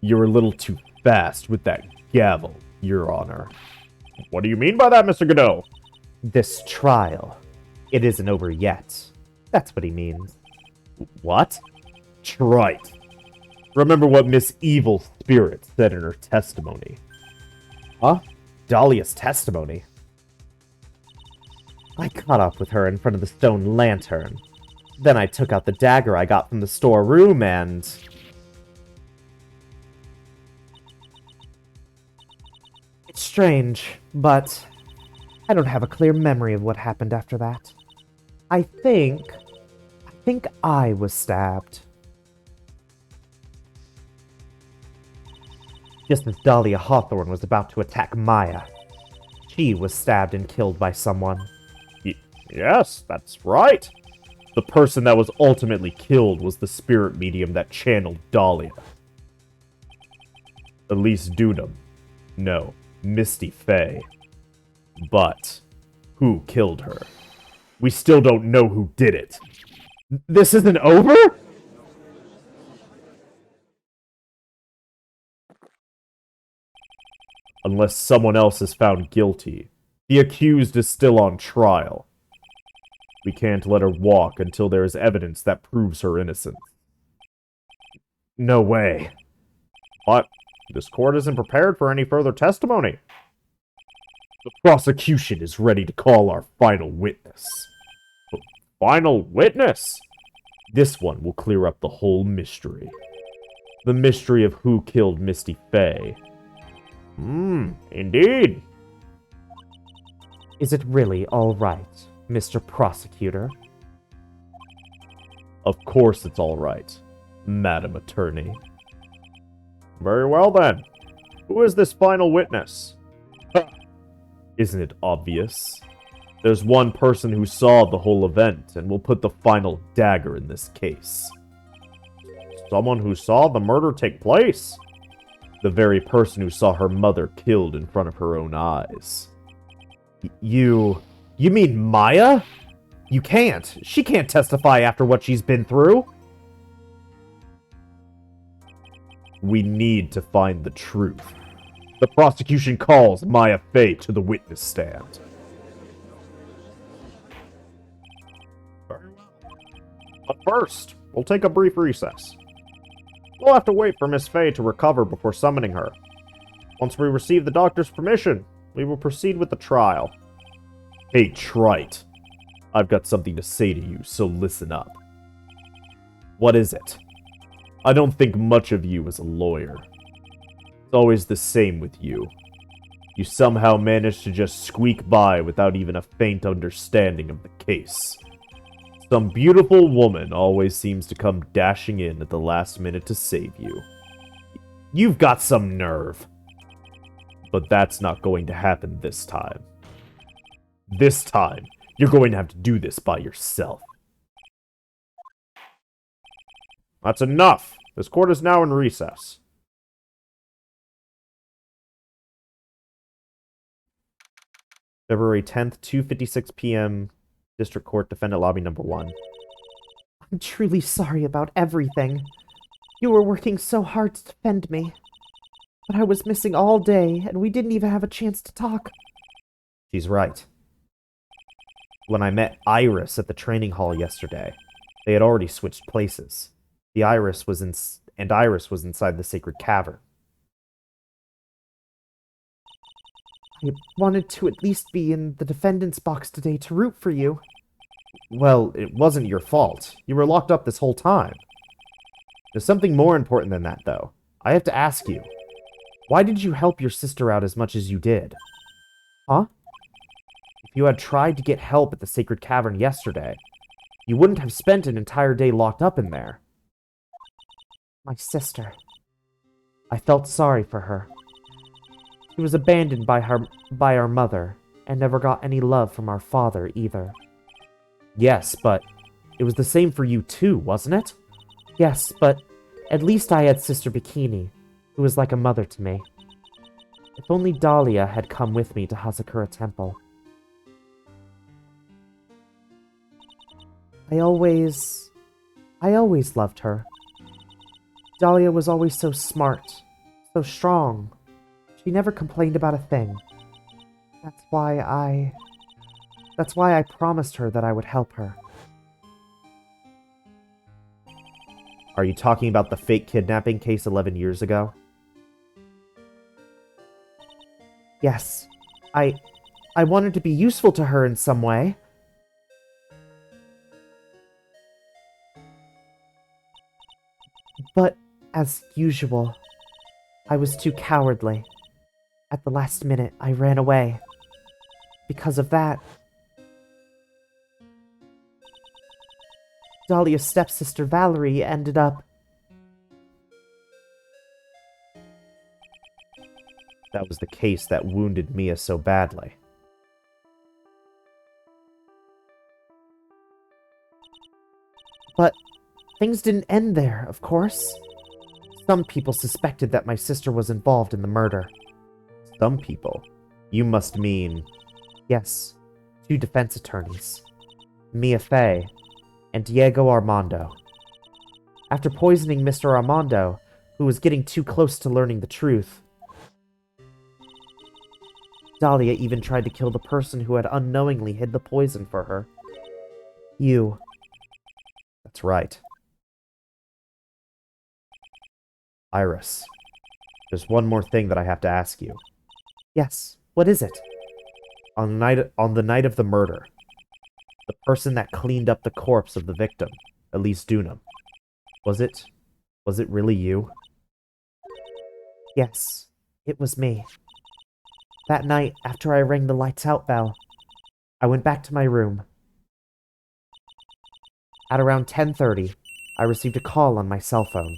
You're a little too fast with that gavel, Your Honor. What do you mean by that, Mr. Godot? This trial, it isn't over yet. That's what he means. What? Right. Remember what Miss Evil Spirit said in her testimony. Huh? Dahlia's testimony? I caught up with her in front of the stone lantern. Then I took out the dagger I got from the storeroom and... It's strange, but I don't have a clear memory of what happened after that. I think I was stabbed. Just as Dahlia Hawthorne was about to attack Maya, she was stabbed and killed by someone. Yes, that's right. The person that was ultimately killed was the spirit medium that channeled Dahlia. Elise Dudum. No, Misty Faye. But who killed her? We still don't know who did it. This isn't over? Unless someone else is found guilty, the accused is still on trial. We can't let her walk until there is evidence that proves her innocence. No way. But this court isn't prepared for any further testimony. The prosecution is ready to call our final witness. Final witness? This one will clear up the whole mystery. The mystery of who killed Misty Faye. Indeed. Is it really all right, Mr. Prosecutor? Of course it's all right, Madam Attorney. Very well then. Who is this final witness? Isn't it obvious? There's one person who saw the whole event and will put the final dagger in this case. Someone who saw the murder take place? The very person who saw her mother killed in front of her own eyes. You mean Maya? You can't. She can't testify after what she's been through. We need to find the truth. The prosecution calls Maya Faye to the witness stand. But first, we'll take a brief recess. We'll have to wait for Miss Faye to recover before summoning her. Once we receive the doctor's permission, we will proceed with the trial. Hey, Trite. I've got something to say to you, so listen up. What is it? I don't think much of you as a lawyer. It's always the same with you. You somehow manage to just squeak by without even a faint understanding of the case. Some beautiful woman always seems to come dashing in at the last minute to save you. You've got some nerve. But that's not going to happen this time. This time, you're going to have to do this by yourself. That's enough. This court is now in recess. February 10th, 2:56 p.m. District Court, Defendant Lobby Number 1. I'm truly sorry about everything. You were working so hard to defend me. But I was missing all day, and we didn't even have a chance to talk. She's right. When I met Iris at the training hall yesterday, they had already switched places. Iris was inside the sacred cavern. I wanted to at least be in the defendant's box today to root for you. Well, it wasn't your fault. You were locked up this whole time. There's something more important than that, though. I have to ask you. Why did you help your sister out as much as you did? Huh? If you had tried to get help at the sacred cavern yesterday, you wouldn't have spent an entire day locked up in there. My sister. I felt sorry for her. She was abandoned by our mother, and never got any love from our father either. Yes, but it was the same for you too, wasn't it? Yes, but at least I had Sister Bikini, who was like a mother to me. If only Dahlia had come with me to Hazakura Temple. I always loved her. Dahlia was always so smart, so strong. She never complained about a thing. That's why I promised her that I would help her. Are you talking about the fake kidnapping case 11 years ago? Yes. I wanted to be useful to her in some way. But, as usual, I was too cowardly. At the last minute, I ran away. Because of that, Dahlia's stepsister Valerie ended up... That was the case that wounded Mia so badly. But things didn't end there, of course. Some people suspected that my sister was involved in the murder. Some people? You must mean... Yes, 2 defense attorneys, Mia Fey and Diego Armando. After poisoning Mr. Armando, who was getting too close to learning the truth, Dahlia even tried to kill the person who had unknowingly hid the poison for her. You. That's right. Iris, there's one more thing that I have to ask you. Yes, what is it? On the night of the murder, the person that cleaned up the corpse of the victim, Elise Dunham, was it really you? Yes, it was me. That night, after I rang the lights out bell, I went back to my room. At around 10:30, I received a call on my cell phone.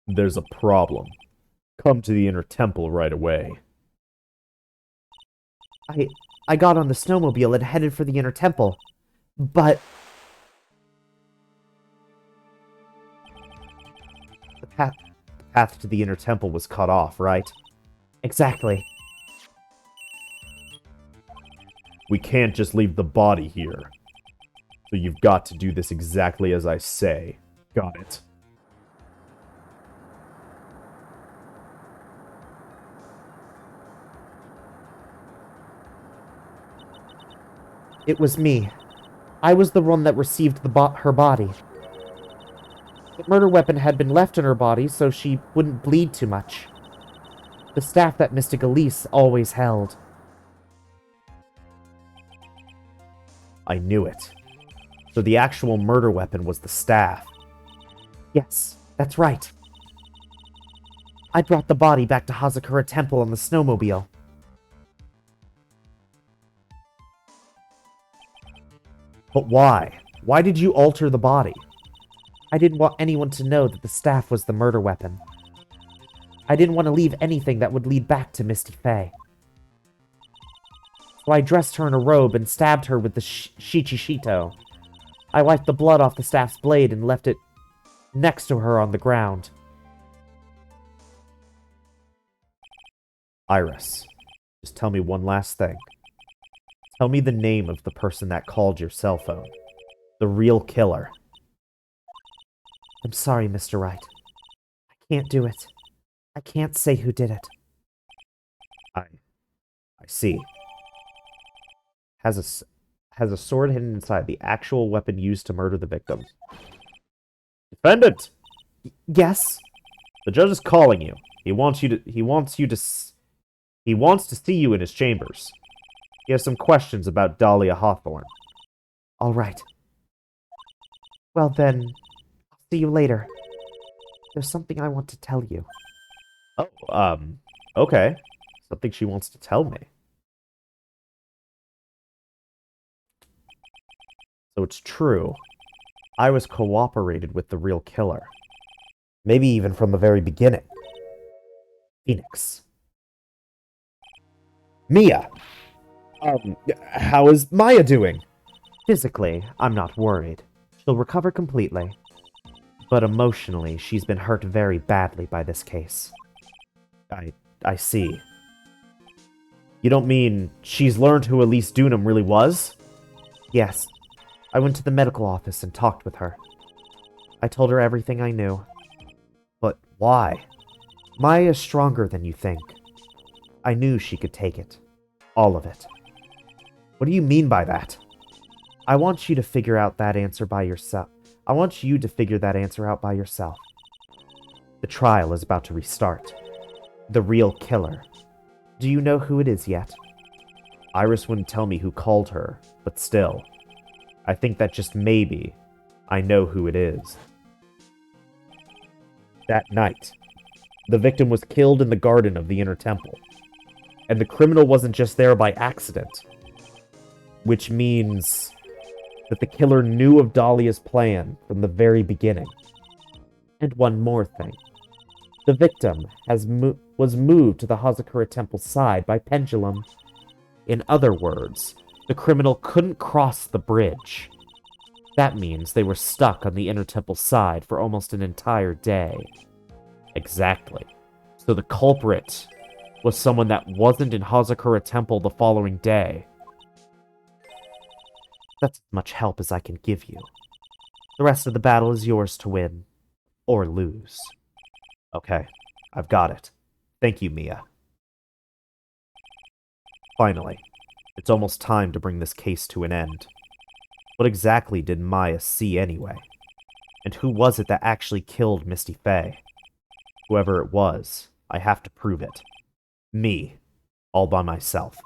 There's a problem. Come to the inner temple right away. I got on the snowmobile and headed for the inner temple, but The path to the inner temple was cut off, right? exactly. We can't just leave the body here. So you've got to do this exactly as I say. Got it. It was me. I was the one that received her body. The murder weapon had been left in her body so she wouldn't bleed too much. The staff that Mystic Elise always held. I knew it. So the actual murder weapon was the staff. Yes, that's right. I brought the body back to Hazakura Temple on the snowmobile. But why? Why did you alter the body? I didn't want anyone to know that the staff was the murder weapon. I didn't want to leave anything that would lead back to Misty Faye. So I dressed her in a robe and stabbed her with the Shichishito. I wiped the blood off the staff's blade and left it next to her on the ground. Iris, just tell me one last thing. Tell me the name of the person that called your cell phone. The real killer. I'm sorry, Mr. Wright. I can't do it. I can't say who did it. I see. Has a sword hidden inside the actual weapon used to murder the victim. Defendant! Yes? The judge is calling you. He wants to see you in his chambers. He has some questions about Dahlia Hawthorne. All right. Well then, I'll see you later. There's something I want to tell you. Oh, okay. Something she wants to tell me. So it's true. Iris cooperated with the real killer. Maybe even from the very beginning. Phoenix. Mia! How is Maya doing? Physically, I'm not worried. She'll recover completely. But emotionally, she's been hurt very badly by this case. I see. You don't mean she's learned who Elise Dunham really was? Yes. I went to the medical office and talked with her. I told her everything I knew. But why? Maya is stronger than you think. I knew she could take it. All of it. What do you mean by that? I want you to figure out that answer by yourself. I want you to figure that answer out by yourself. The trial is about to restart. The real killer. Do you know who it is yet? Iris wouldn't tell me who called her, but still. I think that just maybe I know who it is. That night, the victim was killed in the garden of the Inner Temple. And the criminal wasn't just there by accident. Which means that the killer knew of Dahlia's plan from the very beginning. And one more thing. The victim was moved to the Hazakura Temple's side by pendulum. In other words, the criminal couldn't cross the bridge. That means they were stuck on the Inner Temple side for almost an entire day. Exactly. So the culprit was someone that wasn't in Hazakura Temple the following day. That's as much help as I can give you. The rest of the battle is yours to win. Or lose. Okay, I've got it. Thank you, Mia. Finally, it's almost time to bring this case to an end. What exactly did Maya see anyway? And who was it that actually killed Misty Faye? Whoever it was, I have to prove it. Me. All by myself.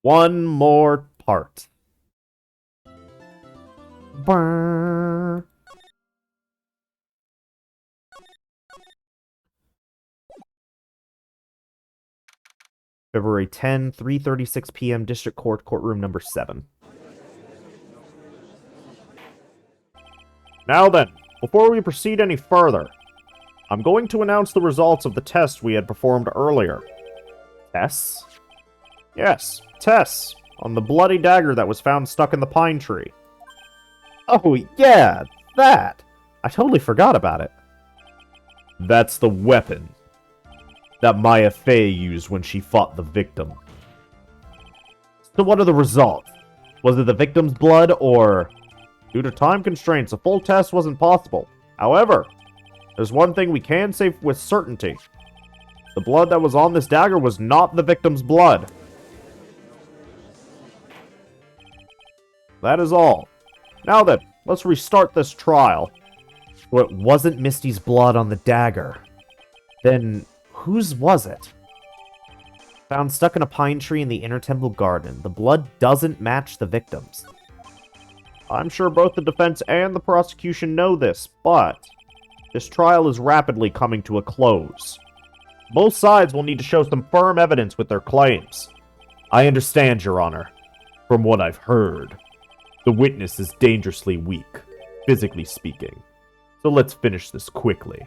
One more part. Brrr. February 10, 3:36 p.m. District Court, Courtroom number 7. Now then, before we proceed any further, I'm going to announce the results of the test we had performed earlier. Tests? Yes, tests on the bloody dagger that was found stuck in the pine tree. Oh, yeah, that! I totally forgot about it. That's the weapon that Maya Fey used when she fought the victim. So what are the results? Was it the victim's blood, or... Due to time constraints, a full test wasn't possible. However, there's one thing we can say with certainty. The blood that was on this dagger was not the victim's blood. That is all. Now then, let's restart this trial. So it wasn't Misty's blood on the dagger. Then, whose was it? Found stuck in a pine tree in the Inner Temple Garden. The blood doesn't match the victim's. I'm sure both the defense and the prosecution know this, but this trial is rapidly coming to a close. Both sides will need to show some firm evidence with their claims. I understand, Your Honor. From what I've heard, the witness is dangerously weak, physically speaking. So let's finish this quickly.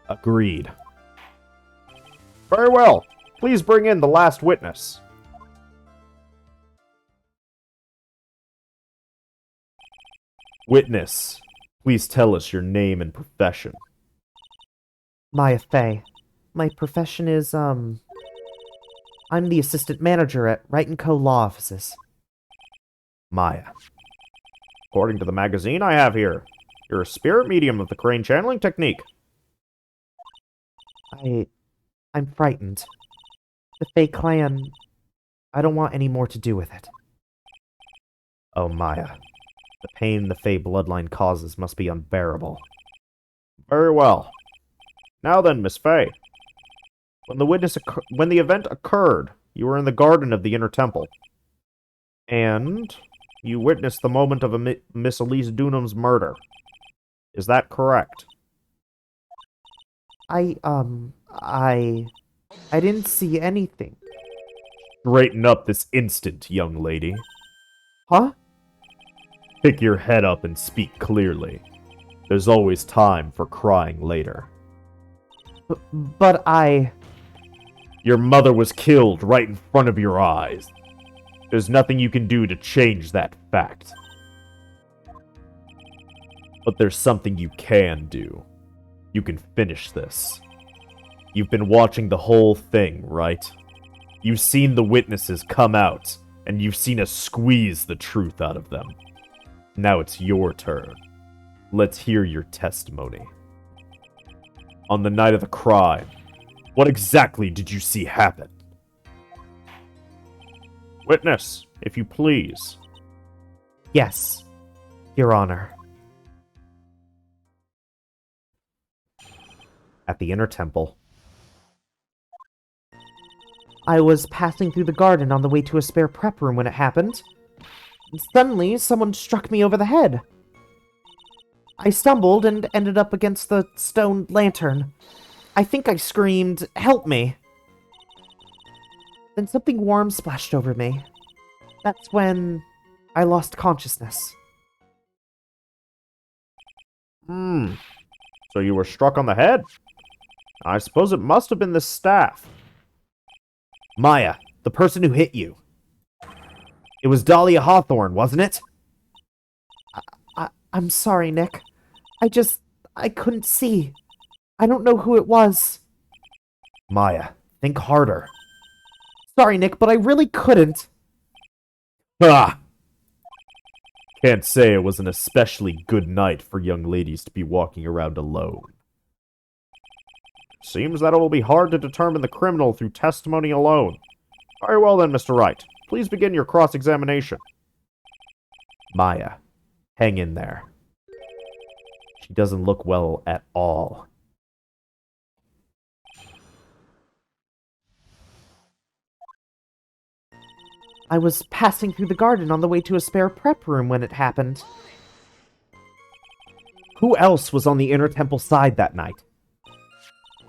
Agreed. Very well. Please bring in the last witness. Witness, please tell us your name and profession. Maya Fey. My profession is, I'm the assistant manager at Wright & Co. Law Offices. Maya. According to the magazine I have here, you're a spirit medium of the crane channeling technique. I'm frightened. The Fey clan, I don't want any more to do with it. Oh, Maya. The pain the Fey bloodline causes must be unbearable. Very well. Now then, Miss Fey. When the event occurred, you were in the garden of the Inner Temple. And you witnessed the moment of Miss Elise Dunham's murder. Is that correct? I didn't see anything. Straighten up this instant, young lady. Huh? Pick your head up and speak clearly. There's always time for crying later. But Your mother was killed right in front of your eyes. There's nothing you can do to change that fact. But there's something you can do. You can finish this. You've been watching the whole thing, right? You've seen the witnesses come out, and you've seen us squeeze the truth out of them. Now it's your turn. Let's hear your testimony. On the night of the crime, what exactly did you see happen? Witness, if you please. yes, Your Honor. At the Inner Temple. I was passing through the garden on the way to a spare prep room when it happened. Suddenly, someone struck me over the head. I stumbled and ended up against the stone lantern. I think I screamed, "Help me!" Then something warm splashed over me. That's when I lost consciousness. So you were struck on the head? I suppose it must have been the staff. Maya, the person who hit you. It was Dahlia Hawthorne, wasn't it? I'm sorry, Nick. I couldn't see. I don't know who it was. Maya, think harder. Sorry, Nick, but I really couldn't. Ah! Can't say it was an especially good night for young ladies to be walking around alone. Seems that it will be hard to determine the criminal through testimony alone. Very well then, Mr. Wright. Please begin your cross-examination. Maya, hang in there. She doesn't look well at all. I was passing through the garden on the way to a spare prep room when it happened. Who else was on the inner temple side that night?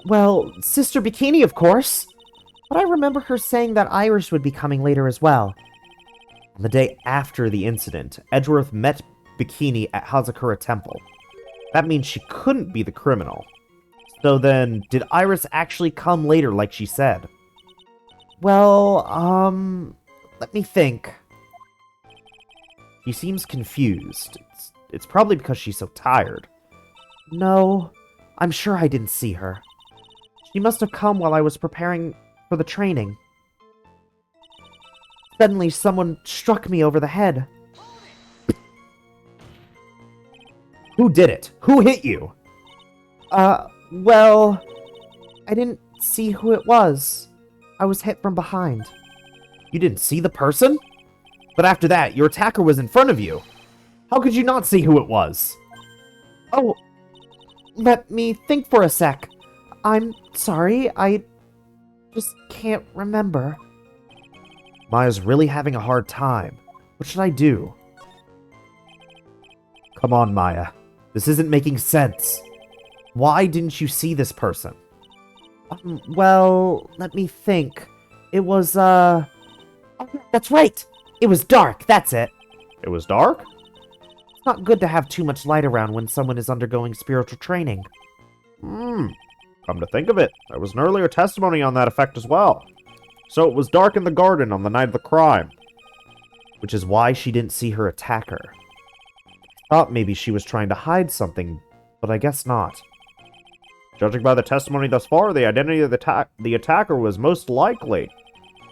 Well, Sister Bikini, of course. But I remember her saying that Irish would be coming later as well. On the day after the incident, Edgeworth met Bikini at Hazakura Temple. That means she couldn't be the criminal. So then, did Iris actually come later like she said? Well, let me think. She seems confused. It's probably because she's so tired. No, I'm sure I didn't see her. She must have come while I was preparing for the training. Suddenly, someone struck me over the head. Who did it? Who hit you? Well, I didn't see who it was. I was hit from behind. You didn't see the person? But after that, your attacker was in front of you. How could you not see who it was? Oh, let me think for a sec. I'm sorry, I just can't remember. Maya's really having a hard time. What should I do? Come on, Maya. This isn't making sense. Why didn't you see this person? Well, let me think. It was, oh, that's right! It was dark, that's it. It was dark? It's not good to have too much light around when someone is undergoing spiritual training. Come to think of it, there was an earlier testimony on that effect as well. So it was dark in the garden on the night of the crime. Which is why she didn't see her attacker. Thought maybe she was trying to hide something, but I guess not. Judging by the testimony thus far, the identity of the attacker was most likely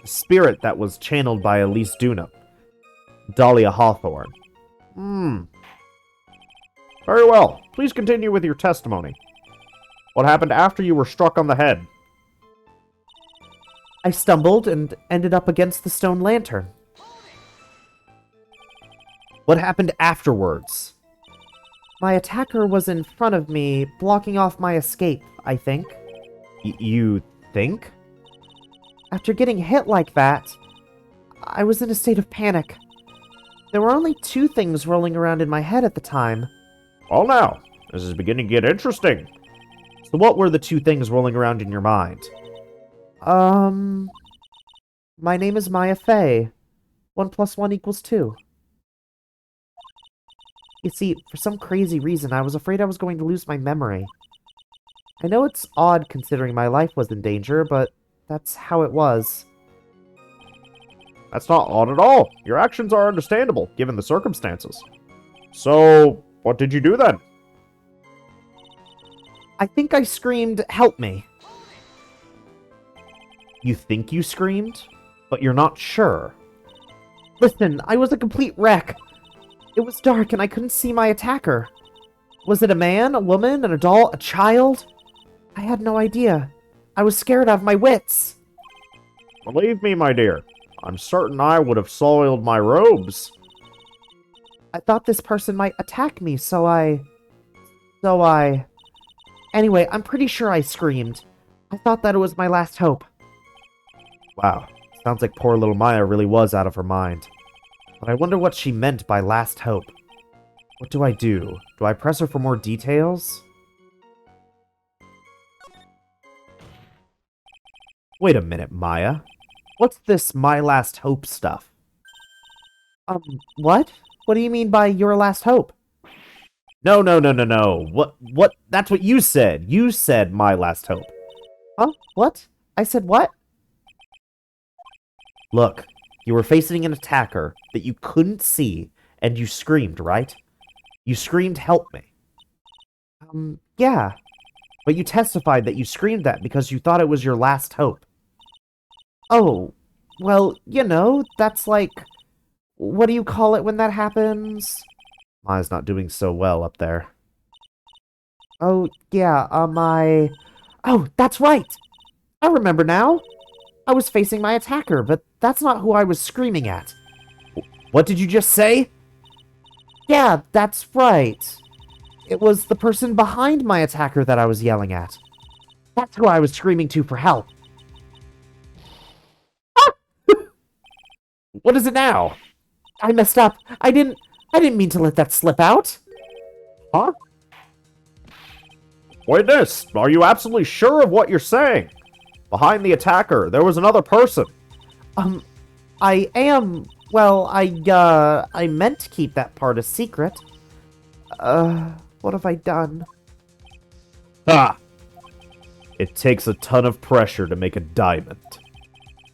The spirit that was channeled by Elise Duna. Dahlia Hawthorne. Very well. Please continue with your testimony. What happened after you were struck on the head? I stumbled and ended up against the stone lantern. What happened afterwards? My attacker was in front of me, blocking off my escape, I think. You think? After getting hit like that, I was in a state of panic. There were only two things rolling around in my head at the time. Well now, this is beginning to get interesting. So what were the two things rolling around in your mind? My name is Maya Fey. 1 + 1 = 2. You see, for some crazy reason, I was afraid I was going to lose my memory. I know it's odd considering my life was in danger, but that's how it was. That's not odd at all. Your actions are understandable, given the circumstances. So, what did you do then? I think I screamed, "Help me!" You think you screamed, but you're not sure. Listen, I was a complete wreck. It was dark and I couldn't see my attacker. Was it a man, a woman, an adult, a child? I had no idea. I was scared out of my wits. Believe me, my dear, I'm certain I would have soiled my robes. I thought this person might attack me, so I... Anyway, I'm pretty sure I screamed. I thought that it was my last hope. Wow, sounds like poor little Maya really was out of her mind. But I wonder what she meant by last hope. What do I do? Do I press her for more details? Wait a minute, Maya. What's this my last hope stuff? What? What do you mean by your last hope? No. What? That's what you said. You said my last hope. Huh? What? I said what? Look, You were facing an attacker that you couldn't see, and you screamed, right? You screamed, "Help me." Yeah. But you testified that you screamed that because you thought it was your last hope. Oh, well, that's like... What do you call it when that happens? Maya's not doing so well up there. Oh, yeah, Oh, that's right! I remember now! I was facing my attacker, but that's not who I was screaming at. What did you just say? Yeah, that's right. It was the person behind my attacker that I was yelling at. That's who I was screaming to for help. What is it now? I messed up. I didn't mean to let that slip out. Huh? Witness, are you absolutely sure of what you're saying? Behind the attacker, there was another person. I am... Well, I meant to keep that part a secret. What have I done? Ah! It takes a ton of pressure to make a diamond.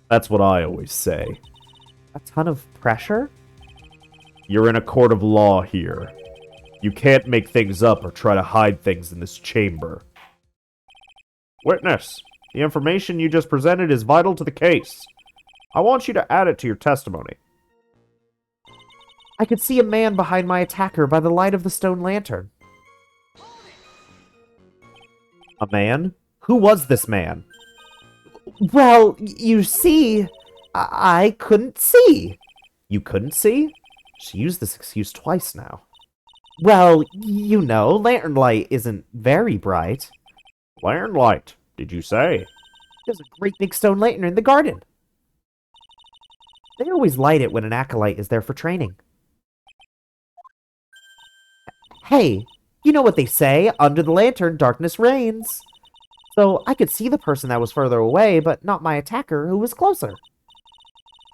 That's what I always say. A ton of pressure? You're in a court of law here. You can't make things up or try to hide things in this chamber. Witness, the information you just presented is vital to the case. I want you to add it to your testimony. I could see a man behind my attacker by the light of the stone lantern. A man? Who was this man? Well, you see, I couldn't see. You couldn't see? She used this excuse twice now. Well, lantern light isn't very bright. Lantern light, did you say? There's a great big stone lantern in the garden. They always light it when an acolyte is there for training. Hey, you know what they say, under the lantern, darkness reigns. So I could see the person that was further away, but not my attacker, who was closer.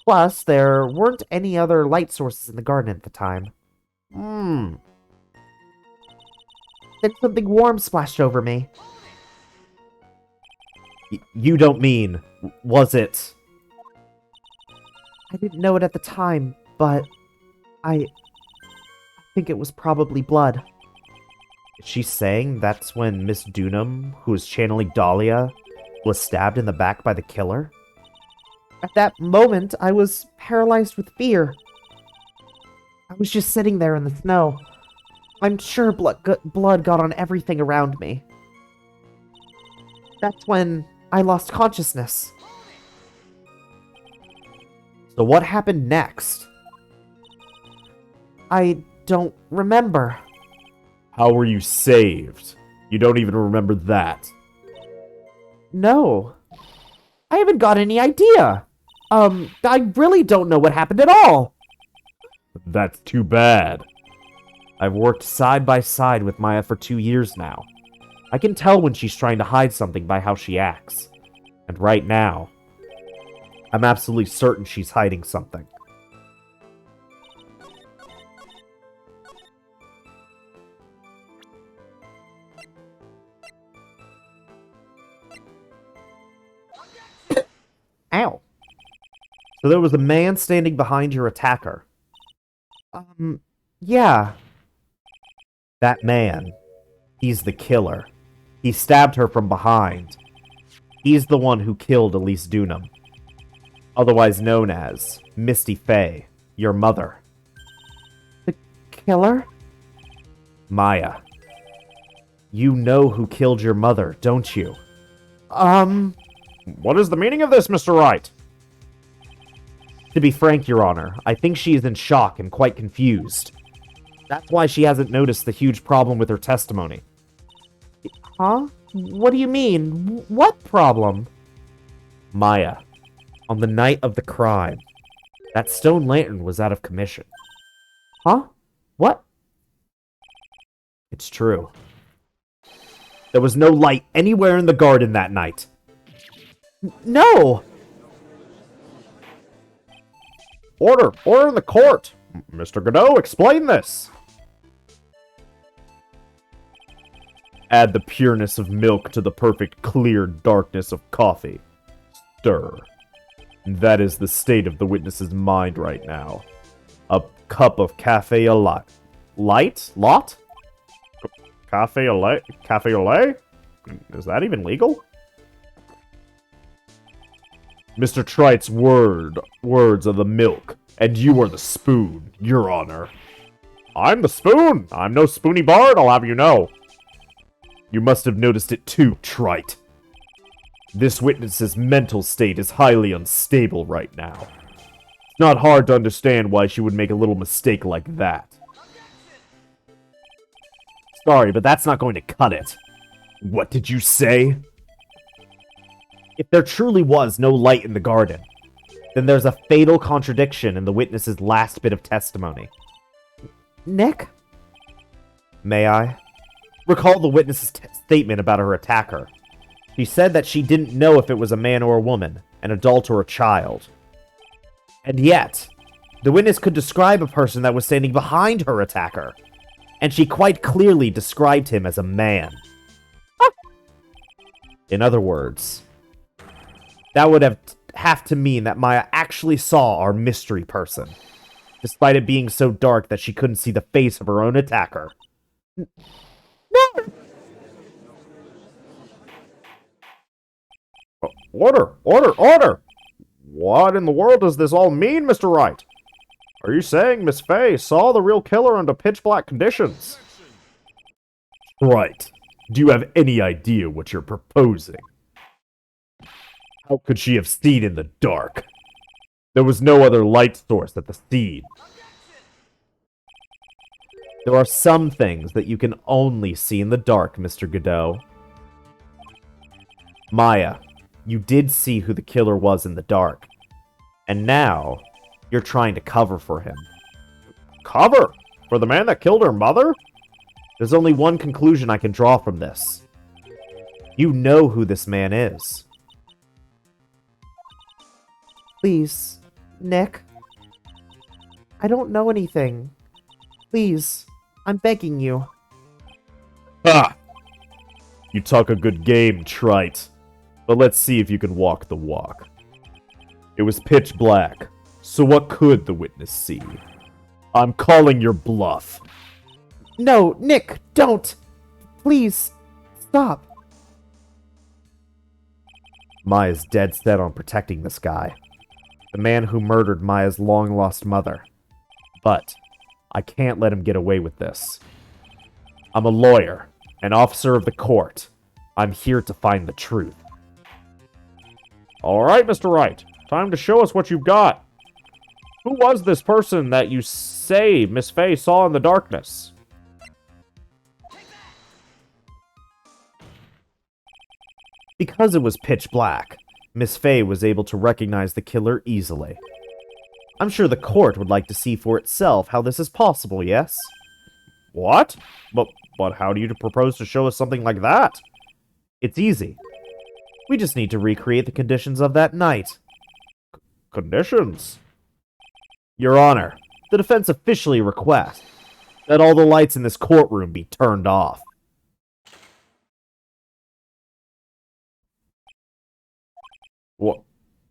Plus, there weren't any other light sources in the garden at the time. Hmm. Then something warm splashed over me. You don't mean, was it? I didn't know it at the time, but I think it was probably blood. Is she saying that's when Miss Dunham, who was channeling Dahlia, was stabbed in the back by the killer? At that moment, I was paralyzed with fear. I was just sitting there in the snow. I'm sure blood got on everything around me. That's when I lost consciousness. So what happened next? I don't remember. How were you saved? You don't even remember that. No. I haven't got any idea. I really don't know what happened at all. That's too bad. I've worked side by side with Maya for 2 years now. I can tell when she's trying to hide something by how she acts. And right now, I'm absolutely certain she's hiding something. Ow. So there was a man standing behind your attacker. Yeah. That man, he's the killer. He stabbed her from behind. He's the one who killed Elise Dunham, otherwise known as Misty Fey, your mother. The killer? Maya. You know who killed your mother, don't you? What is the meaning of this, Mr. Wright? To be frank, Your Honor, I think she is in shock and quite confused. That's why she hasn't noticed the huge problem with her testimony. Huh? What do you mean? What problem? Maya, on the night of the crime, that stone lantern was out of commission. Huh? What? It's true. There was no light anywhere in the garden that night. No! Order! Order in the court! Mr. Godot, explain this! Add the pureness of milk to the perfect clear darkness of coffee. Stir. That is the state of the witness's mind right now. A cup of cafe au lait. Light? Lot? Cafe au lait? Cafe au lait? Is that even legal? Mr. Trite's words are the milk, and you are the spoon, Your Honor. I'm the spoon! I'm no spoony bard, I'll have you know. You must have noticed it too, Trite. This witness's mental state is highly unstable right now. It's not hard to understand why she would make a little mistake like that. Sorry, but that's not going to cut it. What did you say? If there truly was no light in the garden, then there's a fatal contradiction in the witness's last bit of testimony. Nick? May I? Recall the witness's statement about her attacker. She said that she didn't know if it was a man or a woman, an adult or a child. And yet, the witness could describe a person that was standing behind her attacker, and she quite clearly described him as a man. In other words, that would have to mean that Maya actually saw our mystery person, despite it being so dark that she couldn't see the face of her own attacker. Order! Order! Order! What in the world does this all mean, Mr. Wright? Are you saying Miss Fay saw the real killer under pitch-black conditions? Right. Do you have any idea what you're proposing? How could she have seen in the dark? There was no other light source at the scene. There are some things that you can only see in the dark, Mr. Godot. Maya, you did see who the killer was in the dark. And now, you're trying to cover for him. Cover? For the man that killed her mother? There's only one conclusion I can draw from this. You know who this man is. Please, Nick. I don't know anything. Please, I'm begging you. Ha! You talk a good game, Trite. But let's see if you can walk the walk. It was pitch black, so what could the witness see? I'm calling your bluff. No, Nick, don't! Please, stop. Maya's dead set on protecting this guy. The man who murdered Maya's long-lost mother. But I can't let him get away with this. I'm a lawyer, an officer of the court. I'm here to find the truth. All right, Mr. Wright. Time to show us what you've got. Who was this person that you say Miss Fay saw in the darkness? Because it was pitch black, Miss Fay was able to recognize the killer easily. I'm sure the court would like to see for itself how this is possible, yes? What? But how do you propose to show us something like that? It's easy. We just need to recreate the conditions of that night. Conditions? Your Honor, the defense officially requests that all the lights in this courtroom be turned off.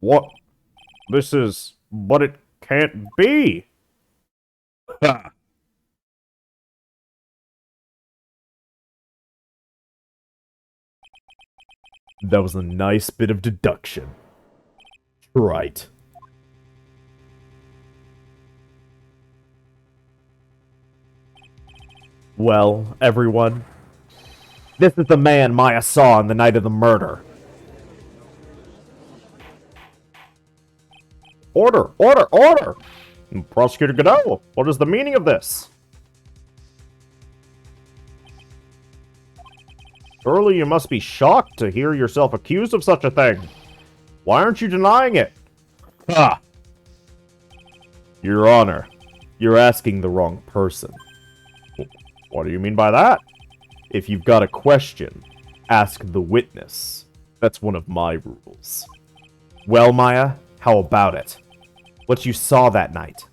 What? This is... But it can't be! Ha! That was a nice bit of deduction. Right. Well, everyone, this is the man Maya saw on the night of the murder. Order! Order! Order! Prosecutor Godot, what is the meaning of this? Surely you must be shocked to hear yourself accused of such a thing. Why aren't you denying it? Ha! Your Honor, you're asking the wrong person. What do you mean by that? If you've got a question, ask the witness. That's one of my rules. Well, Maya, how about it? What you saw that night?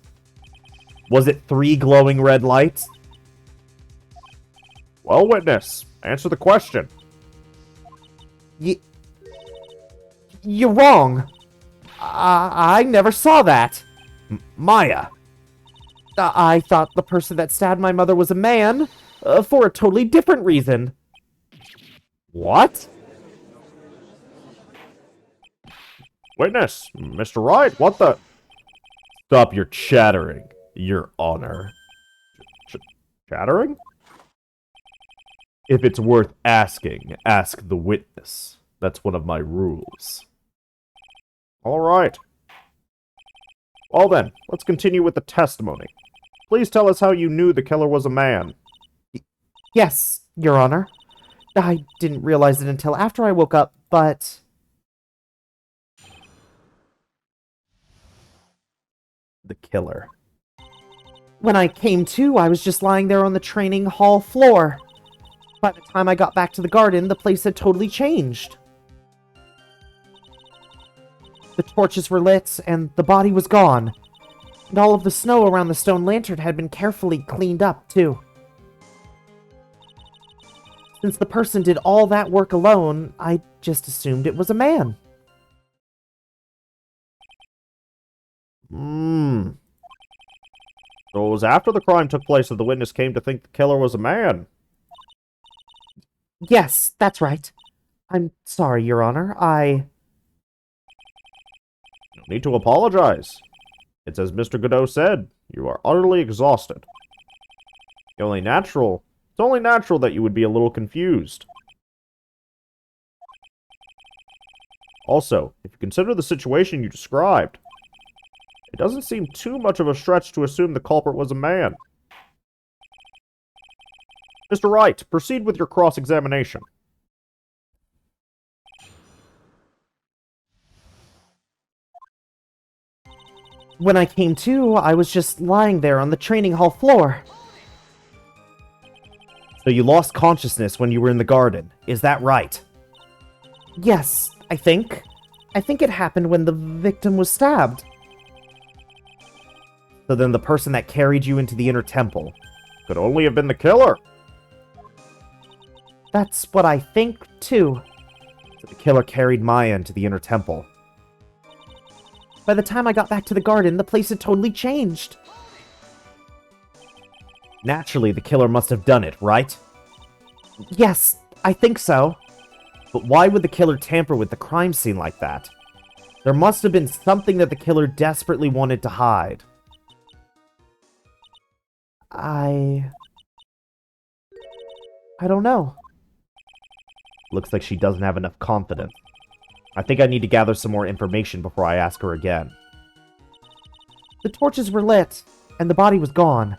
Was it 3 glowing red lights? Well, witness, answer the question. You're wrong. I never saw that. Maya! I thought the person that stabbed my mother was a man, for a totally different reason. What? Witness, Mr. Wright, what the... Stop your chattering, Your Honor. Chattering? If it's worth asking, ask the witness. That's one of my rules. All right. Well then, let's continue with the testimony. Please tell us how you knew the killer was a man. Yes, Your Honor. I didn't realize it until after I woke up, but... The killer. When I came to, I was just lying there on the training hall floor. By the time I got back to the garden, the place had totally changed. The torches were lit, and the body was gone. And all of the snow around the stone lantern had been carefully cleaned up, too. Since the person did all that work alone, I just assumed it was a man. So it was after the crime took place that the witness came to think the killer was a man. Yes, that's right. I'm sorry, Your Honor. No need to apologize. It's as Mr. Godot said, you are utterly exhausted. It's only natural that you would be a little confused. Also, if you consider the situation you described, it doesn't seem too much of a stretch to assume the culprit was a man. Mr. Wright, proceed with your cross-examination. When I came to, I was just lying there on the training hall floor. So you lost consciousness when you were in the garden, is that right? Yes, I think. I think it happened when the victim was stabbed. So then the person that carried you into the inner temple Could only have been the killer. That's what I think, too. So the killer carried Maya into the inner temple. By the time I got back to the garden, the place had totally changed. Naturally, the killer must have done it, right? Yes, I think so. But why would the killer tamper with the crime scene like that? There must have been something that the killer desperately wanted to hide. I don't know. Looks like she doesn't have enough confidence. I think I need to gather some more information before I ask her again. The torches were lit, and the body was gone.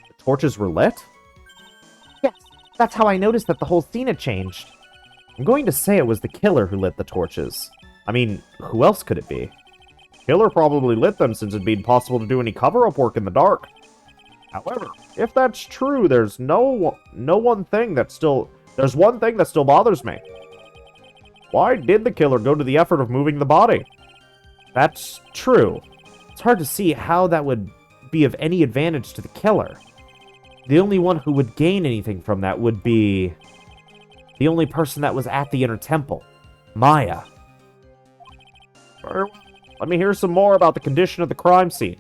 The torches were lit? Yes, that's how I noticed that the whole scene had changed. I'm going to say it was the killer who lit the torches. I mean, who else could it be? Killer probably lit them since it'd be impossible to do any cover-up work in the dark. However, if that's true, there's one thing that still bothers me. Why did the killer go to the effort of moving the body? That's true. It's hard to see how that would be of any advantage to the killer. The only one who would gain anything from that would be the only person that was at the inner temple, Maya. Let me hear some more about the condition of the crime scene.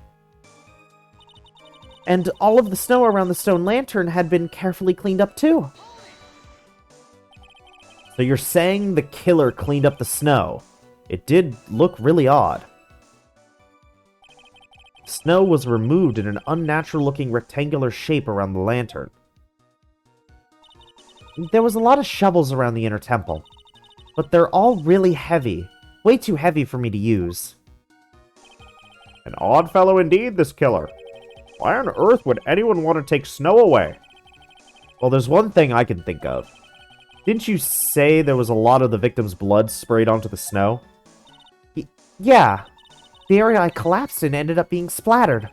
And all of the snow around the stone lantern had been carefully cleaned up too. So you're saying the killer cleaned up the snow? It did look really odd. Snow was removed in an unnatural-looking rectangular shape around the lantern. There was a lot of shovels around the inner temple, but they're all really heavy. Way too heavy for me to use. An odd fellow indeed, this killer. Why on earth would anyone want to take snow away? Well, there's one thing I can think of. Didn't you say there was a lot of the victim's blood sprayed onto the snow? Yeah. The area I collapsed in ended up being splattered.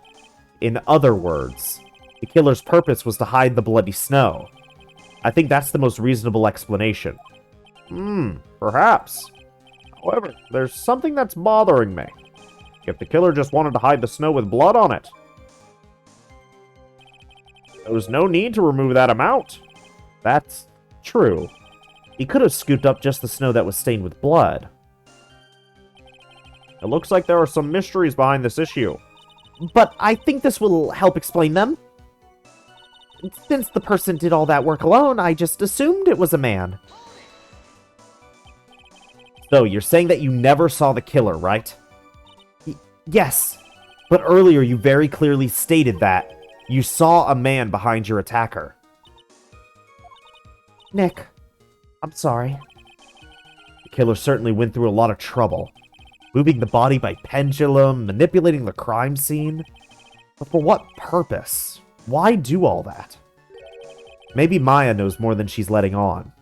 In other words, the killer's purpose was to hide the bloody snow. I think that's the most reasonable explanation. Perhaps. However, there's something that's bothering me. If the killer just wanted to hide the snow with blood on it, there was no need to remove that amount. That's true. He could have scooped up just the snow that was stained with blood. It looks like there are some mysteries behind this issue. But I think this will help explain them. Since the person did all that work alone, I just assumed it was a man. So, you're saying that you never saw the killer, right? Yes. But earlier you very clearly stated that you saw a man behind your attacker. Nick, I'm sorry. The killer certainly went through a lot of trouble. Moving the body by pendulum, manipulating the crime scene. But for what purpose? Why do all that? Maybe Maya knows more than she's letting on.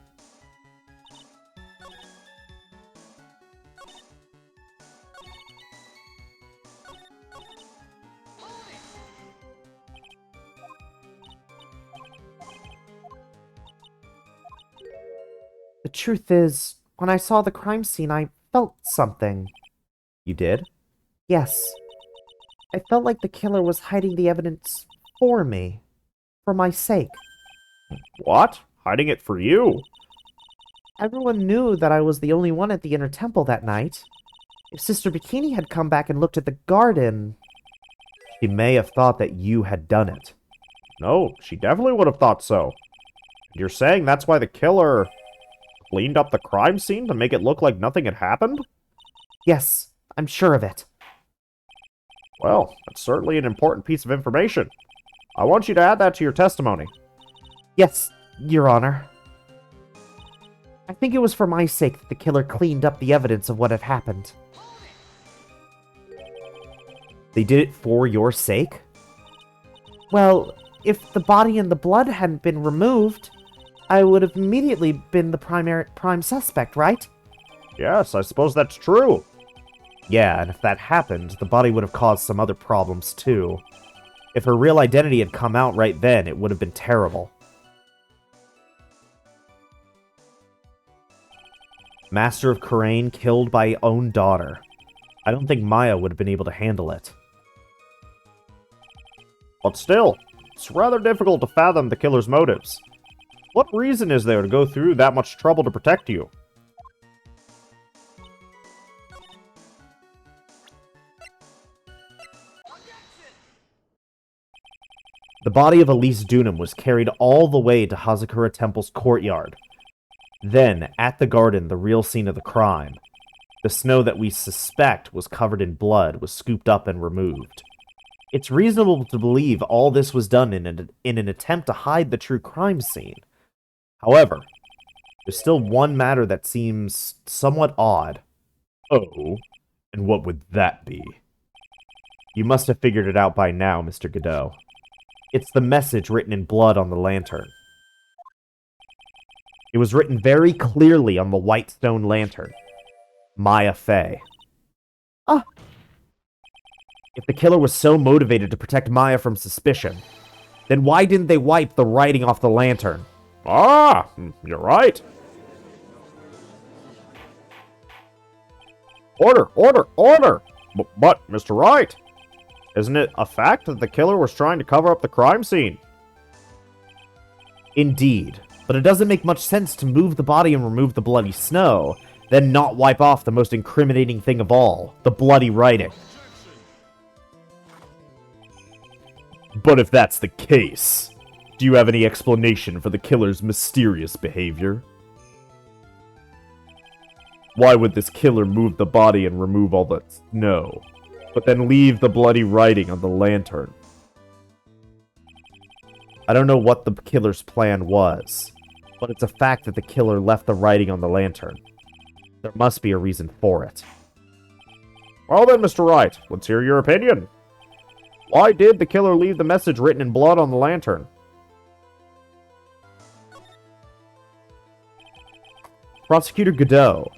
The truth is, when I saw the crime scene, I felt something. You did? Yes. I felt like the killer was hiding the evidence for me. For my sake. What? Hiding it for you? Everyone knew that I was the only one at the Inner Temple that night. If Sister Bikini had come back and looked at the garden... She may have thought that you had done it. No, she definitely would have thought so. You're saying that's why the killer cleaned up the crime scene to make it look like nothing had happened? Yes, I'm sure of it. Well, that's certainly an important piece of information. I want you to add that to your testimony. Yes, Your Honor. I think it was for my sake that the killer cleaned up the evidence of what had happened. They did it for your sake? Well, if the body and the blood hadn't been removed, I would have immediately been the prime suspect, right? Yes, I suppose that's true. Yeah, and if that happened, the body would have caused some other problems too. If her real identity had come out right then, it would have been terrible. Master of Khura'in killed by own daughter. I don't think Maya would have been able to handle it. But still, it's rather difficult to fathom the killer's motives. What reason is there to go through that much trouble to protect you? The body of Elise Dunham was carried all the way to Hazakura Temple's courtyard. Then, at the garden, the real scene of the crime, the snow that we suspect was covered in blood was scooped up and removed. It's reasonable to believe all this was done in an attempt to hide the true crime scene. However, there's still one matter that seems somewhat odd. Oh, and what would that be? You must have figured it out by now, Mr. Godot. It's the message written in blood on the lantern. It was written very clearly on the white stone lantern. Maya Fey. Ah! If the killer was so motivated to protect Maya from suspicion, then why didn't they wipe the writing off the lantern? Ah, you're right. Order, order, order! But, Mr. Wright, isn't it a fact that the killer was trying to cover up the crime scene? Indeed, but it doesn't make much sense to move the body and remove the bloody snow, then not wipe off the most incriminating thing of all, the bloody writing. But if that's the case, do you have any explanation for the killer's mysterious behavior? Why would this killer move the body and remove all the snow, but then leave the bloody writing on the lantern? I don't know what the killer's plan was, but it's a fact that the killer left the writing on the lantern. There must be a reason for it. Well then, Mr. Wright, let's hear your opinion. Why did the killer leave the message written in blood on the lantern? Prosecutor Godot,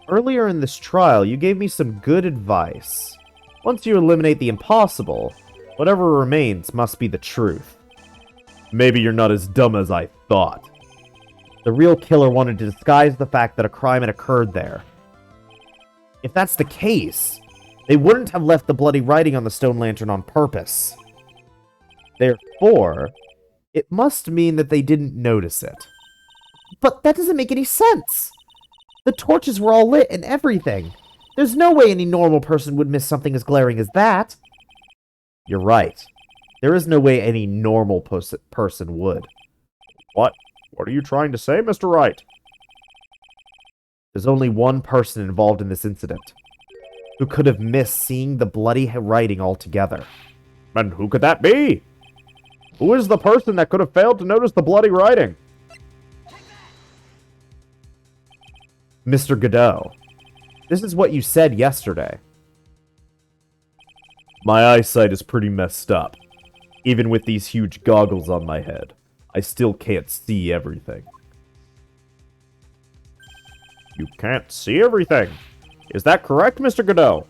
earlier in this trial, you gave me some good advice. Once you eliminate the impossible, whatever remains must be the truth. Maybe you're not as dumb as I thought. The real killer wanted to disguise the fact that a crime had occurred there. If that's the case, they wouldn't have left the bloody writing on the stone lantern on purpose. Therefore, it must mean that they didn't notice it. But that doesn't make any sense! The torches were all lit and everything. There's no way any normal person would miss something as glaring as that. You're right. There is no way any normal person would. What? What are you trying to say, Mr. Wright? There's only one person involved in this incident who could have missed seeing the bloody writing altogether. And who could that be? Who is the person that could have failed to notice the bloody writing? Mr. Godot, this is what you said yesterday. My eyesight is pretty messed up. Even with these huge goggles on my head, I still can't see everything. You can't see everything? Is that correct, Mr. Godot?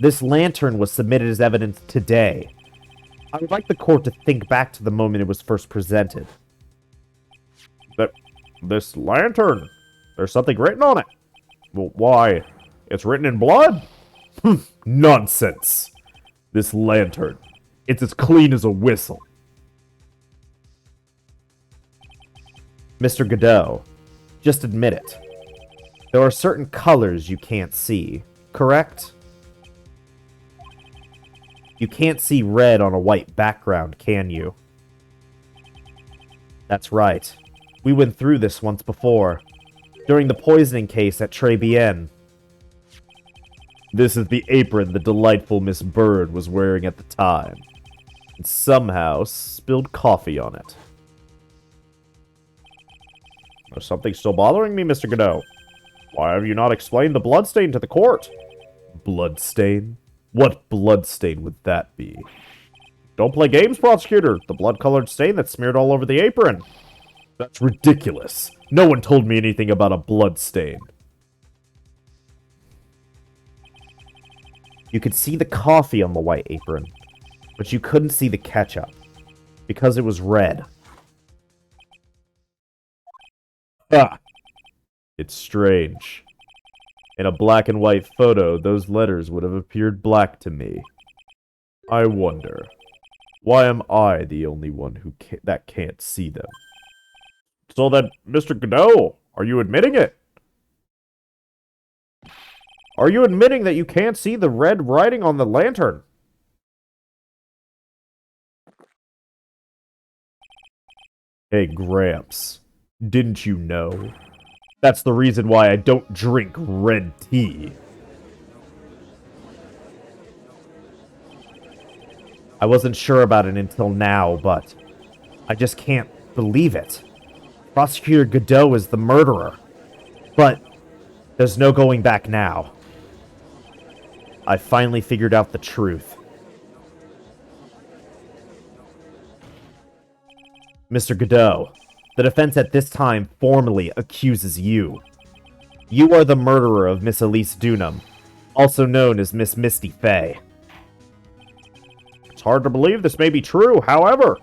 This lantern was submitted as evidence today. I would like the court to think back to the moment it was first presented. This lantern? There's something written on it. Well, why? It's written in blood? Nonsense. This lantern. It's as clean as a whistle. Mr. Godot, just admit it. There are certain colors you can't see, correct? You can't see red on a white background, can you? That's right. We went through this once before, during the poisoning case at Tribulations. This is the apron the delightful Miss Bird was wearing at the time, and somehow spilled coffee on it. There's something still bothering me, Mr. Godot. Why have you not explained the bloodstain to the court? Bloodstain? What bloodstain would that be? Don't play games, prosecutor. The blood-colored stain that's smeared all over the apron. That's ridiculous. No one told me anything about a bloodstain. You could see the coffee on the white apron, but you couldn't see the ketchup, because it was red. Ah! It's strange. In a black and white photo, those letters would have appeared black to me. I wonder, why am I the only one that can't see them? So then, Mr. Godot, are you admitting it? Are you admitting that you can't see the red writing on the lantern? Hey, Gramps, didn't you know? That's the reason why I don't drink red tea. I wasn't sure about it until now, but I just can't believe it. Prosecutor Godot is the murderer. But there's no going back now. I finally figured out the truth. Mr. Godot, the defense at this time formally accuses you. You are the murderer of Miss Elise Dunham, also known as Miss Misty Fey. It's hard to believe this may be true, however,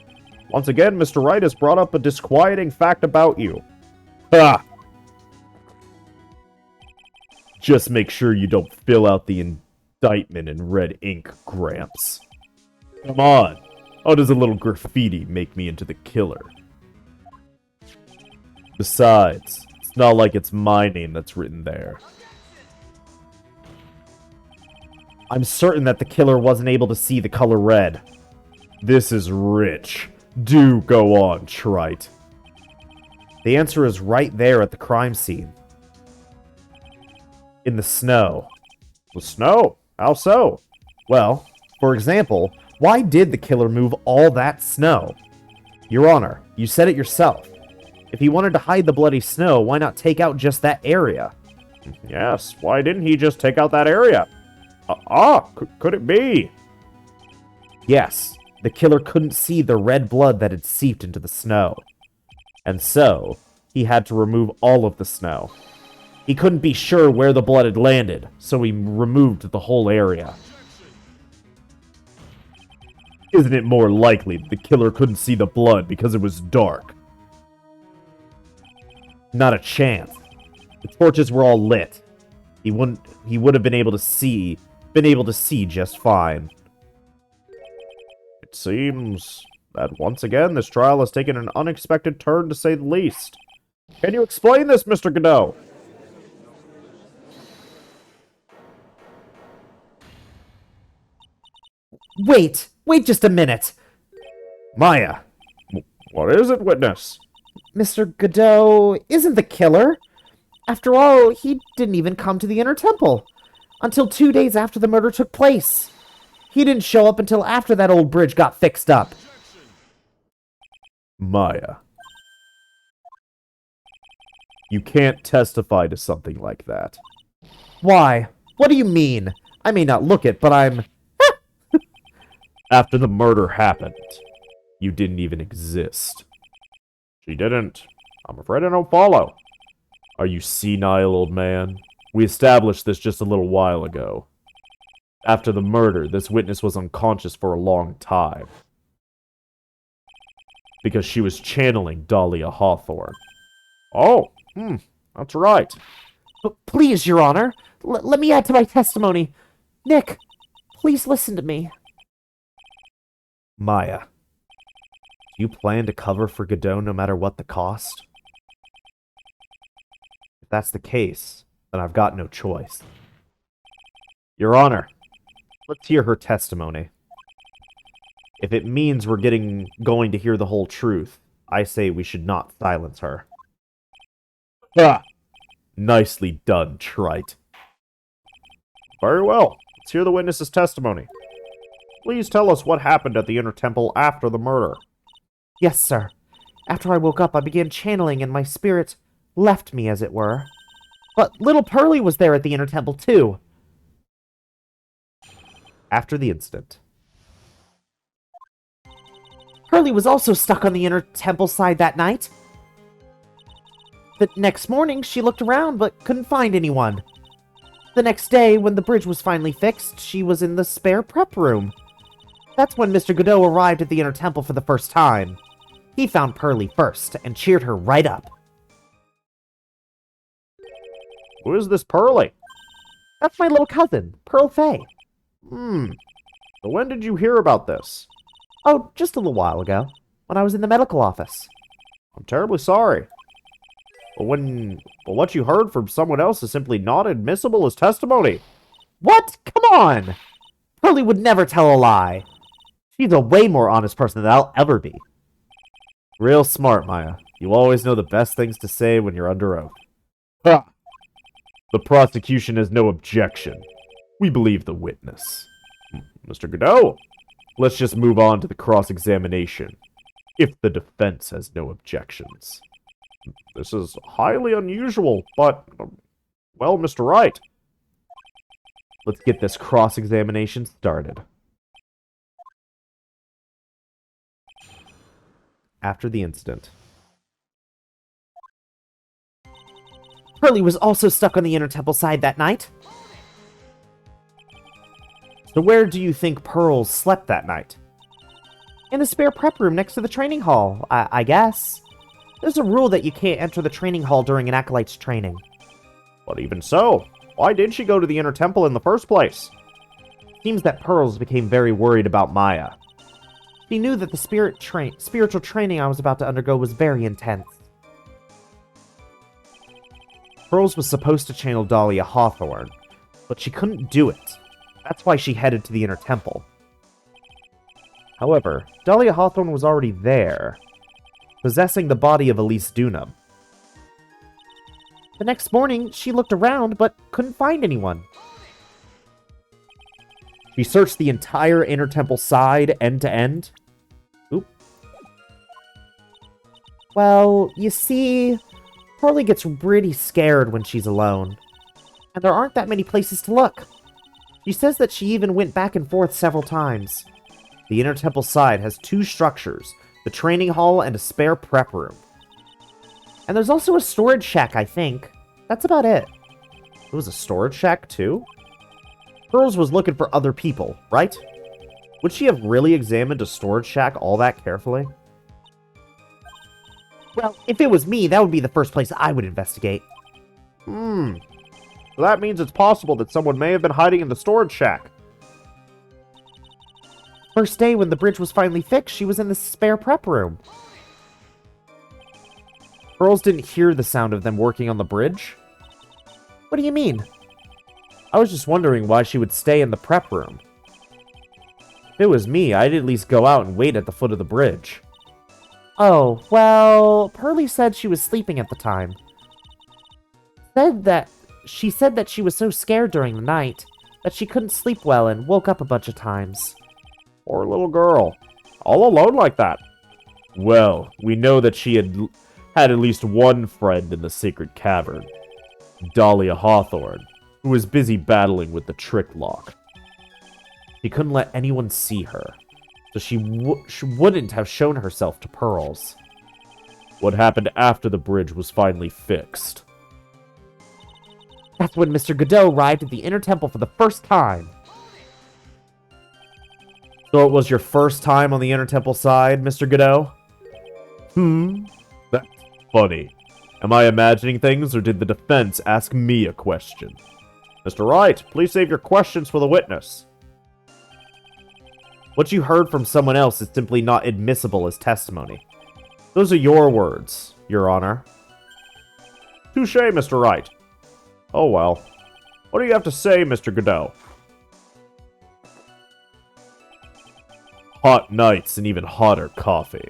once again, Mr. Wright has brought up a disquieting fact about you. Ha! Just make sure you don't fill out the indictment in red ink, Gramps. Come on. How does a little graffiti make me into the killer? Besides, it's not like it's my name that's written there. I'm certain that the killer wasn't able to see the color red. This is rich. Do go on, Trite. The answer is right there at the crime scene. In the snow. The snow? How so? Well, for example, why did the killer move all that snow? Your Honor, you said it yourself. If he wanted to hide the bloody snow, why not take out just that area? Yes, why didn't he just take out that area? Could it be? Yes, the killer couldn't see the red blood that had seeped into the snow. And so, he had to remove all of the snow. He couldn't be sure where the blood had landed, so he removed the whole area. Isn't it more likely that the killer couldn't see the blood because it was dark? Not a chance. The torches were all lit. He would have been able to see just fine. It seems that once again this trial has taken an unexpected turn, to say the least. Can you explain this, Mr. Godot? Wait just a minute. Maya, what is it, witness? Mr. Godot isn't the killer. After all, he didn't even come to the Inner Temple until 2 days after the murder took place. He didn't show up until after that old bridge got fixed up. Maya, you can't testify to something like that. Why? What do you mean? I may not look it, but I'm... After the murder happened, you didn't even exist. She didn't. I'm afraid I don't follow. Are you senile, old man? We established this just a little while ago. After the murder, this witness was unconscious for a long time. Because she was channeling Dahlia Hawthorne. Oh, that's right. Please, Your Honor, let me add to my testimony. Nick, please listen to me. Maya, do you plan to cover for Godot no matter what the cost? If that's the case, then I've got no choice. Your Honor, let's hear her testimony. If it means we're going to hear the whole truth, I say we should not silence her. Ha! Nicely done, Trite. Very well. Let's hear the witness's testimony. Please tell us what happened at the Inner Temple after the murder. Yes, sir. After I woke up, I began channeling, and my spirit left me, as it were. But little Pearlie was there at the Inner Temple, too. After the incident, Pearlie was also stuck on the Inner Temple side that night. The next morning, she looked around, but couldn't find anyone. The next day, when the bridge was finally fixed, she was in the spare prep room. That's when Mr. Godot arrived at the Inner Temple for the first time. He found Pearlie first, and cheered her right up. who is this Pearlie? That's my little cousin, Pearl Fay. So when did you hear about this? Oh, just a little while ago, when I was in the medical office. I'm terribly sorry. But what you heard from someone else is simply not admissible as testimony. What? Come on! Pearlie would never tell a lie. She's a way more honest person than I'll ever be. Real smart, Maya. You always know the best things to say when you're under oath. Ha! The prosecution has no objection. We believe the witness. Mr. Godot, let's just move on to the cross-examination. If the defense has no objections. This is highly unusual, but, well, Mr. Wright. Let's get this cross-examination started. After the incident, Pearlie was also stuck on the Inner Temple side that night. so where do you think Pearls slept that night? In the spare prep room next to the training hall, I guess. There's a rule that you can't enter the training hall during an acolyte's training. But even so, why did she go to the Inner Temple in the first place? Seems that Pearls became very worried about Maya. She knew that the spiritual training I was about to undergo was very intense. Pearls was supposed to channel Dahlia Hawthorne, but she couldn't do it. That's why she headed to the Inner Temple. However, Dahlia Hawthorne was already there, possessing the body of Elise Dunham. The next morning, she looked around, but couldn't find anyone. She searched the entire Inner Temple side, end to end. Oop. Well, you see, Pearlie gets pretty scared when she's alone. And there aren't that many places to look. She says that she even went back and forth several times. The Inner Temple side has two structures, the training hall and a spare prep room. And there's also a storage shack, I think. That's about it. It was a storage shack, too? Pearls was looking for other people, right? Would she have really examined a storage shack all that carefully? Well, if it was me, that would be the first place I would investigate. So that means it's possible that someone may have been hiding in the storage shack. First day when the bridge was finally fixed, she was in the spare prep room. Pearls didn't hear the sound of them working on the bridge? What do you mean? I was just wondering why she would stay in the prep room. If it was me, I'd at least go out and wait at the foot of the bridge. Oh, well, Pearlie said she was sleeping at the time. She said that she was so scared during the night that she couldn't sleep well and woke up a bunch of times. Poor little girl. All alone like that. Well, we know that she had at least one friend in the sacred cavern. Dahlia Hawthorne, who was busy battling with the trick lock. She couldn't let anyone see her, so she wouldn't have shown herself to Pearls. What happened after the bridge was finally fixed? That's when Mr. Godot arrived at the Inner Temple for the first time. So it was your first time on the Inner Temple side, Mr. Godot? That's funny. Am I imagining things, or did the defense ask me a question? Mr. Wright, please save your questions for the witness. What you heard from someone else is simply not admissible as testimony. Those are your words, Your Honor. Touché, Mr. Wright. Oh well. What do you have to say, Mr. Godot? Hot nights and even hotter coffee.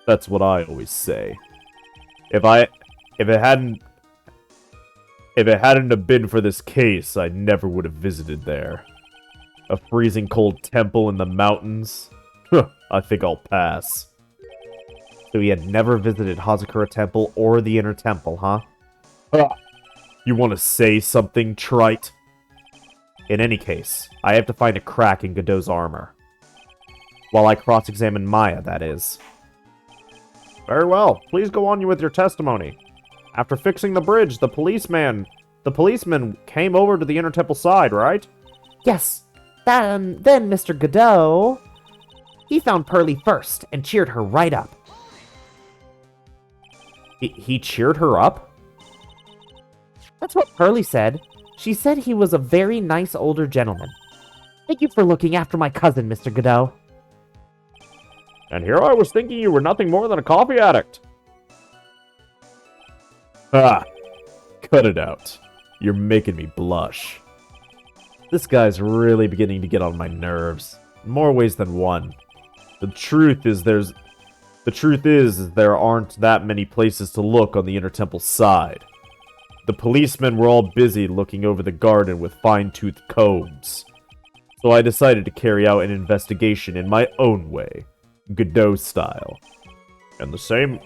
That's what I always say. If it hadn't have been for this case, I never would have visited there. A freezing cold temple in the mountains? I think I'll pass. So he had never visited Hazakura Temple or the Inner Temple, huh? You want to say something, trite? In any case, I have to find a crack in Godot's armor. While I cross-examine Maya, that is. Very well. Please go on with your testimony. After fixing the bridge, the policeman came over to the Inner Temple side, right? Yes. Then Mr. Godot, he found Pearlie first and cheered her right up. He cheered her up? That's what Pearlie said. She said he was a very nice older gentleman. Thank you for looking after my cousin, Mr. Godot. And here I was thinking you were nothing more than a coffee addict. Ah, cut it out. You're making me blush. This guy's really beginning to get on my nerves. In more ways than one. The truth is there aren't that many places to look on the Inner Temple side. The policemen were all busy looking over the garden with fine-toothed combs. So I decided to carry out an investigation in my own way. Godot style. And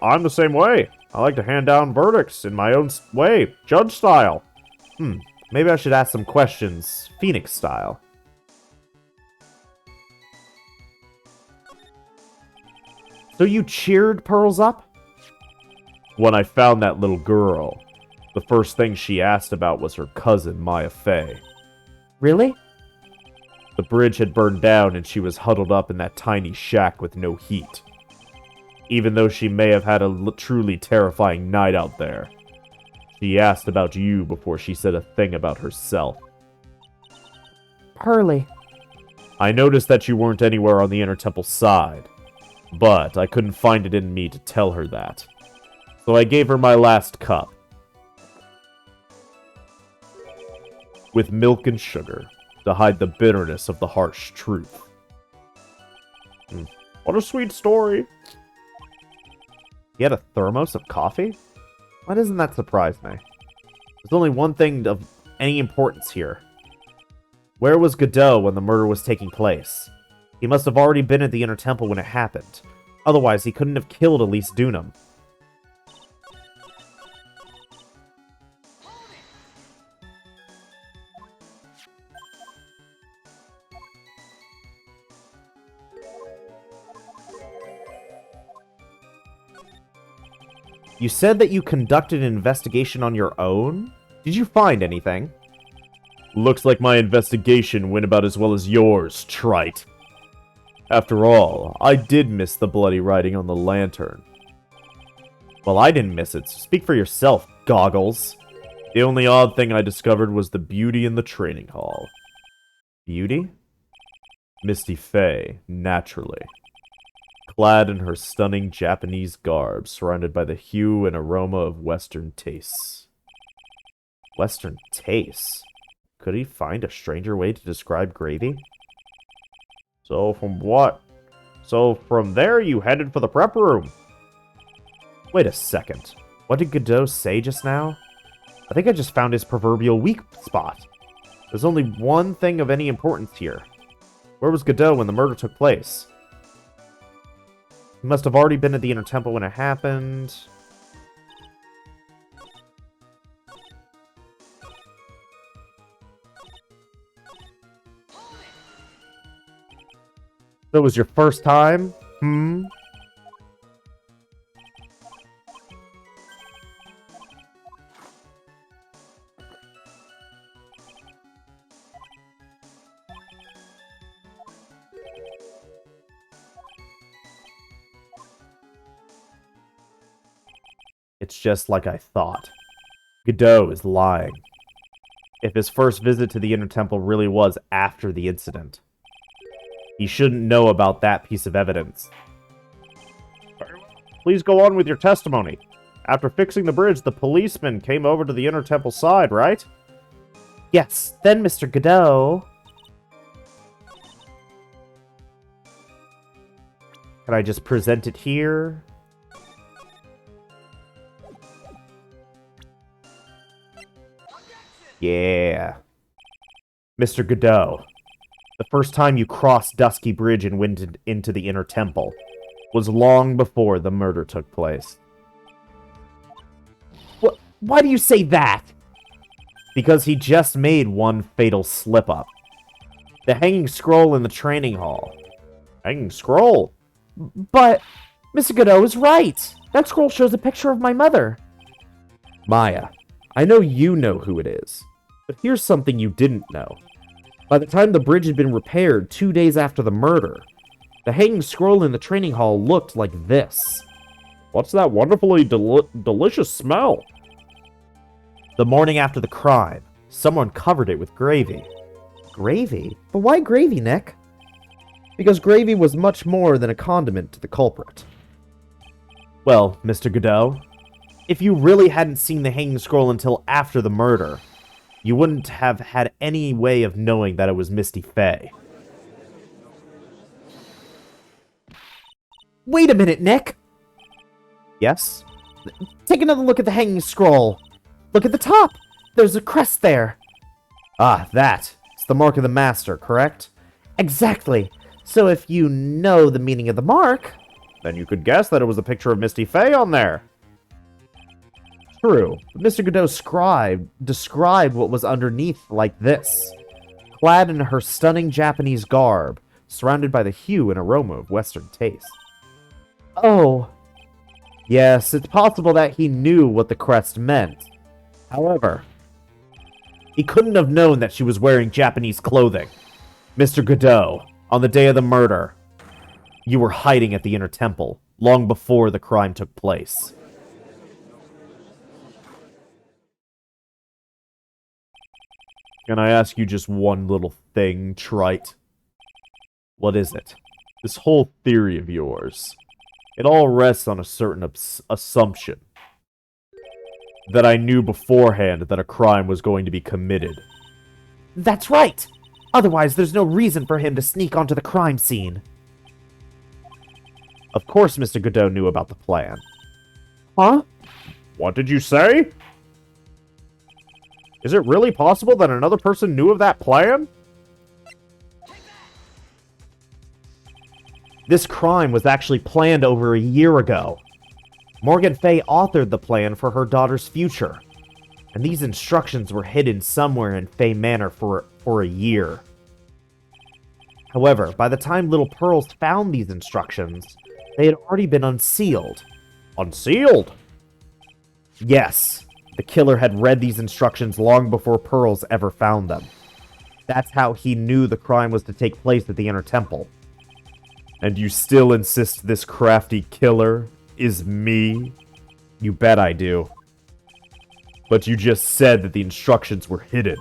I'm the same way. I like to hand down verdicts in my own way, judge style. Maybe I should ask some questions, Phoenix style. So you cheered Pearls up? When I found that little girl, the first thing she asked about was her cousin, Maya Fey. Really? The bridge had burned down and she was huddled up in that tiny shack with no heat. Even though she may have had a truly terrifying night out there. She asked about you before she said a thing about herself. Pearlie. I noticed that you weren't anywhere on the Inner Temple side, but I couldn't find it in me to tell her that. So I gave her my last cup. With milk and sugar, to hide the bitterness of the harsh truth. What a sweet story. He had a thermos of coffee? Why doesn't that surprise me? There's only one thing of any importance here. Where was Godot when the murder was taking place? He must have already been at the Inner Temple when it happened. Otherwise, he couldn't have killed Elise Dunham. You said that you conducted an investigation on your own? Did you find anything? Looks like my investigation went about as well as yours, trite. After all, I did miss the bloody writing on the lantern. Well, I didn't miss it, so speak for yourself, Goggles. The only odd thing I discovered was the beauty in the training hall. Beauty? Misty Fey, naturally. Clad in her stunning Japanese garb, surrounded by the hue and aroma of Western tastes. Western tastes? Could he find a stranger way to describe gravy? So from what? So from there you headed for the prep room. Wait a second. What did Godot say just now? I think I just found his proverbial weak spot. There's only one thing of any importance here. Where was Godot when the murder took place? He must have already been at the Inner Temple when it happened. So it was your first time? It's just like I thought. Godot is lying. If his first visit to the Inner Temple really was after the incident, he shouldn't know about that piece of evidence. Please go on with your testimony. After fixing the bridge, the policeman came over to the Inner Temple side, right? Yes, then Mr. Godot... Can I just present it here? Yeah. Mr. Godot, the first time you crossed Dusky Bridge and went into the Inner Temple was long before the murder took place. Why do you say that? Because he just made one fatal slip-up. The hanging scroll in the training hall. Hanging scroll? But Mr. Godot is right. That scroll shows a picture of my mother. Maya, I know you know who it is, but here's something you didn't know. By the time the bridge had been repaired 2 days after the murder, the hanging scroll in the training hall looked like this. What's that wonderfully delicious smell? The morning after the crime, someone covered it with gravy. Gravy? But why gravy, Nick? Because gravy was much more than a condiment to the culprit. Well, Mr. Godot, if you really hadn't seen the hanging scroll until after the murder, you wouldn't have had any way of knowing that it was Misty Fey. Wait a minute, Nick! Yes? Take another look at the hanging scroll. Look at the top! There's a crest there. Ah, that. It's the mark of the master, correct? Exactly. So if you know the meaning of the mark... Then you could guess that it was a picture of Misty Fey on there. True, but Mr. Godot described what was underneath like this. Clad in her stunning Japanese garb, surrounded by the hue and aroma of Western taste. Oh. Yes, it's possible that he knew what the crest meant. However, he couldn't have known that she was wearing Japanese clothing. Mr. Godot, on the day of the murder, you were hiding at the Inner Temple, long before the crime took place. Can I ask you just one little thing, Trite? What is it? This whole theory of yours. It all rests on a certain assumption. That I knew beforehand that a crime was going to be committed. That's right! Otherwise, there's no reason for him to sneak onto the crime scene. Of course Mr. Godot knew about the plan. Huh? What did you say? Is it really possible that another person knew of that plan? This crime was actually planned over a year ago. Morgan Fay authored the plan for her daughter's future, and these instructions were hidden somewhere in Fay Manor for a year. However, by the time Little Pearls found these instructions, they had already been unsealed. Unsealed? Yes, the killer had read these instructions long before Pearls ever found them. That's how he knew the crime was to take place at the Inner Temple. And you still insist this crafty killer is me? You bet I do. But you just said that the instructions were hidden.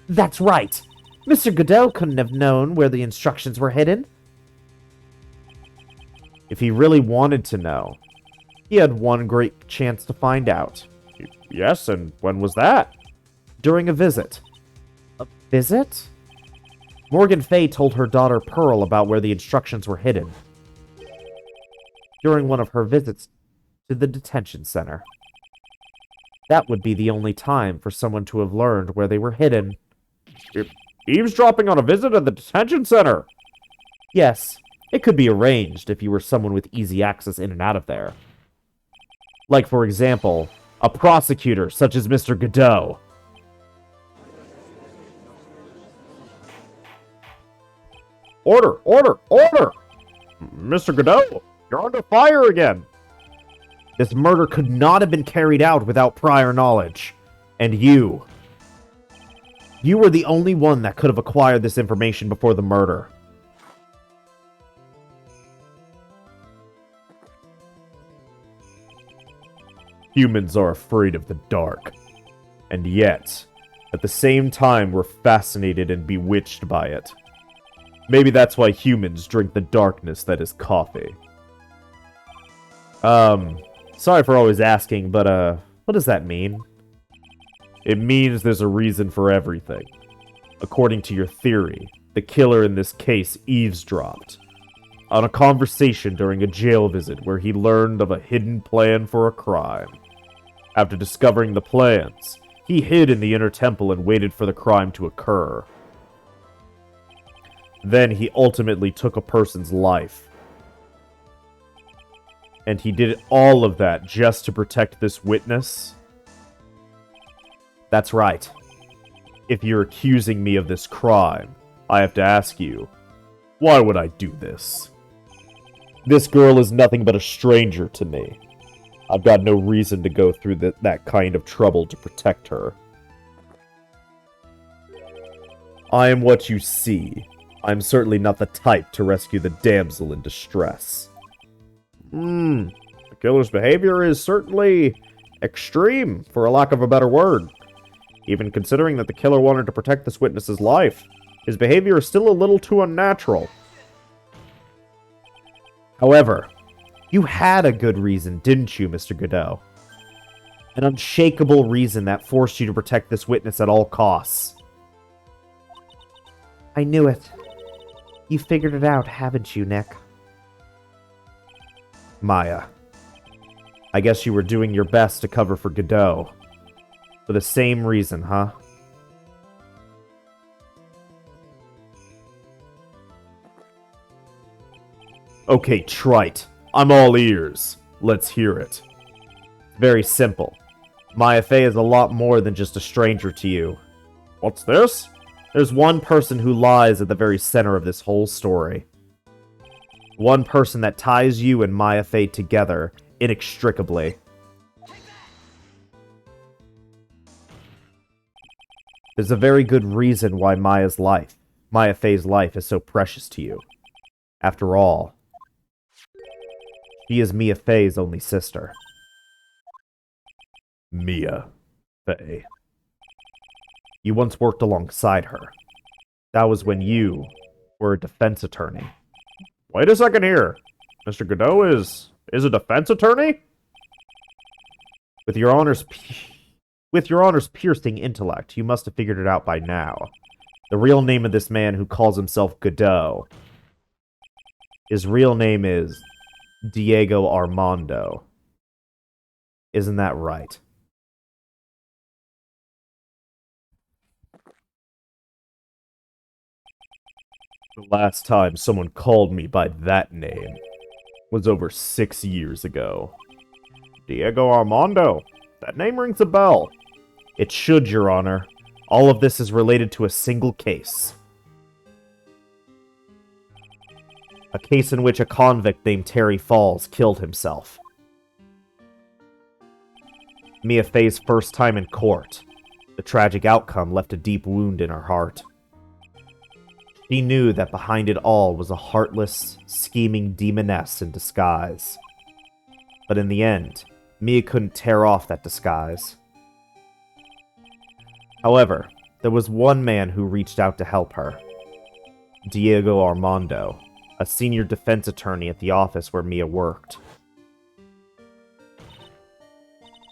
That's right. Mr. Godot couldn't have known where the instructions were hidden. If he really wanted to know, he had one great chance to find out. Yes, and when was that? During a visit. A visit? Morgan Fay told her daughter Pearl about where the instructions were hidden during one of her visits to the detention center. That would be the only time for someone to have learned where they were hidden. Eavesdropping on a visit at the detention center! Yes, it could be arranged if you were someone with easy access in and out of there. Like, for example, a prosecutor such as Mr. Godot. Order! Order! Order! Mr. Godot, you're under fire again! This murder could not have been carried out without prior knowledge. And you were the only one that could have acquired this information before the murder. Humans are afraid of the dark. And yet, at the same time, we're fascinated and bewitched by it. Maybe that's why humans drink the darkness that is coffee. Sorry for always asking, but, what does that mean? It means there's a reason for everything. According to your theory, the killer in this case eavesdropped on a conversation during a jail visit where he learned of a hidden plan for a crime. After discovering the plans, he hid in the inner temple and waited for the crime to occur. Then he ultimately took a person's life. And he did all of that just to protect this witness? That's right. If you're accusing me of this crime, I have to ask you, why would I do this? This girl is nothing but a stranger to me. I've got no reason to go through that kind of trouble to protect her. I am what you see. I'm certainly not the type to rescue the damsel in distress. The killer's behavior is certainly extreme, for a lack of a better word. Even considering that the killer wanted to protect this witness's life, his behavior is still a little too unnatural. However, you had a good reason, didn't you, Mr. Godot? An unshakable reason that forced you to protect this witness at all costs. I knew it. You figured it out, haven't you, Nick? Maya, I guess you were doing your best to cover for Godot. For the same reason, huh? Okay, trite. I'm all ears. Let's hear it. Very simple. Maya Fey is a lot more than just a stranger to you. What's this? There's one person who lies at the very center of this whole story. One person that ties you and Maya Fey together inextricably. There's a very good reason why Maya Fey's life is so precious to you. After all, she is Mia Fey's only sister. Mia Fey. You once worked alongside her. That was when you were a defense attorney. Wait a second here. Mr. Godot is a defense attorney? With your honor's piercing intellect, you must have figured it out by now. The real name of this man who calls himself Godot. His real name is Diego Armando. Isn't that right? The last time someone called me by that name was over 6 years ago. Diego Armando. That name rings a bell. It should, Your Honor. All of this is related to a single case. A case in which a convict named Terry Falls killed himself. Mia Fey's first time in court. The tragic outcome left a deep wound in her heart. She knew that behind it all was a heartless, scheming demoness in disguise. But in the end, Mia couldn't tear off that disguise. However, there was one man who reached out to help her. Diego Armando, a senior defense attorney at the office where Mia worked.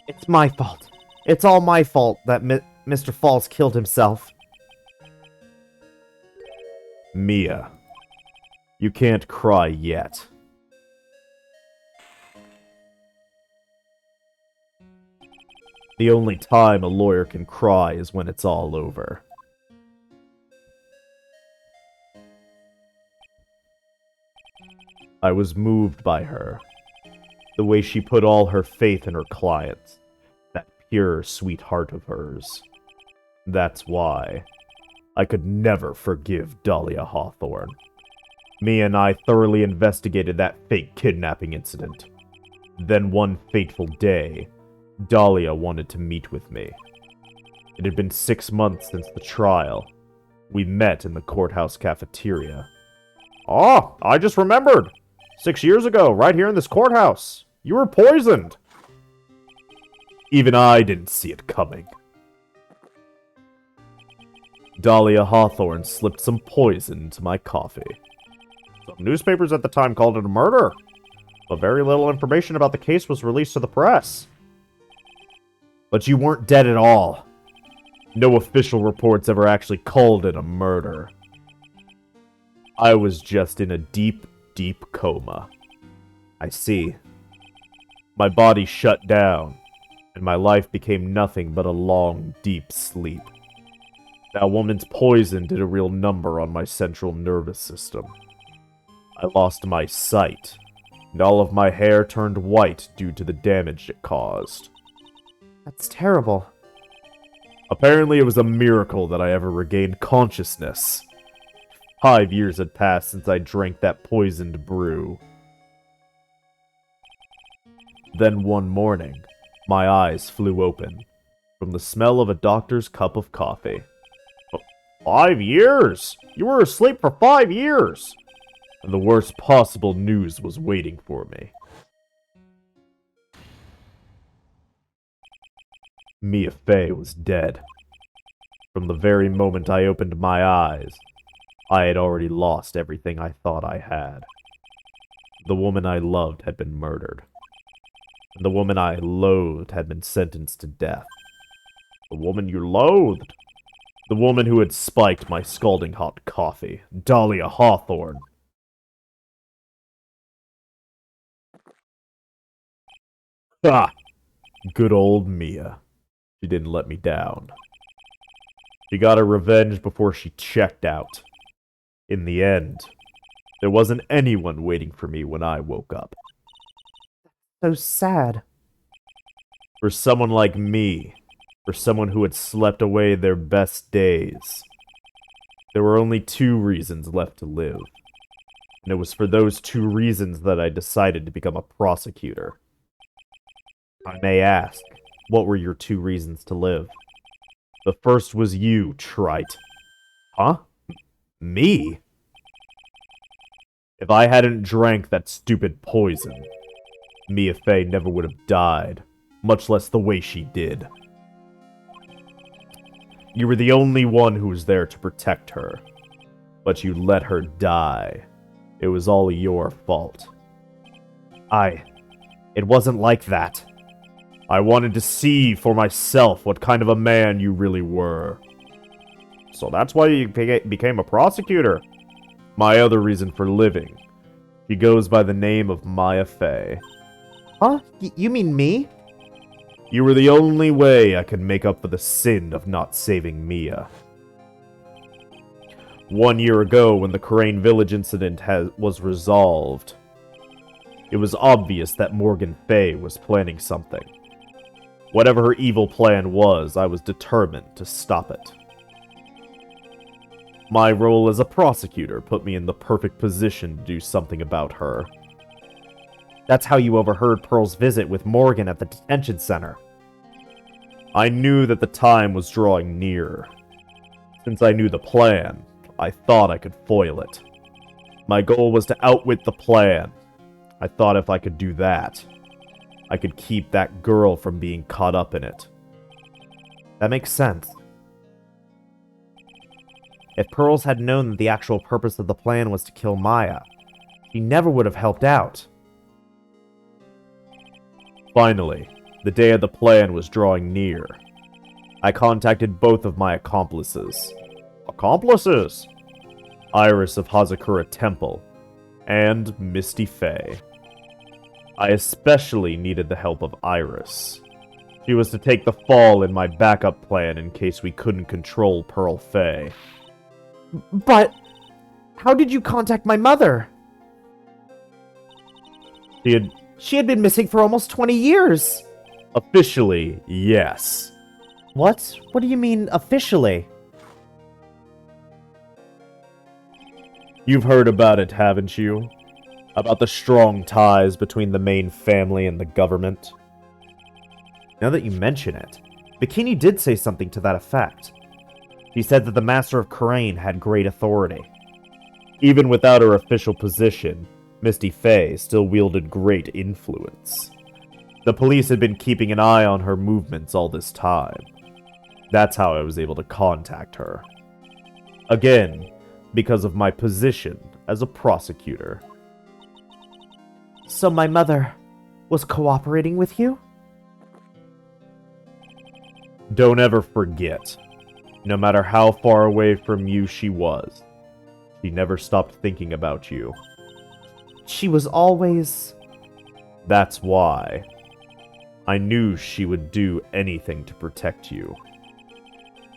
It's my fault. It's all my fault that Mr. Falls killed himself. Mia, you can't cry yet. The only time a lawyer can cry is when it's all over. I was moved by her. The way she put all her faith in her clients. That pure, sweet heart of hers. That's why I could never forgive Dahlia Hawthorne. Mia and I thoroughly investigated that fake kidnapping incident. Then one fateful day, Dahlia wanted to meet with me. It had been 6 months since the trial. We met in the courthouse cafeteria. Oh, I just remembered! 6 years ago, right here in this courthouse. You were poisoned! Even I didn't see it coming. Dahlia Hawthorne slipped some poison into my coffee. Some newspapers at the time called it a murder, but very little information about the case was released to the press. But you weren't dead at all. No official reports ever actually called it a murder. I was just in a deep, deep coma. I see. My body shut down, and my life became nothing but a long, deep sleep. That woman's poison did a real number on my central nervous system. I lost my sight, and all of my hair turned white due to the damage it caused. That's terrible. Apparently it was a miracle that I ever regained consciousness. 5 years had passed since I drank that poisoned brew. Then one morning, my eyes flew open from the smell of a doctor's cup of coffee. 5 years? You were asleep for 5 years! And the worst possible news was waiting for me. Mia Fey was dead. From the very moment I opened my eyes, I had already lost everything I thought I had. The woman I loved had been murdered. And the woman I loathed had been sentenced to death. The woman you loathed? The woman who had spiked my scalding hot coffee. Dahlia Hawthorne. Ah! Good old Mia. She didn't let me down. She got her revenge before she checked out. In the end, there wasn't anyone waiting for me when I woke up. So sad. For someone like me, for someone who had slept away their best days, there were only 2 reasons left to live. And it was for those 2 reasons that I decided to become a prosecutor. I may ask, what were your 2 reasons to live? The first was you, trite. Huh? Me? If I hadn't drank that stupid poison, Mia Fey never would have died, much less the way she did. You were the only one who was there to protect her, but you let her die. It was all your fault. It wasn't like that. I wanted to see for myself what kind of a man you really were. So that's why you became a prosecutor. My other reason for living. She goes by the name of Mia Fey. Huh? You mean me? You were the only way I could make up for the sin of not saving Mia. 1 year ago, when the Crane Village incident was resolved, it was obvious that Morgan Fey was planning something. Whatever her evil plan was, I was determined to stop it. My role as a prosecutor put me in the perfect position to do something about her. That's how you overheard Pearl's visit with Morgan at the detention center. I knew that the time was drawing near. Since I knew the plan, I thought I could foil it. My goal was to outwit the plan. I thought if I could do that, I could keep that girl from being caught up in it. That makes sense. If Pearls had known that the actual purpose of the plan was to kill Maya, she never would have helped out. Finally, the day of the plan was drawing near. I contacted both of my accomplices. Accomplices? Iris of Hazakura Temple, and Misty Faye. I especially needed the help of Iris. She was to take the fall in my backup plan in case we couldn't control Pearl Faye. But how did you contact my mother? She had been missing for almost 20 years. Officially, yes. What? What do you mean, officially? You've heard about it, haven't you? About the strong ties between the main family and the government? Now that you mention it, Bikini did say something to that effect. He said that the Master of Khura'in had great authority. Even without her official position, Misty Faye still wielded great influence. The police had been keeping an eye on her movements all this time. That's how I was able to contact her. Again, because of my position as a prosecutor. So my mother was cooperating with you? Don't ever forget, no matter how far away from you she was, she never stopped thinking about you. She was always... That's why. I knew she would do anything to protect you.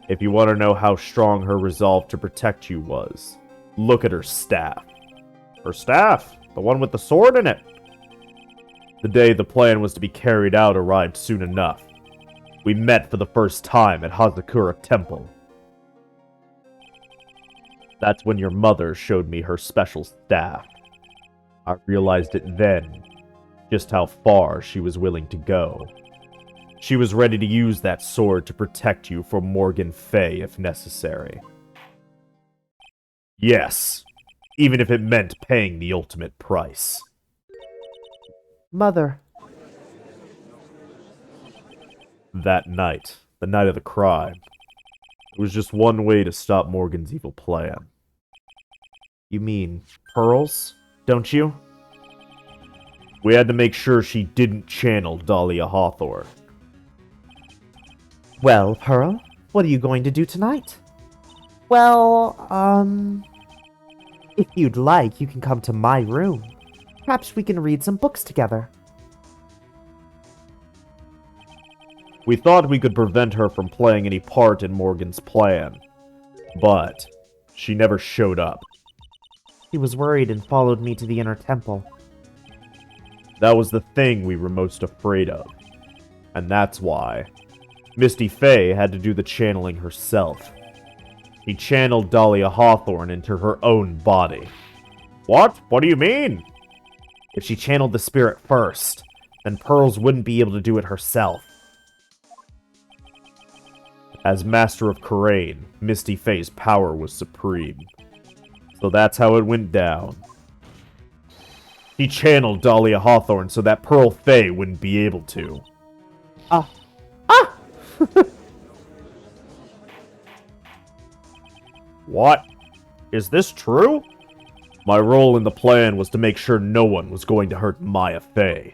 If you want to know how strong her resolve to protect you was, look at her staff. Her staff? The one with the sword in it? The day the plan was to be carried out arrived soon enough. We met for the first time at Hazakura Temple. That's when your mother showed me her special staff. I realized it then, just how far she was willing to go. She was ready to use that sword to protect you from Morgan Faye if necessary. Yes, even if it meant paying the ultimate price. Mother. That night, the night of the crime, it was just one way to stop Morgan's evil plan. You mean pearls, don't you? We had to make sure she didn't channel Dahlia Hawthorne. Well, Pearl, what are you going to do tonight? Well, if you'd like, you can come to my room. Perhaps we can read some books together. We thought we could prevent her from playing any part in Morgan's plan, but she never showed up. He was worried and followed me to the inner temple. That was the thing we were most afraid of, and that's why Misty Faye had to do the channeling herself. He channeled Dahlia Hawthorne into her own body. What? What do you mean? If she channeled the spirit first, then Pearls wouldn't be able to do it herself. As Master of Khura'in, Misty Faye's power was supreme. So that's how it went down. He channeled Dahlia Hawthorne so that Pearl Faye wouldn't be able to. What? Is this true? My role in the plan was to make sure no one was going to hurt Maya Faye.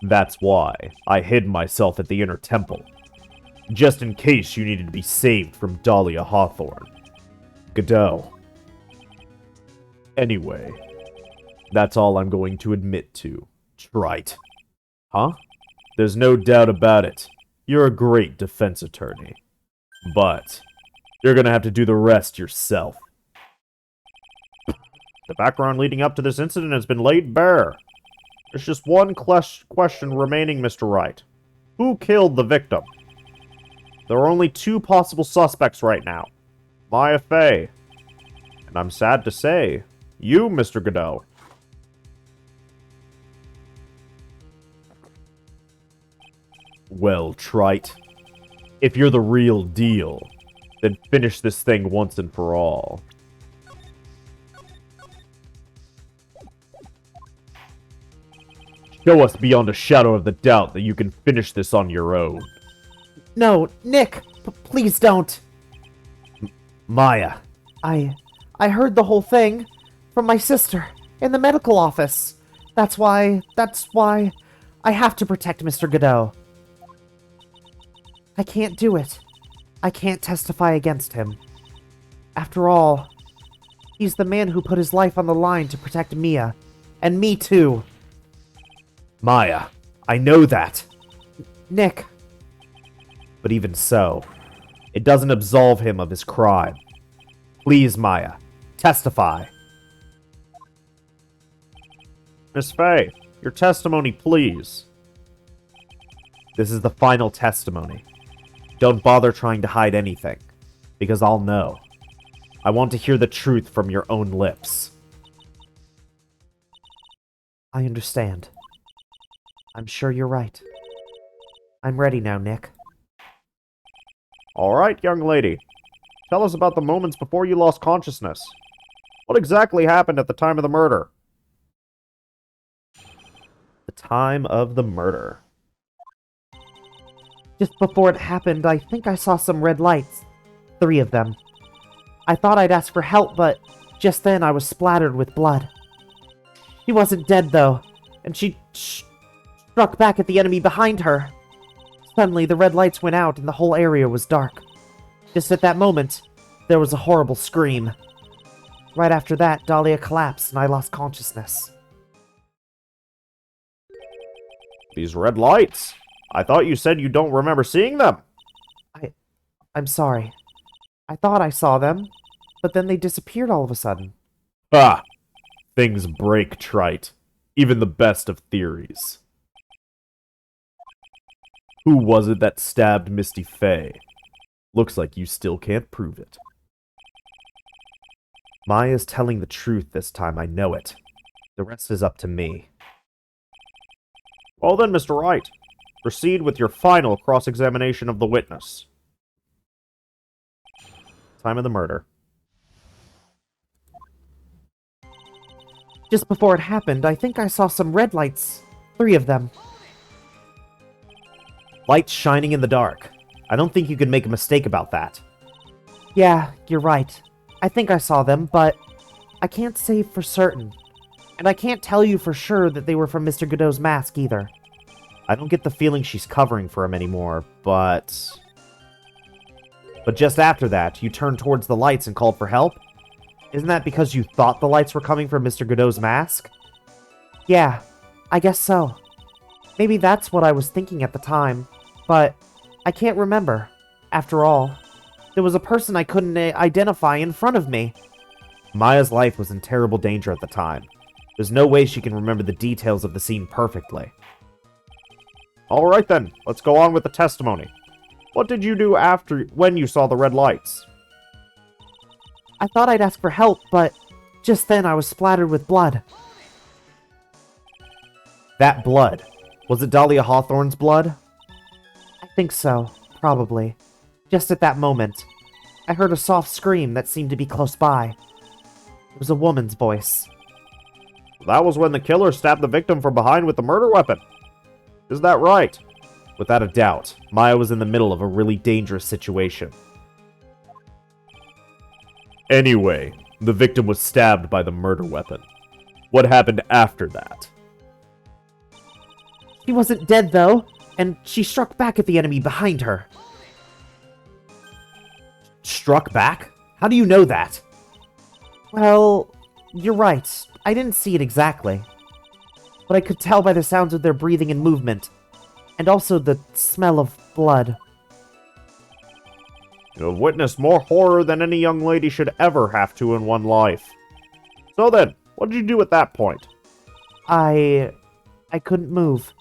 That's why I hid myself at the inner temple, just in case you needed to be saved from Dahlia Hawthorne. Godot. Anyway, that's all I'm going to admit to. Wright. Huh? There's no doubt about it. You're a great defense attorney. But you're gonna have to do the rest yourself. The background leading up to this incident has been laid bare. There's just one question remaining, Mr. Wright. Who killed the victim? There are only two possible suspects right now. Maya Faye. And I'm sad to say, you, Mr. Godot. Well, Trite, if you're the real deal, then finish this thing once and for all. Show us beyond a shadow of the doubt that you can finish this on your own. No, Nick, please don't. Maya. I heard the whole thing from my sister in the medical office. That's why I have to protect Mr. Godot. I can't do it. I can't testify against him. After all, He's the man who put his life on the line to protect Mia. And me too. Maya, I know that. Nick, But even so, it doesn't absolve him of his crime. Please, Maya, testify. Miss Faye, your testimony, please. This is the final testimony. Don't bother trying to hide anything, because I'll know. I want to hear the truth from your own lips. I understand. I'm sure you're right. I'm ready now, Nick. All right, young lady. Tell us about the moments before you lost consciousness. What exactly happened at the time of the murder? The time of the murder. Just before it happened, I think I saw some red lights. 3 of them. I thought I'd ask for help, but just then I was splattered with blood. She wasn't dead, though, and she struck back at the enemy behind her. Suddenly, the red lights went out and the whole area was dark. Just at that moment, there was a horrible scream. Right after that, Dahlia collapsed and I lost consciousness. These red lights. I thought you said you don't remember seeing them. I'm sorry. I thought I saw them, but then they disappeared all of a sudden. Ah, things break, Trite. Even the best of theories. Who was it that stabbed Misty Faye? Looks like you still can't prove it. Maya's telling the truth this time, I know it. The rest is up to me. Well then, Mr. Wright, proceed with your final cross-examination of the witness. Time of the murder. Just before it happened, I think I saw some red lights. 3 of them. Lights shining in the dark. I don't think you could make a mistake about that. Yeah, you're right. I think I saw them, but I can't say for certain. And I can't tell you for sure that they were from Mr. Godot's mask either. I don't get the feeling she's covering for him anymore, but just after that, you turned towards the lights and called for help? Isn't that because you thought the lights were coming from Mr. Godot's mask? Yeah, I guess so. Maybe that's what I was thinking at the time, but I can't remember. After all, there was a person I couldn't identify in front of me. Maya's life was in terrible danger at the time. There's no way she can remember the details of the scene perfectly. Alright then, let's go on with the testimony. What did you do when you saw the red lights? I thought I'd ask for help, but just then I was splattered with blood. That blood. Was it Dahlia Hawthorne's blood? I think so, probably. Just at that moment, I heard a soft scream that seemed to be close by. It was a woman's voice. That was when the killer stabbed the victim from behind with the murder weapon. Is that right? Without a doubt, Maya was in the middle of a really dangerous situation. Anyway, the victim was stabbed by the murder weapon. What happened after that? She wasn't dead, though, and she struck back at the enemy behind her. Struck back? How do you know that? Well, you're right. I didn't see it exactly. But I could tell by the sounds of their breathing and movement, and also the smell of blood. You have witnessed more horror than any young lady should ever have to in one life. So then, what did you do at that point? I couldn't move.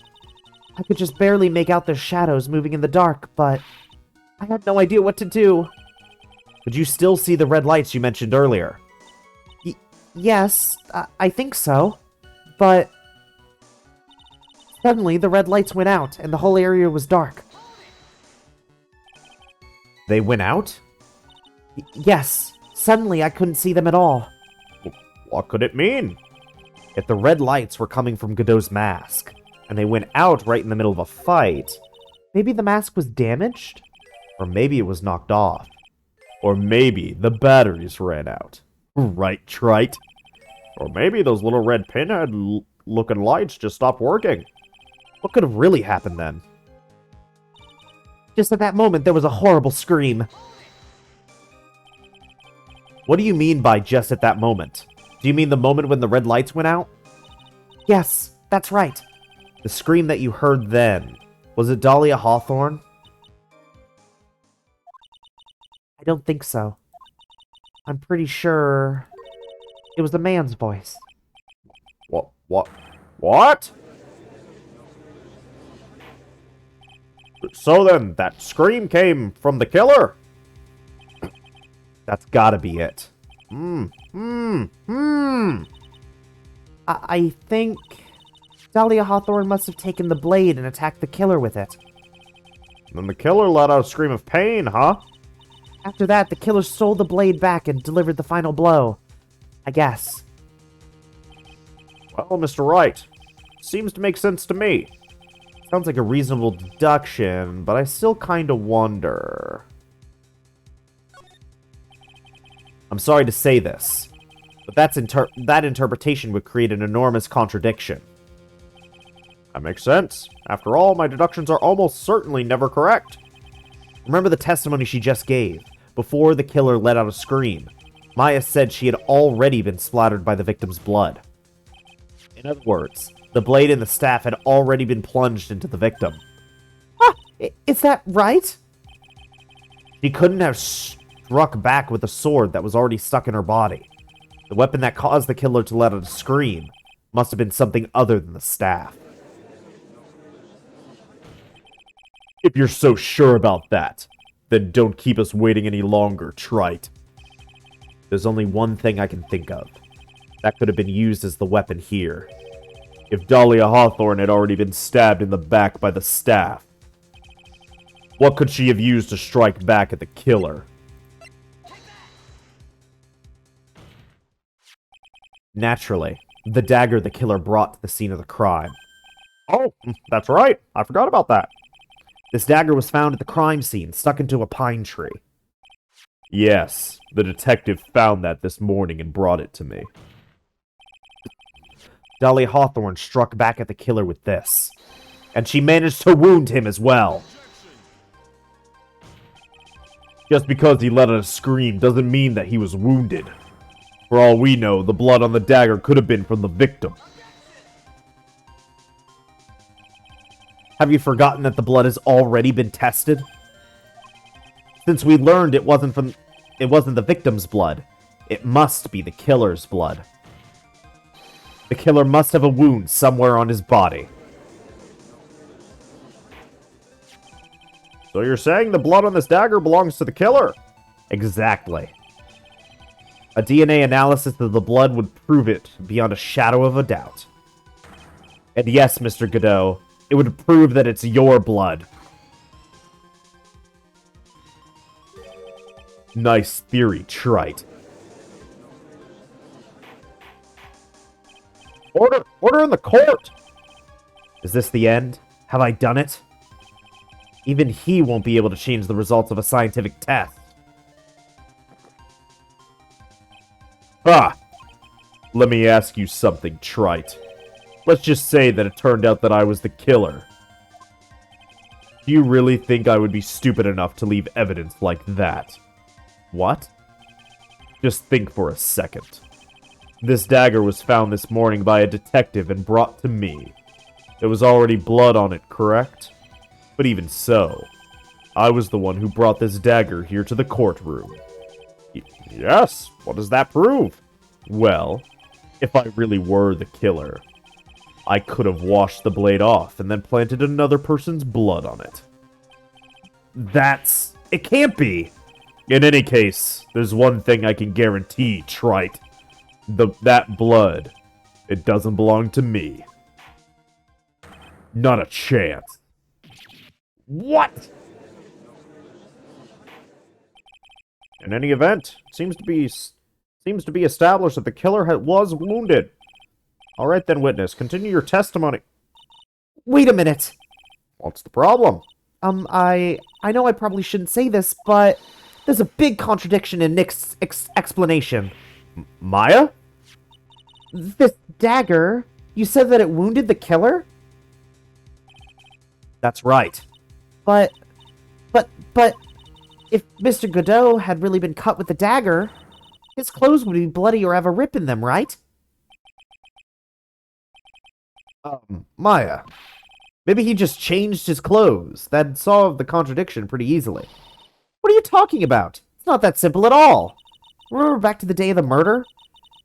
I could just barely make out their shadows moving in the dark, but I had no idea what to do. Could you still see the red lights you mentioned earlier? Yes, I think so. But suddenly the red lights went out and the whole area was dark. They went out? Yes, suddenly I couldn't see them at all. What could it mean? If the red lights were coming from Godot's mask, and they went out right in the middle of a fight, Maybe the mask was damaged? or maybe it was knocked off. Or maybe the batteries ran out. Right, Trite? Or maybe those little red pinhead-looking lights just stopped working. What could have really happened then? Just at that moment, there was a horrible scream. What do you mean by just at that moment? Do you mean the moment when the red lights went out? Yes, that's right. The scream that you heard then, was it Dahlia Hawthorne? I don't think so. I'm pretty sure it was a man's voice. What? So then, that scream came from the killer? That's gotta be it. I think Dahlia Hawthorne must have taken the blade and attacked the killer with it. Then the killer let out a scream of pain, huh? After that, the killer stole the blade back and delivered the final blow. I guess. Well, Mr. Wright, seems to make sense to me. Sounds like a reasonable deduction, but I still kinda wonder. I'm sorry to say this, but that interpretation would create an enormous contradiction. That makes sense. After all, my deductions are almost certainly never correct. Remember the testimony she just gave. Before the killer let out a scream, Maya said she had already been splattered by the victim's blood. In other words, the blade and the staff had already been plunged into the victim. Ah, is that right? She couldn't have struck back with a sword that was already stuck in her body. The weapon that caused the killer to let out a scream must have been something other than the staff. If you're so sure about that, then don't keep us waiting any longer, Trite. There's only one thing I can think of. That could have been used as the weapon here. If Dahlia Hawthorne had already been stabbed in the back by the staff, what could she have used to strike back at the killer? Naturally, the dagger the killer brought to the scene of the crime. Oh, that's right. I forgot about that. This dagger was found at the crime scene, stuck into a pine tree. Yes, the detective found that this morning and brought it to me. Dahlia Hawthorne struck back at the killer with this, and she managed to wound him as well. Just because he let out a scream doesn't mean that he was wounded. For all we know, the blood on the dagger could have been from the victim. Have you forgotten that the blood has already been tested? Since we learned it wasn't the victim's blood, it must be the killer's blood. The killer must have a wound somewhere on his body. So you're saying the blood on this dagger belongs to the killer? Exactly. A DNA analysis of the blood would prove it beyond a shadow of a doubt. And yes, Mr. Godot, it would prove that it's your blood. Nice theory, Trite. Order in the court! Is this the end? Have I done it? Even he won't be able to change the results of a scientific test. Ah! Let me ask you something, Trite. Let's just say that it turned out that I was the killer. Do you really think I would be stupid enough to leave evidence like that? What? Just think for a second. This dagger was found this morning by a detective and brought to me. There was already blood on it, correct? But even so, I was the one who brought this dagger here to the courtroom. Yes, what does that prove? Well, if I really were the killer, I could have washed the blade off and then planted another person's blood on it. It can't be! In any case, there's one thing I can guarantee, Trite. That blood, it doesn't belong to me. Not a chance. What? In any event, it seems to be established that the killer was wounded. All right then, witness, continue your testimony. Wait a minute. What's the problem? I know I probably shouldn't say this, but there's a big contradiction in Nick's explanation. Maya? This dagger, you said that it wounded the killer? That's right. But, if Mr. Godot had really been cut with the dagger, His clothes would be bloody or have a rip in them, right? Maya. Maybe he just changed his clothes. That'd solve the contradiction pretty easily. What are you talking about? It's not that simple at all. Remember back to the day of the murder?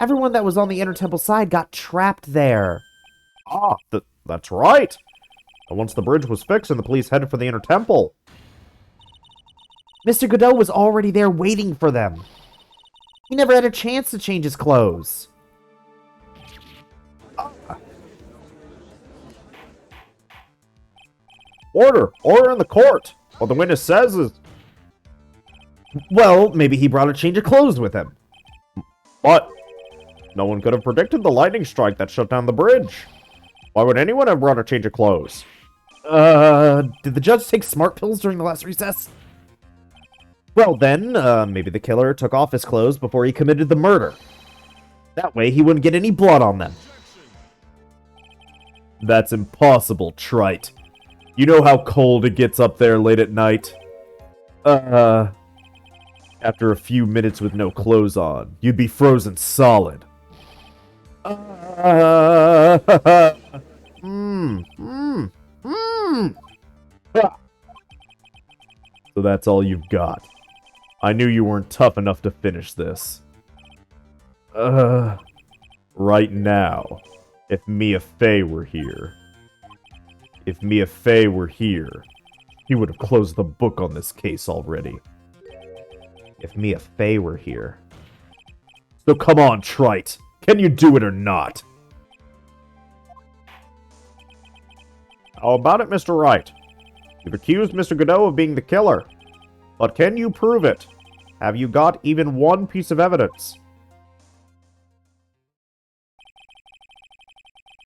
Everyone that was on the Inner Temple side got trapped there. Ah, that's right. And once the bridge was fixed and the police headed for the Inner Temple. Mr. Godot was already there waiting for them. He never had a chance to change his clothes. Order in the court. What the witness says is... Well, maybe he brought a change of clothes with him. But no one could have predicted the lightning strike that shut down the bridge. Why would anyone have brought a change of clothes? Did the judge take smart pills during the last recess? Well then, maybe the killer took off his clothes before he committed the murder. That way he wouldn't get any blood on them. That's impossible, Trite. You know how cold it gets up there late at night? After a few minutes with no clothes on, you'd be frozen solid. So that's all you've got. I knew you weren't tough enough to finish this. Right now, if Mia Fey were here... If Mia Fey were here, he would have closed the book on this case already. If Mia Fey were here. So come on, Trite. Can you do it or not? How about it, Mr. Wright? You've accused Mr. Godot of being the killer. But can you prove it? Have you got even one piece of evidence?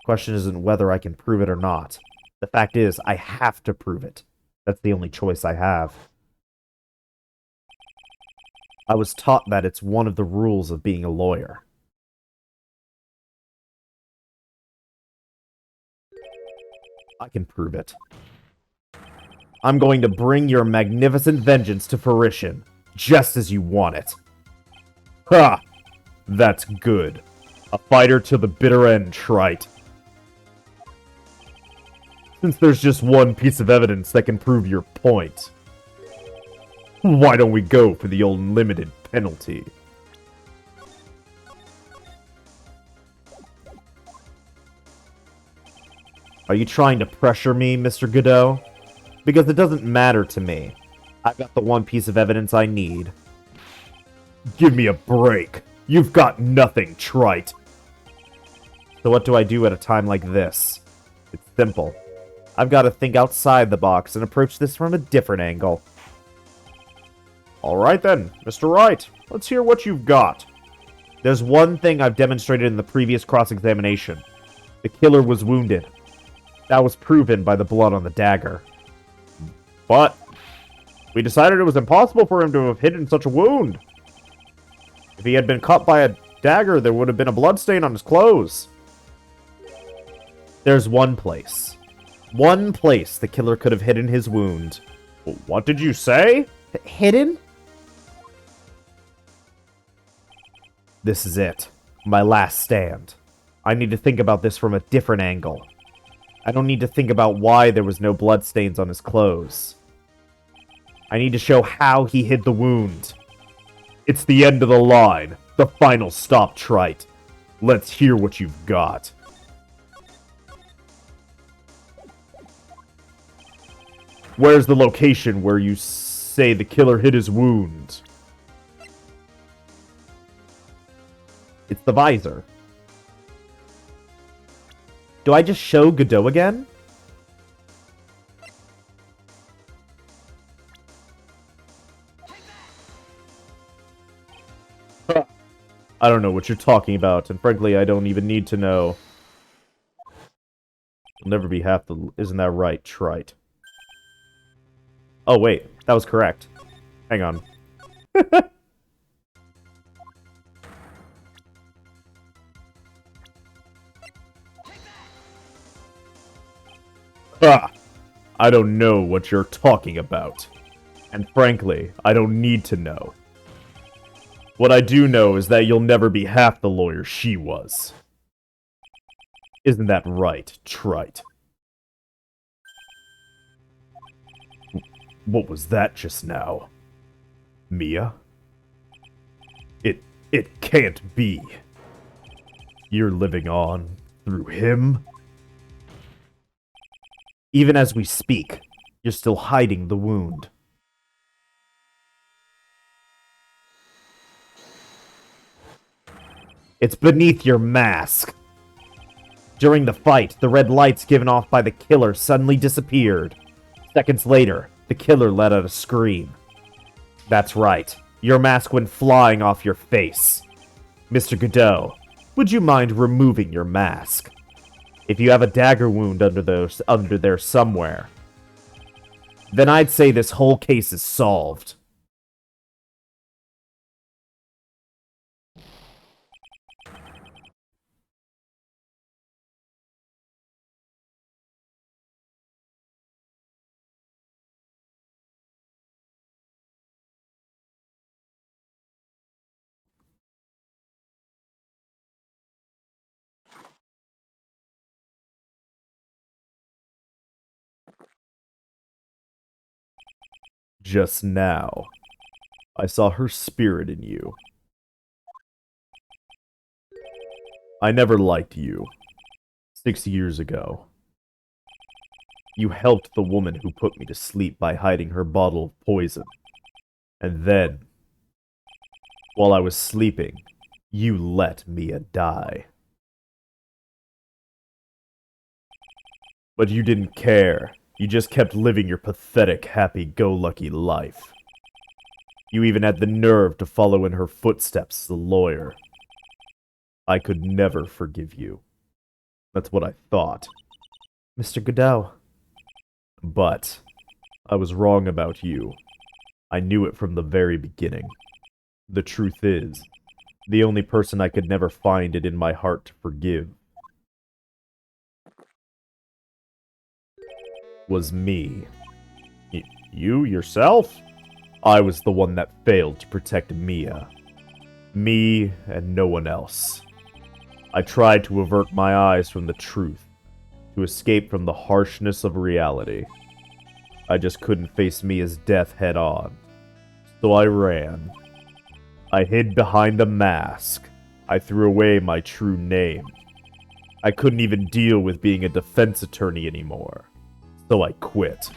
Question isn't whether I can prove it or not. The fact is, I have to prove it. That's the only choice I have. I was taught that it's one of the rules of being a lawyer. I can prove it. I'm going to bring your magnificent vengeance to fruition, just as you want it. Ha! That's good. A fighter to the bitter end, Trite. Since there's just one piece of evidence that can prove your point, why don't we go for the old limited penalty? Are you trying to pressure me, Mr. Godot? Because it doesn't matter to me. I've got the one piece of evidence I need. Give me a break. You've got nothing, Trite. So what do I do at a time like this? It's simple. I've got to think outside the box and approach this from a different angle. Alright then, Mr. Wright. Let's hear what you've got. There's one thing I've demonstrated in the previous cross-examination. The killer was wounded. That was proven by the blood on the dagger. But we decided it was impossible for him to have hidden such a wound. If he had been cut by a dagger, there would have been a bloodstain on his clothes. There's one place. One place the killer could have hidden his wound. What did you say? Hidden? This is it. My last stand. I need to think about this from a different angle. I don't need to think about why there was no bloodstains on his clothes. I need to show how he hid the wound. It's the end of the line. The final stop, Trite. Let's hear what you've got. Where's the location where you say the killer hid his wound? It's the visor. Do I just show Godot again? I don't know what you're talking about, and frankly, I don't even need to know. You'll never be half the... Isn't that right, Trite? Oh, wait. That was correct. Hang on. Ah! I don't know what you're talking about. And frankly, I don't need to know. What I do know is that you'll never be half the lawyer she was. Isn't that right, Trite? What was that just now? Mia? It can't be. You're living on through him? Even as we speak, you're still hiding the wound. It's beneath your mask. During the fight, the red lights given off by the killer suddenly disappeared. Seconds later, the killer let out a scream. That's right. Your mask went flying off your face. Mr. Godot, would you mind removing your mask? If you have a dagger wound under there somewhere, then I'd say this whole case is solved. Just now, I saw her spirit in you. I never liked you. 6 years ago. You helped the woman who put me to sleep by hiding her bottle of poison. And then, while I was sleeping, you let Mia die. But you didn't care. You just kept living your pathetic, happy-go-lucky life. You even had the nerve to follow in her footsteps as a lawyer. I could never forgive you. That's what I thought. Mr. Godot. But I was wrong about you. I knew it from the very beginning. The truth is, the only person I could never find it in my heart to forgive was me. You yourself? I was the one that failed to protect Mia. Me and no one else. I tried to avert my eyes from the truth, to escape from the harshness of reality. I just couldn't face Mia's death head on. So I ran. I hid behind a mask. I threw away my true name. I couldn't even deal with being a defense attorney anymore. So I quit.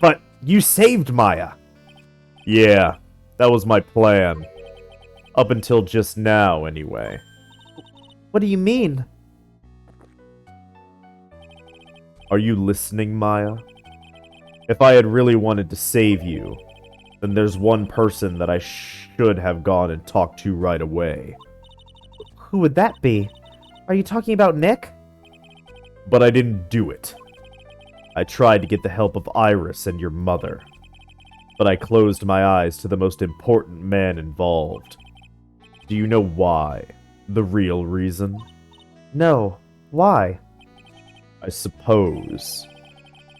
But you saved Maya! Yeah, that was my plan. Up until just now, anyway. What do you mean? Are you listening, Maya? If I had really wanted to save you, then there's one person that I should have gone and talked to right away. Who would that be? Are you talking about Nick? But I didn't do it. I tried to get the help of Iris and your mother. But I closed my eyes to the most important man involved. Do you know why? The real reason? No. Why? I suppose.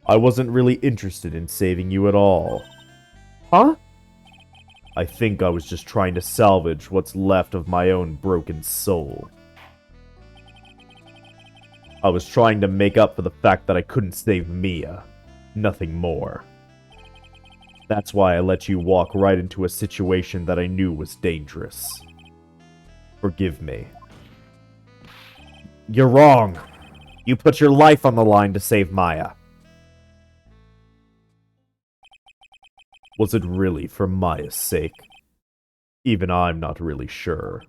I wasn't really interested in saving you at all. Huh? I think I was just trying to salvage what's left of my own broken soul. I was trying to make up for the fact that I couldn't save Mia. Nothing more. That's why I let you walk right into a situation that I knew was dangerous. Forgive me. You're wrong. You put your life on the line to save Maya. Was it really for Maya's sake? Even I'm not really sure.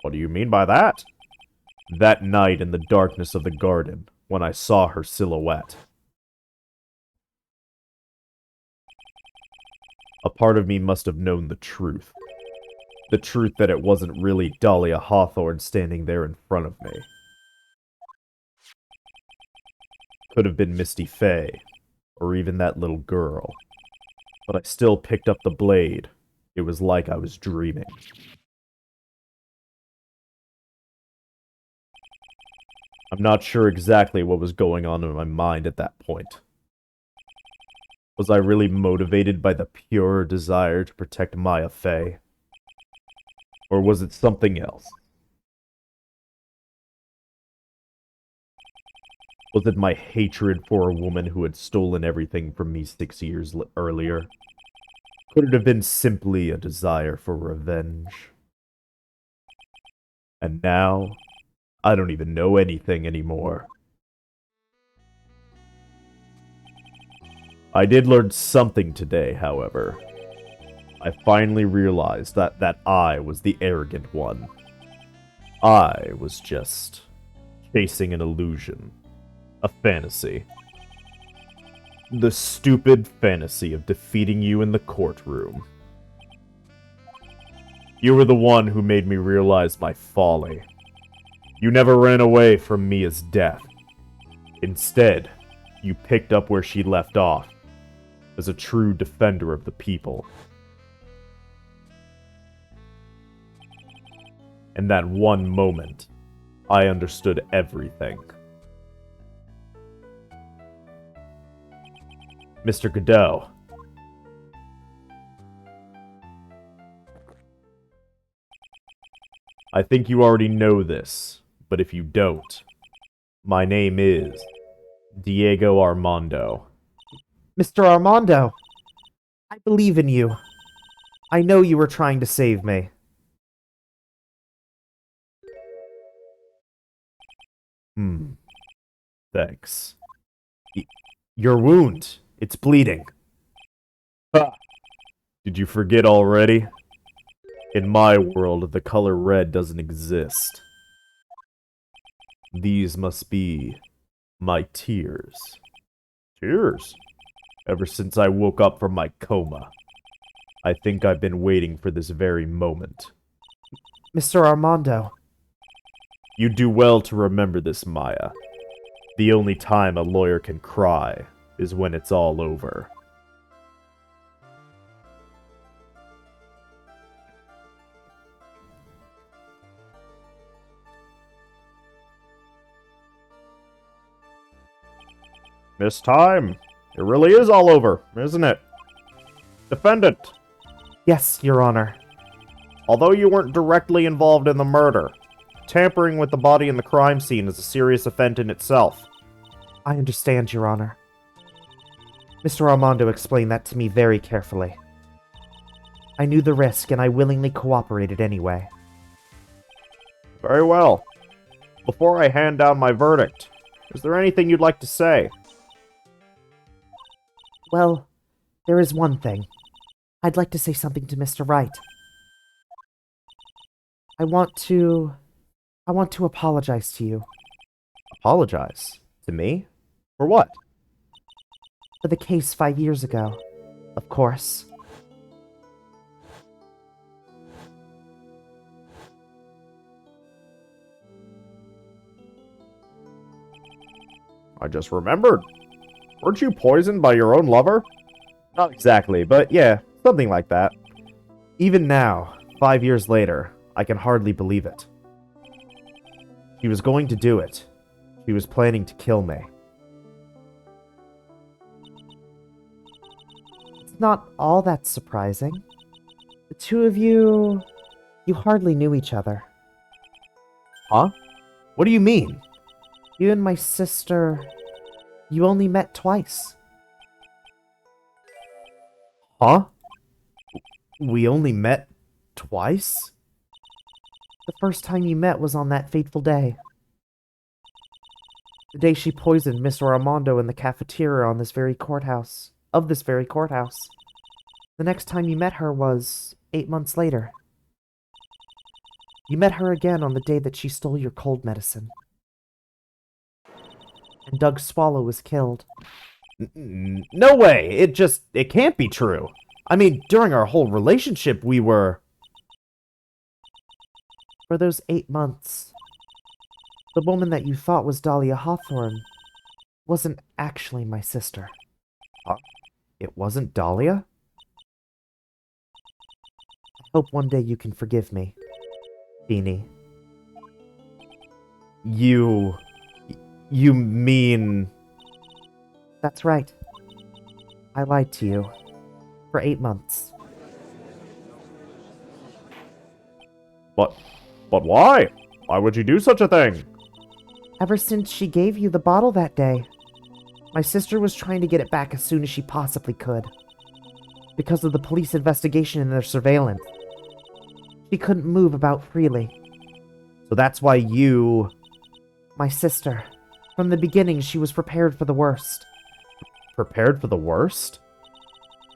What do you mean by that? That night in the darkness of the garden, when I saw her silhouette. A part of me must have known the truth. The truth that it wasn't really Dahlia Hawthorne standing there in front of me. Could have been Misty Faye, or even that little girl. But I still picked up the blade. It was like I was dreaming. I'm not sure exactly what was going on in my mind at that point. Was I really motivated by the pure desire to protect Maya Fey? Or was it something else? Was it my hatred for a woman who had stolen everything from me 6 years earlier? Could it have been simply a desire for revenge? And now, I don't even know anything anymore. I did learn something today, however. I finally realized that I was the arrogant one. I was just chasing an illusion. A fantasy. The stupid fantasy of defeating you in the courtroom. You were the one who made me realize my folly. You never ran away from Mia's death. Instead, you picked up where she left off, as a true defender of the people. In that one moment, I understood everything. Mr. Godot. I think you already know this, but if you don't, my name is Diego Armando. Mr. Armando, I believe in you. I know you were trying to save me. Thanks. Your wound. It's bleeding. Ha! Did you forget already? In my world, the color red doesn't exist. These must be my tears. Tears? Ever since I woke up from my coma. I think I've been waiting for this very moment. Mr. Armando. You do well to remember this, Maya. The only time a lawyer can cry is when it's all over. Miss Time, it really is all over, isn't it? Defendant, Yes, Your Honor. although you weren't directly involved in the murder, tampering with the body in the crime scene is a serious offense in itself. I understand, Your Honor. Mr. Armando explained that to me very carefully. I knew the risk, and I willingly cooperated anyway. Very well. Before I hand down my verdict, is there anything you'd like to say? Well, there is one thing. I'd like to say something to Mr. Wright. I want to apologize to you. Apologize? To me? For what? For the case 5 years ago, of course. I just remembered. Weren't you poisoned by your own lover? Not exactly, but yeah, something like that. Even now, 5 years later, I can hardly believe it. She was going to do it. She was planning to kill me. It's not all that surprising. The two of you hardly knew each other. Huh? What do you mean? You and my sister, you only met twice. Huh? We only met twice? The first time you met was on that fateful day. The day she poisoned Mr. Armando in the cafeteria of this very courthouse. The next time you met her was 8 months later. You met her again on the day that she stole your cold medicine. And Doug Swallow was killed. No way! It can't be true. I mean, during our whole relationship, we were... For those 8 months, the woman that you thought was Dahlia Hawthorne wasn't actually my sister. It wasn't Dahlia? I hope one day you can forgive me, Beanie. You mean... That's right. I lied to you. For 8 months. But why? Why would you do such a thing? Ever since she gave you the bottle that day, my sister was trying to get it back as soon as she possibly could. Because of the police investigation and their surveillance, she couldn't move about freely. So that's why you... My sister, from the beginning, she was prepared for the worst. Prepared for the worst?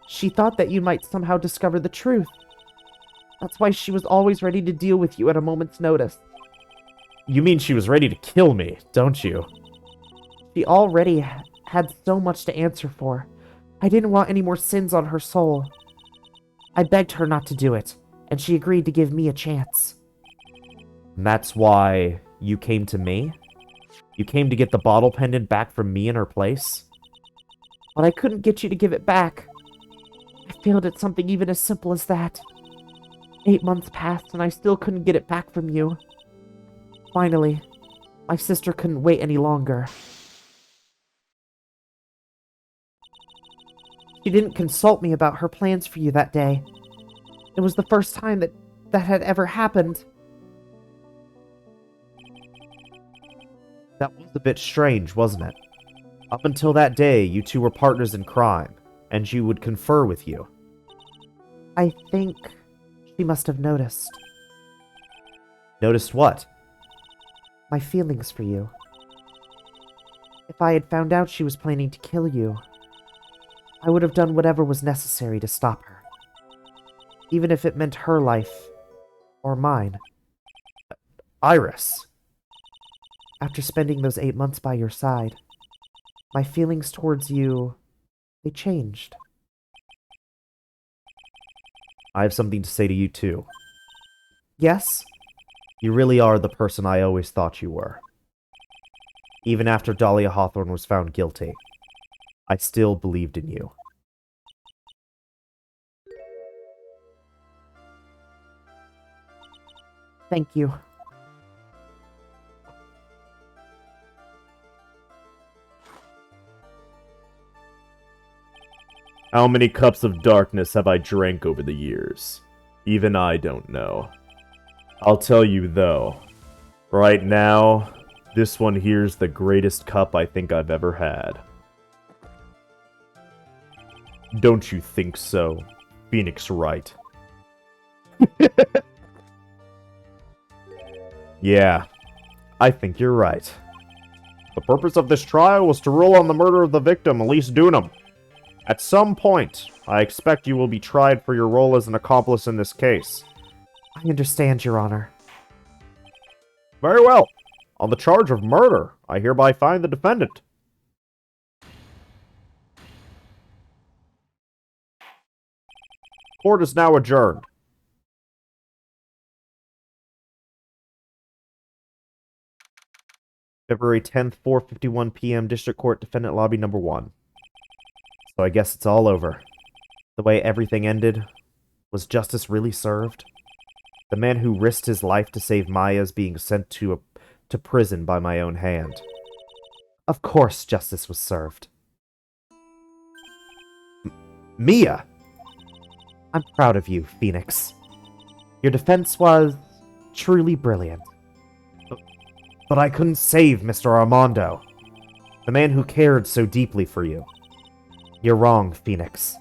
She thought that you might somehow discover the truth. That's why she was always ready to deal with you at a moment's notice. You mean she was ready to kill me, don't you? She already had so much to answer for. I didn't want any more sins on her soul. I begged her not to do it, and she agreed to give me a chance. And that's why you came to me? You came to get the bottle pendant back from me in her place? But I couldn't get you to give it back. I failed at something even as simple as that. 8 months passed, and I still couldn't get it back from you. Finally, my sister couldn't wait any longer. She didn't consult me about her plans for you that day. It was the first time that had ever happened. That was a bit strange, wasn't it? Up until that day, you two were partners in crime, and she would confer with you. I think she must have noticed. Noticed what? My feelings for you. If I had found out she was planning to kill you, I would have done whatever was necessary to stop her. Even if it meant her life, or mine. Iris. After spending those 8 months by your side, my feelings towards you, they changed. I have something to say to you too. Yes? You really are the person I always thought you were. Even after Dahlia Hawthorne was found guilty, I still believed in you. Thank you. How many cups of darkness have I drank over the years? Even I don't know. I'll tell you though, right now, this one here's the greatest cup I think I've ever had. Don't you think so, Phoenix Wright? Yeah, I think you're right. The purpose of this trial was to rule on the murder of the victim, Elise Dunham. At some point, I expect you will be tried for your role as an accomplice in this case. I understand, Your Honor. Very well. On the charge of murder, I hereby find the defendant. Court is now adjourned. February 10th, 4:51 p.m. District Court, Defendant Lobby Number 1. So I guess it's all over. The way everything ended, was justice really served? The man who risked his life to save Maya is being sent to prison by my own hand. Of course justice was served. Mia! I'm proud of you, Phoenix. Your defense was truly brilliant. But I couldn't save Mr. Armando, the man who cared so deeply for you. You're wrong, Phoenix.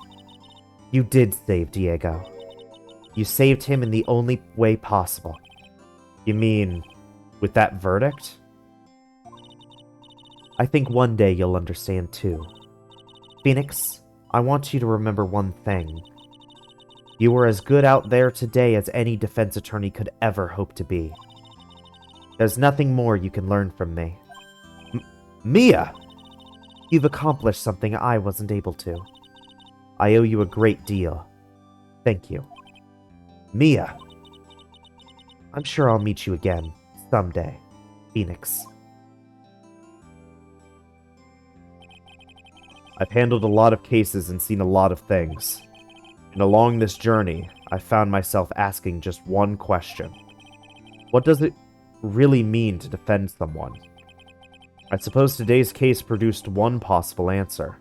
You did save Diego. You saved him in the only way possible. You mean, with that verdict? I think one day you'll understand too. Phoenix, I want you to remember one thing. You were as good out there today as any defense attorney could ever hope to be. There's nothing more you can learn from me. Mia! You've accomplished something I wasn't able to. I owe you a great deal. Thank you. Mia! I'm sure I'll meet you again, someday, Phoenix. I've handled a lot of cases and seen a lot of things. And along this journey, I found myself asking just one question. What does it really mean to defend someone? I suppose today's case produced one possible answer.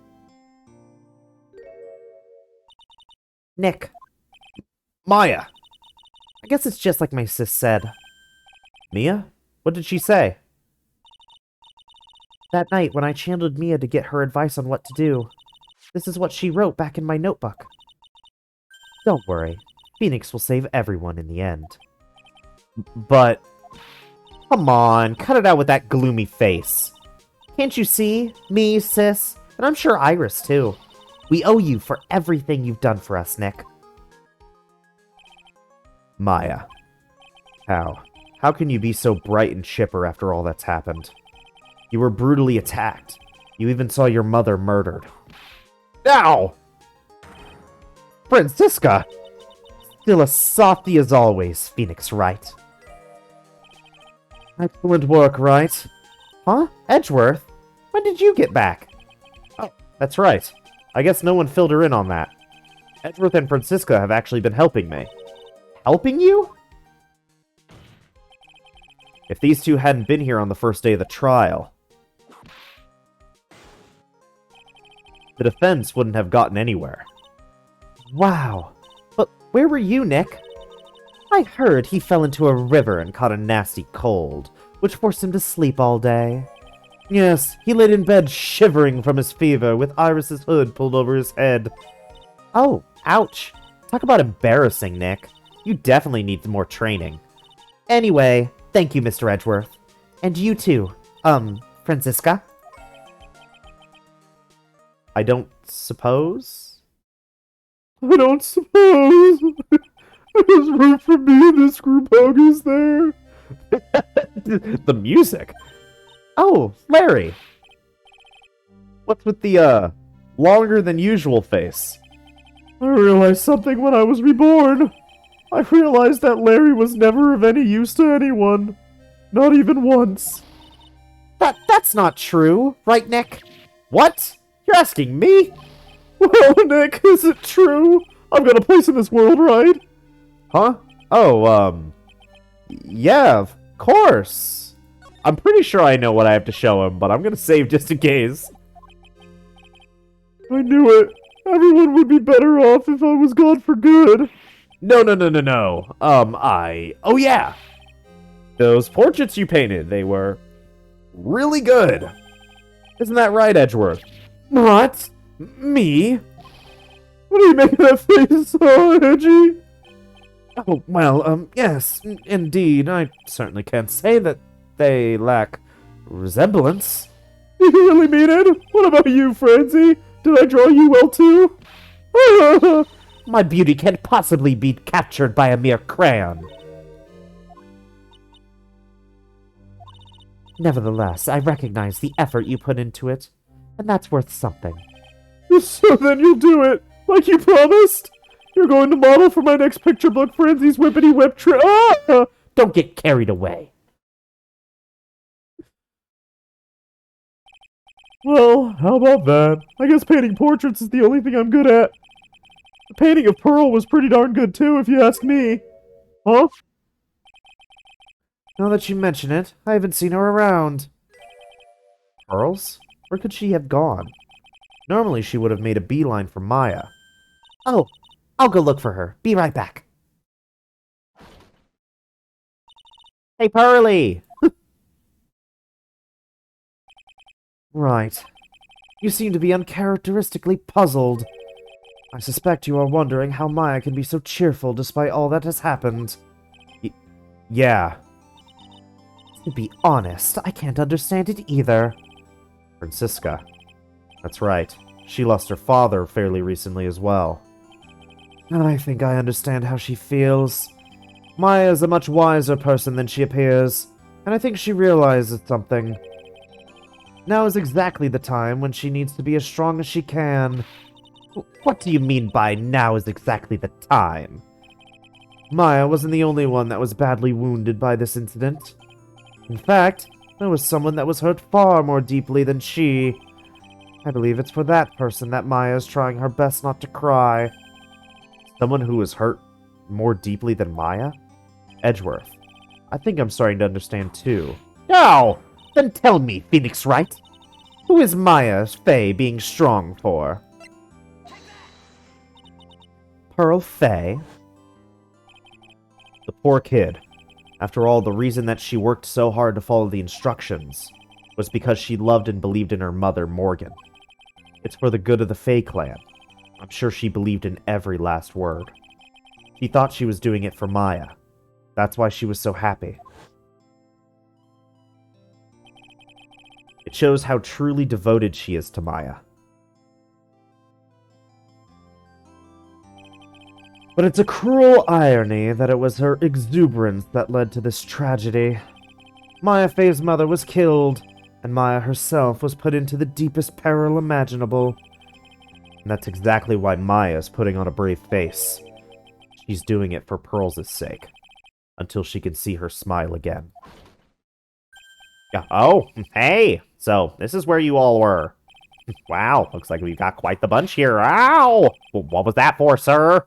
Nick. Maya! I guess it's just like my sis said. Mia? What did she say? That night, when I channeled Mia to get her advice on what to do, this is what she wrote back in my notebook. Don't worry. Phoenix will save everyone in the end. But... Come on, cut it out with that gloomy face. Can't you see? Me, sis, and I'm sure Iris, too. We owe you for everything you've done for us, Nick. Maya. How? How can you be so bright and chipper after all that's happened? You were brutally attacked. You even saw your mother murdered. Ow! Francisca! Still a softy as always, Phoenix Wright. Excellent work, Wright. Huh? Edgeworth? When did you get back? Oh, that's right. I guess no one filled her in on that. Edgeworth and Francisca have actually been helping me. Helping you? If these two hadn't been here on the first day of the trial, the defense wouldn't have gotten anywhere. Wow. But where were you, Nick? I heard he fell into a river and caught a nasty cold, which forced him to sleep all day. Yes, he laid in bed shivering from his fever with Iris's hood pulled over his head. Oh, ouch. Talk about embarrassing, Nick. You definitely need more training. Anyway, thank you, Mr. Edgeworth. And you too, Francisca? I don't suppose? I don't suppose. There's room for me in this group hug, is there? The music? Oh, Larry. What's with the, longer than usual face? I realized something when I was reborn. I realized that Larry was never of any use to anyone. Not even once. That's not true, right, Nick? What? You're asking me? Well, Nick, is it true? I've got a place in this world, right? Huh? Oh, yeah, of course. I'm pretty sure I know what I have to show him, but I'm gonna save just in case. I knew it. Everyone would be better off if I was gone for good. No. Oh yeah. Those portraits you painted, they were really good. Isn't that right, Edgeworth? What? Me? What are you making that face so edgy? Oh, well, yes, indeed. I certainly can't say that they lack resemblance. You really mean it? What about you, Francie? Did I draw you well, too? My beauty can't possibly be captured by a mere crayon. Nevertheless, I recognize the effort you put into it, and that's worth something. So then you'll do it, like you promised? You're going to model for my next picture book, Francie's Whippity Whip Trip. Ah! Don't get carried away. Well, how about that? I guess painting portraits is the only thing I'm good at. The painting of Pearl was pretty darn good too, if you ask me. Huh? Now that you mention it, I haven't seen her around. Pearls? Where could she have gone? Normally she would have made a beeline for Maya. Oh, I'll go look for her. Be right back. Hey, Pearly! Right. You seem to be uncharacteristically puzzled. I suspect you are wondering how Maya can be so cheerful despite all that has happened. Yeah. To be honest, I can't understand it either. Francisca. That's right. She lost her father fairly recently as well. I think I understand how she feels. Maya is a much wiser person than she appears, and I think she realizes something. Now is exactly the time when she needs to be as strong as she can. What do you mean by now is exactly the time? Maya wasn't the only one that was badly wounded by this incident. In fact, there was someone that was hurt far more deeply than she. I believe it's for that person that Maya is trying her best not to cry. Someone who was hurt more deeply than Maya? Edgeworth. I think I'm starting to understand too. Oh! Then tell me, Phoenix Wright. Who is Maya Fey being strong for? Pearl Fey? The poor kid. After all, the reason that she worked so hard to follow the instructions was because she loved and believed in her mother, Morgan. It's for the good of the Fae clan. I'm sure she believed in every last word. She thought she was doing it for Maya. That's why she was so happy. It shows how truly devoted she is to Maya. But it's a cruel irony that it was her exuberance that led to this tragedy. Maya Faye's mother was killed, and Maya herself was put into the deepest peril imaginable. And that's exactly why Maya's putting on a brave face. She's doing it for Pearls' sake, until she can see her smile again. Yeah. Oh, hey! So, this is where you all were. Wow, looks like we've got quite the bunch here. Ow! What was that for, sir?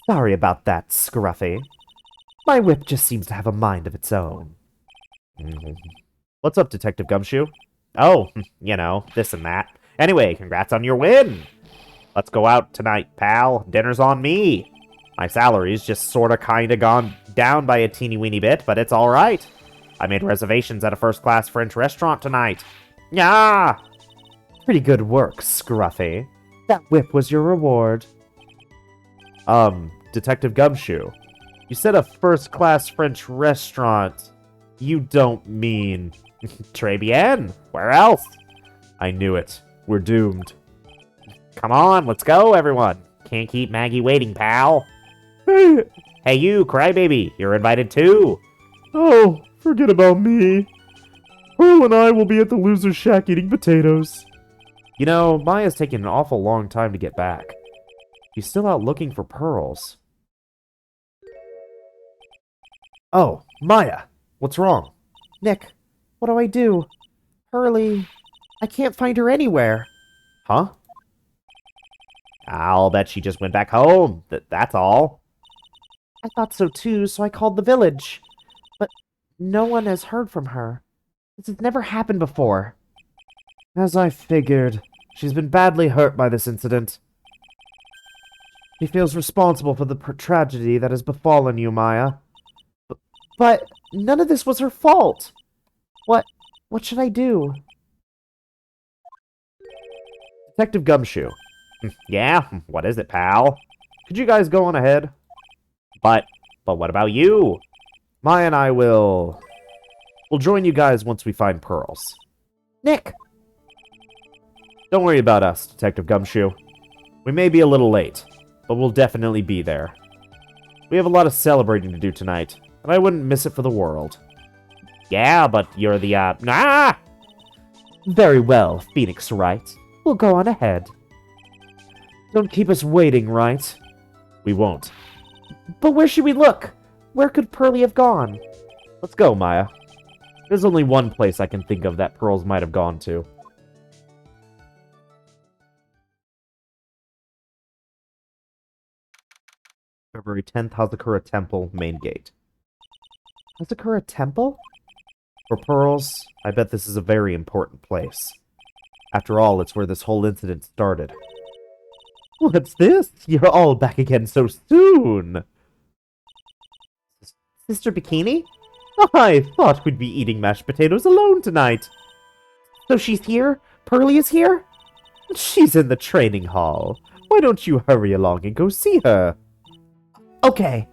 Sorry about that, Scruffy. My whip just seems to have a mind of its own. What's up, Detective Gumshoe? Oh, you know, this and that. Anyway, congrats on your win! Let's go out tonight, pal. Dinner's on me. My salary's just sorta kinda gone down by a teeny weeny bit, but it's alright. I made reservations at a first-class French restaurant tonight. Yeah! Pretty good work, Scruffy. That whip was your reward. Detective Gumshoe, you said a first-class French restaurant. You don't mean... Très bien. Where else? I knew it. We're doomed. Come on, let's go, everyone. Can't keep Maggie waiting, pal. Hey, you, crybaby. You're invited too. Oh, forget about me. Pearl and I will be at the loser's shack eating potatoes. You know, Maya's taking an awful long time to get back. She's still out looking for pearls. Oh, Maya! What's wrong? Nick, what do I do? Pearlie, I can't find her anywhere. Huh? I'll bet she just went back home. That's all. I thought so too, so I called the village. But no one has heard from her. This has never happened before. As I figured, she's been badly hurt by this incident. She feels responsible for the tragedy that has befallen you, Maya. But none of this was her fault. What should I do? Detective Gumshoe. Yeah? What is it, pal? Could you guys go on ahead? But what about you? Maya and I will... We'll join you guys once we find pearls. Nick! Don't worry about us, Detective Gumshoe. We may be a little late, but we'll definitely be there. We have a lot of celebrating to do tonight, and I wouldn't miss it for the world. Yeah, but you're the, Ah! Very well, Phoenix Wright. We'll go on ahead. Don't keep us waiting, Wright. We won't. But where should we look? Where could Pearlie have gone? Let's go, Maya. There's only one place I can think of that pearls might have gone to. February 10th, Hazakura Temple, main gate. Hazakura Temple? For pearls, I bet this is a very important place. After all, it's where this whole incident started. What's this? You're all back again so soon! Sister Bikini? I thought we'd be eating mashed potatoes alone tonight. So she's here? Pearlie is here? She's in the training hall. Why don't you hurry along and go see her? Okay.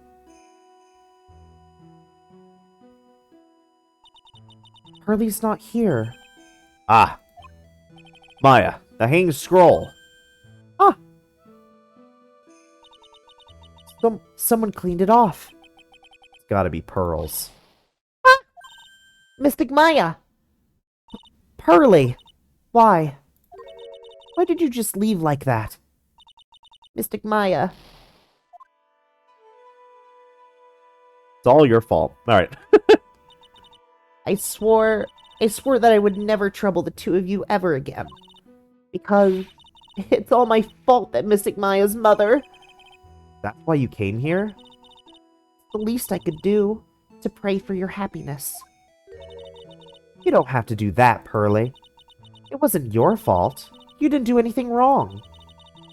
Pearlie's not here. Ah. Maya, the hanged scroll. Ah. Someone cleaned it off. It's gotta be pearls. Ah! Mystic Maya! Pearlie! Why? Why did you just leave like that? Mystic Maya. It's all your fault. Alright. I swore that I would never trouble the two of you ever again. Because it's all my fault that Mystic Maya's mother. That's why you came here? The least I could do to pray for your happiness. You don't have to do that, Pearlie. It wasn't your fault. You didn't do anything wrong.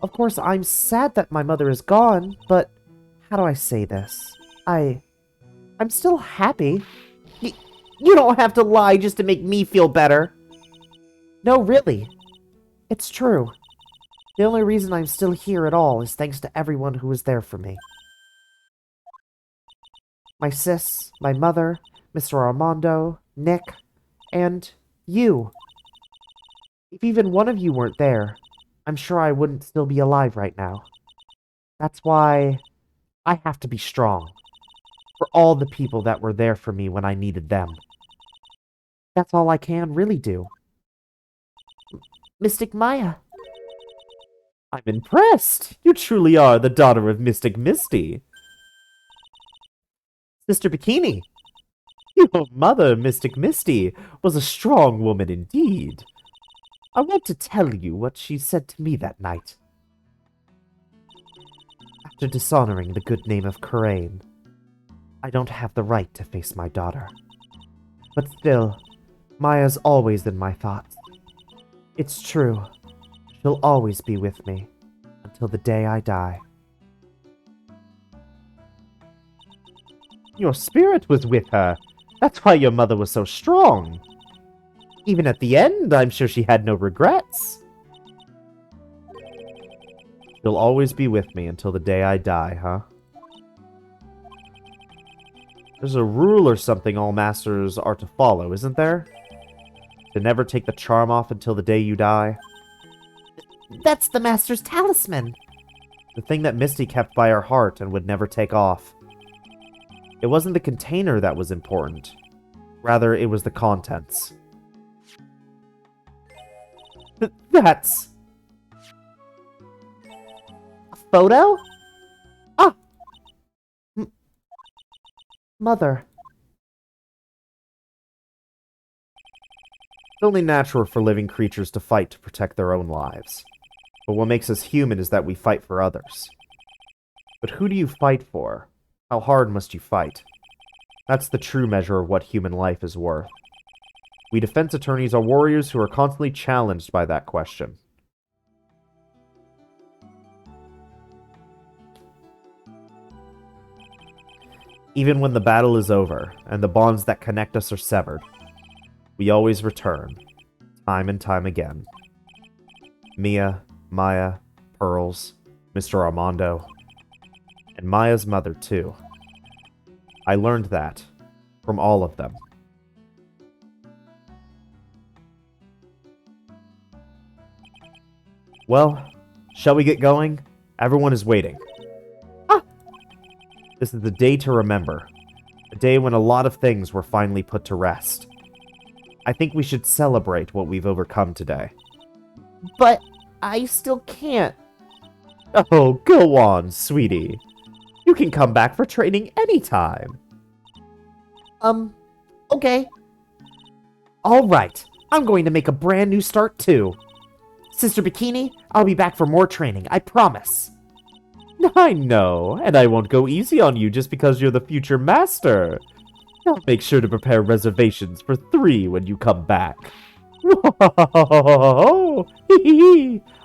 Of course, I'm sad that my mother is gone, but how do I say this? I'm still happy. You don't have to lie just to make me feel better. No, really. It's true. The only reason I'm still here at all is thanks to everyone who was there for me. My sis, my mother, Mr. Armando, Nick, and you. If even one of you weren't there, I'm sure I wouldn't still be alive right now. That's why I have to be strong. For all the people that were there for me when I needed them. That's all I can really do. Mystic Maya. I'm impressed. You truly are the daughter of Mystic Misty. Sister Bikini. Your mother, Mystic Misty, was a strong woman indeed. I want to tell you what she said to me that night. After dishonoring the good name of Karain, I don't have the right to face my daughter. But still, Maya's always in my thoughts. It's true. She'll always be with me until the day I die. Your spirit was with her. That's why your mother was so strong. Even at the end, I'm sure she had no regrets. She'll always be with me until the day I die, huh? There's a rule or something all masters are to follow, isn't there? To never take the charm off until the day you die. That's the master's talisman. The thing that Misty kept by her heart and would never take off. It wasn't the container that was important. Rather, it was the contents. That's... a photo? Ah! Mother. It's only natural for living creatures to fight to protect their own lives. But what makes us human is that we fight for others. But who do you fight for? How hard must you fight? That's the true measure of what human life is worth. We defense attorneys are warriors who are constantly challenged by that question. Even when the battle is over, and the bonds that connect us are severed, we always return, time and time again. Mia, Maya, Pearls, Mr. Armando, and Maya's mother, too. I learned that from all of them. Well, shall we get going? Everyone is waiting. Ah! This is the day to remember. A day when a lot of things were finally put to rest. I think we should celebrate what we've overcome today. But I still can't. Oh, go on, sweetie. You can come back for training anytime. Okay. Alright, I'm going to make a brand new start too. Sister Bikini, I'll be back for more training, I promise. I know, and I won't go easy on you just because you're the future master. I'll make sure to prepare reservations for 3 when you come back.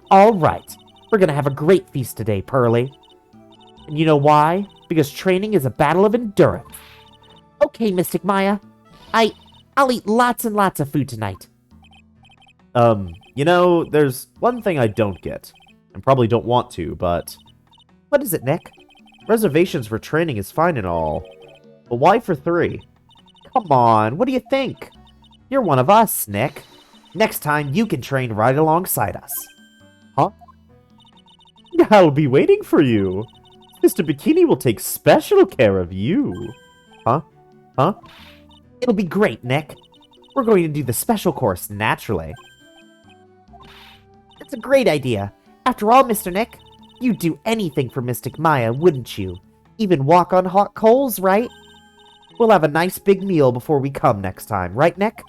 All right, we're gonna have a great feast today, Pearly. And you know why? Because training is a battle of endurance. Okay, Mystic Maya. I'll eat lots and lots of food tonight. You know, there's one thing I don't get, and probably don't want to, but... What is it, Nick? Reservations for training is fine and all, but why for 3? Come on, what do you think? You're one of us, Nick. Next time, you can train right alongside us. Huh? I'll be waiting for you. Mr. Bikini will take special care of you. Huh? Huh? It'll be great, Nick. We're going to do the special course naturally. That's a great idea. After all, Mr. Nick, you'd do anything for Mystic Maya, wouldn't you? Even walk on hot coals, right? We'll have a nice big meal before we come next time, right, Nick?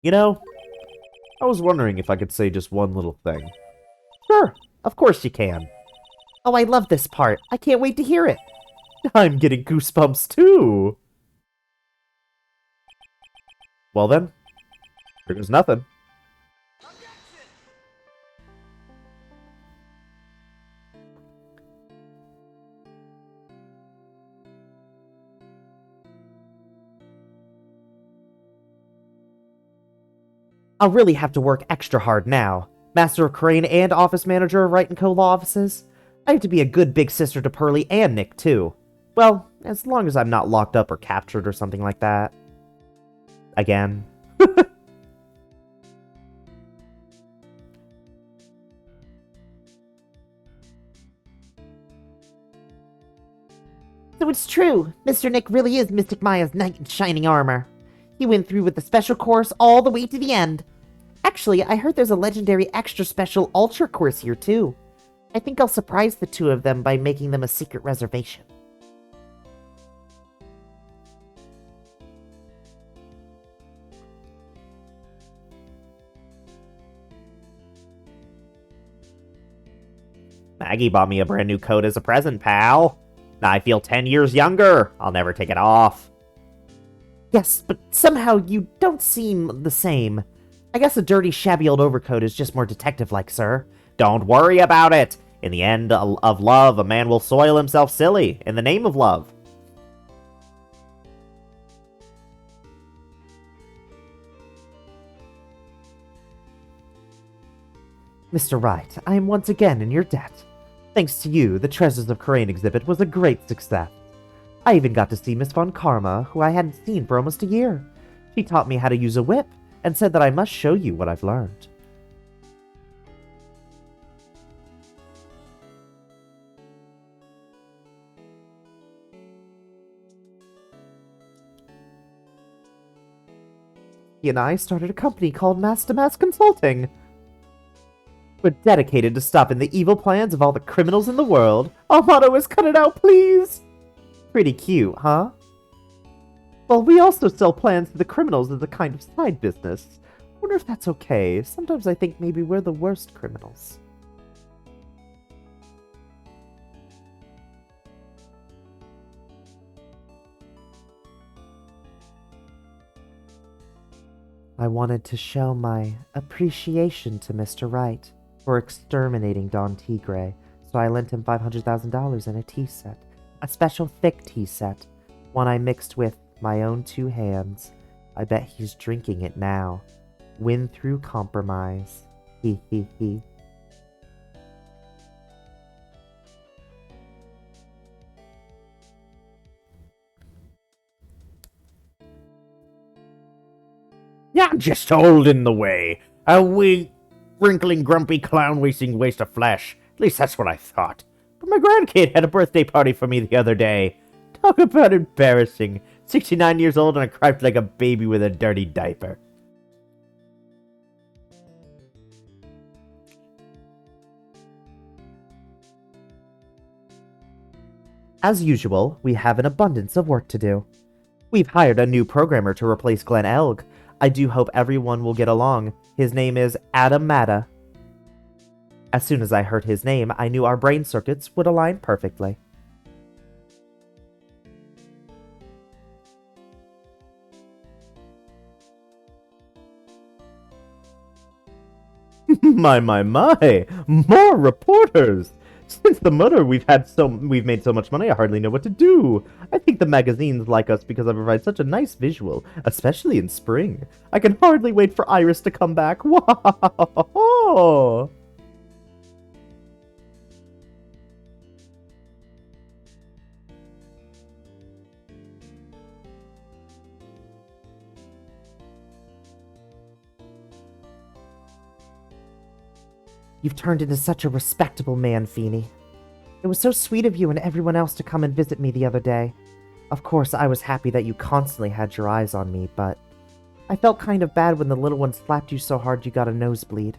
You know, I was wondering if I could say just one little thing. Sure, of course you can. Oh, I love this part. I can't wait to hear it. I'm getting goosebumps too. Well then, here goes nothing. I'll really have to work extra hard now. Master of Crane and office manager of Wright & Co. Law Offices. I have to be a good big sister to Pearlie and Nick, too. Well, as long as I'm not locked up or captured or something like that. Again. So it's true. Mr. Nick really is Mystic Maya's knight in shining armor. He went through with the special course all the way to the end. Actually, I heard there's a legendary extra special ultra course here, too. I think I'll surprise the two of them by making them a secret reservation. Maggie bought me a brand new coat as a present, pal. Now I feel 10 years younger. I'll never take it off. Yes, but somehow you don't seem the same. I guess a dirty, shabby old overcoat is just more detective-like, sir. Don't worry about it. In the end of love, a man will soil himself silly in the name of love. Mr. Wright, I am once again in your debt. Thanks to you, the Treasures of Crane exhibit was a great success. I even got to see Miss Von Karma, who I hadn't seen for almost a year. She taught me how to use a whip, and said that I must show you what I've learned. He and I started a company called Mass to Mass Consulting. We're dedicated to stopping the evil plans of all the criminals in the world. Our motto is cut it out, please! Pretty cute, huh? Well, we also sell plans to the criminals as a kind of side business. Wonder if that's okay. Sometimes I think maybe we're the worst criminals. I wanted to show my appreciation to Mr. Wright for exterminating Don Tigre, so I lent him $500,000 in a tea set. A special thick tea set, one I mixed with my own 2 hands. I bet he's drinking it now. Win through compromise. He he he. Yeah, I'm just holding the way. A wee, wrinkling, grumpy clown wasting waste of flesh. At least that's what I thought. But my grandkid had a birthday party for me the other day. Talk about embarrassing. 69 years old and I cried like a baby with a dirty diaper. As usual, we have an abundance of work to do. We've hired a new programmer to replace Glenn Elg. I do hope everyone will get along. His name is Adam Matta. As soon as I heard his name, I knew our brain circuits would align perfectly. My, more reporters! Since the murder, we've made so much money, I hardly know what to do. I think the magazines like us because I provide such a nice visual, especially in spring. I can hardly wait for Iris to come back. Wow! You've turned into such a respectable man, Feeney. It was so sweet of you and everyone else to come and visit me the other day. Of course, I was happy that you constantly had your eyes on me, but I felt kind of bad when the little one slapped you so hard you got a nosebleed.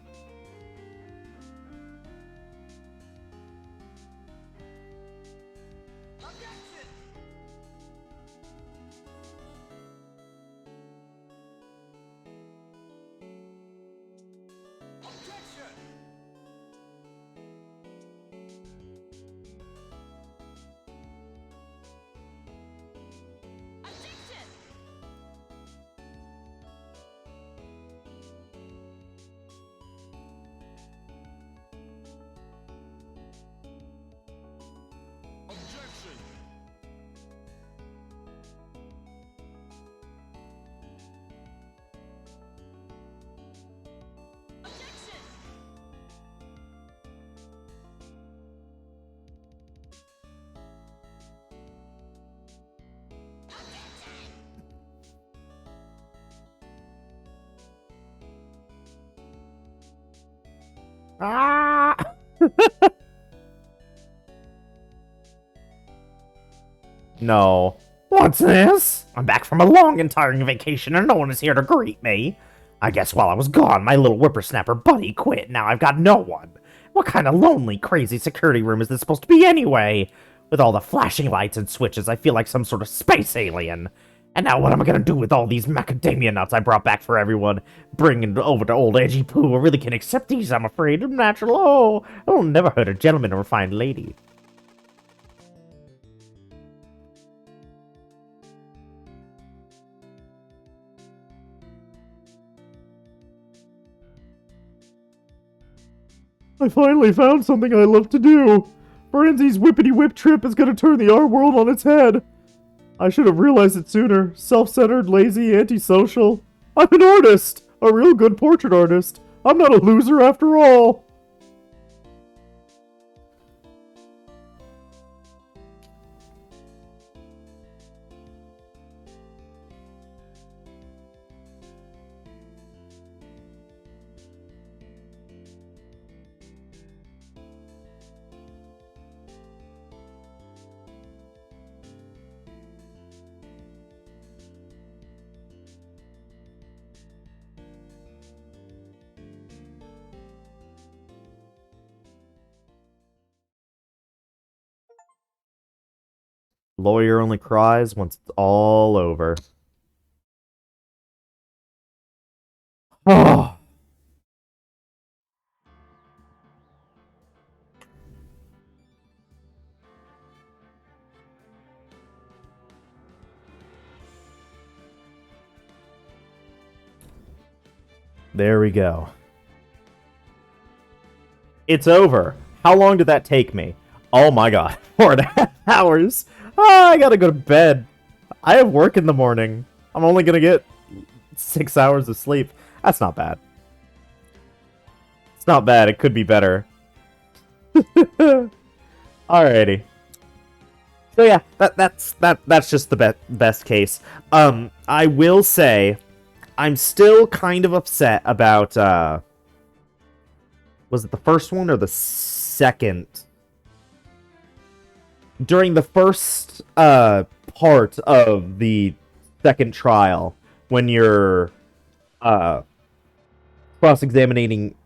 Ah! No. What's this? I'm back from a long and tiring vacation and no one is here to greet me. I guess while I was gone, my little whippersnapper buddy quit. Now I've got no one. What kind of lonely, crazy security room is this supposed to be anyway? With all the flashing lights and switches, I feel like some sort of space alien. And now what am I gonna do with all these macadamia nuts I brought back for everyone? Bringing over to old Edgy Poo. I really can't accept these, I'm afraid. Natural. Oh, never hurt a gentleman or a fine lady. I finally found something I love to do. Frenzy's whippity-whip trip is gonna turn the art world on its head. I should have realized it sooner. Self-centered, lazy, antisocial. I'm an artist! A real good portrait artist. I'm not a loser after all. Lawyer only cries once it's all over. Oh. There we go. It's over. How long did that take me? Oh my god. 4.5 hours. Oh, I gotta go to bed. I have work in the morning. I'm only gonna get 6 hours of sleep. That's not bad. It's not bad. It could be better. Alrighty. So yeah, that's just the best case. I will say, I'm still kind of upset about was it the first one or the second? During the first part of the second trial, when you're cross-examining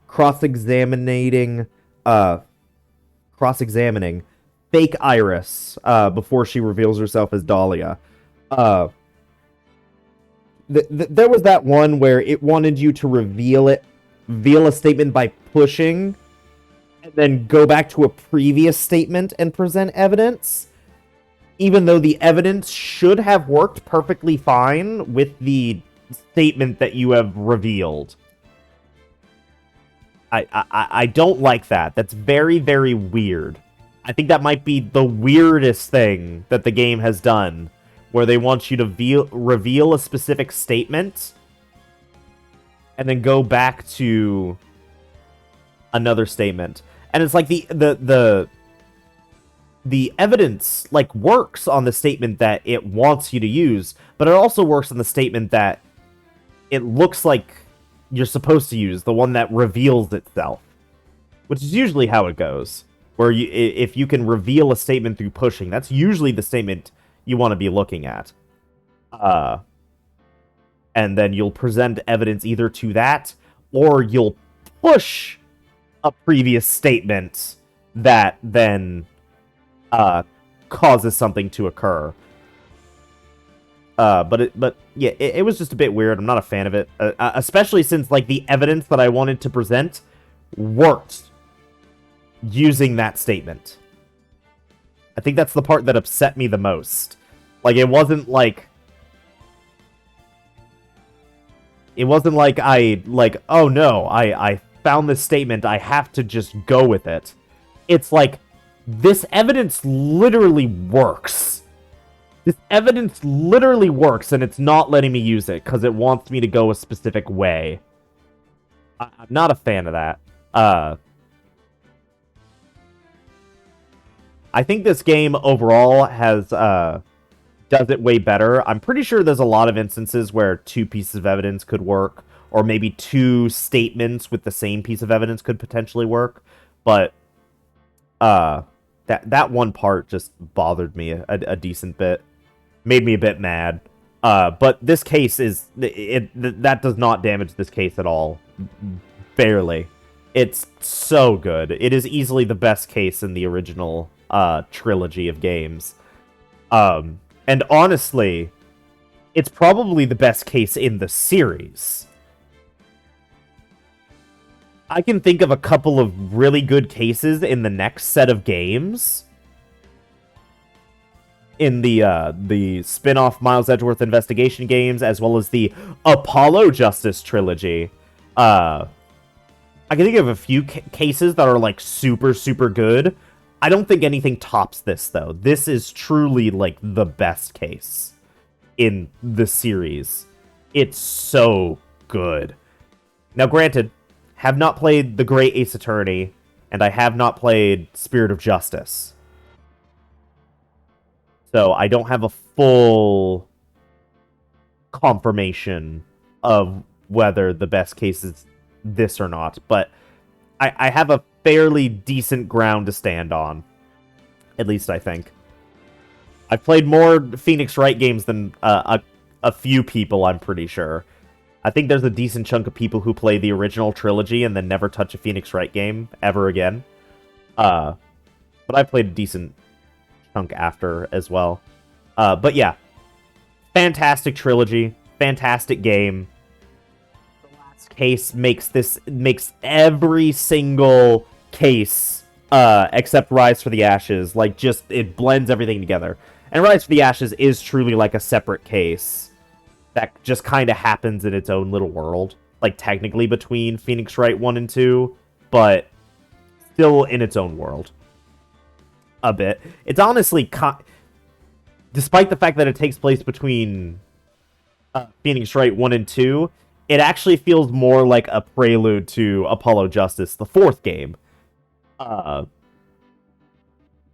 fake Iris before she reveals herself as Dahlia. There was that one where it wanted you to reveal a statement by pushing, and then go back to a previous statement and present evidence, even though the evidence should have worked perfectly fine with the statement that you have revealed. I don't like that. That's very, very weird. I think that might be the weirdest thing that the game has done, where they want you to reveal a specific statement and then go back to another statement. And it's like the evidence like works on the statement that it wants you to use, but it also works on the statement that it looks like you're supposed to use, the one that reveals itself, which is usually how it goes. Where if you can reveal a statement through pushing, that's usually the statement you want to be looking at. And then you'll present evidence either to that, or you'll push a previous statement that then causes something to occur. But yeah, it was just a bit weird. I'm not a fan of it, especially since like the evidence that I wanted to present worked using that statement. I think that's the part that upset me the most. Like it wasn't like oh no, I found this statement, I have to just go with it. It's like, this evidence literally works. This evidence literally works, and it's not letting me use it, because it wants me to go a specific way. I'm not a fan of that. I think this game overall has, does it way better. I'm pretty sure there's a lot of instances where two pieces of evidence could work, or maybe two statements with the same piece of evidence could potentially work. But that one part just bothered me a decent bit, made me a bit mad. But this case that does not damage this case at all, barely. It's so good. It is easily the best case in the original trilogy of games. And honestly, it's probably the best case in the series. I can think of a couple of really good cases in the next set of games. In the spin-off Miles Edgeworth investigation games, as well as the Apollo Justice trilogy. I can think of a few cases that are, like, super, super good. I don't think anything tops this, though. This is truly, like, the best case in the series. It's so good. Now, granted, have not played The Great Ace Attorney, and I have not played Spirit of Justice. So I don't have a full confirmation of whether the best case is this or not, but I have a fairly decent ground to stand on. At least I think. I've played more Phoenix Wright games than a few people, I'm pretty sure. I think there's a decent chunk of people who play the original trilogy and then never touch a Phoenix Wright game ever again. But I've played a decent chunk after as well. But yeah, fantastic trilogy, fantastic game. The last case makes every single case except Rise for the Ashes, like, just, it blends everything together. And Rise for the Ashes is truly like a separate case that just kind of happens in its own little world, like, technically between Phoenix Wright 1 and 2, but still in its own world a bit. It's honestly, despite the fact that it takes place between Phoenix Wright 1 and 2, it actually feels more like a prelude to Apollo Justice, the fourth game.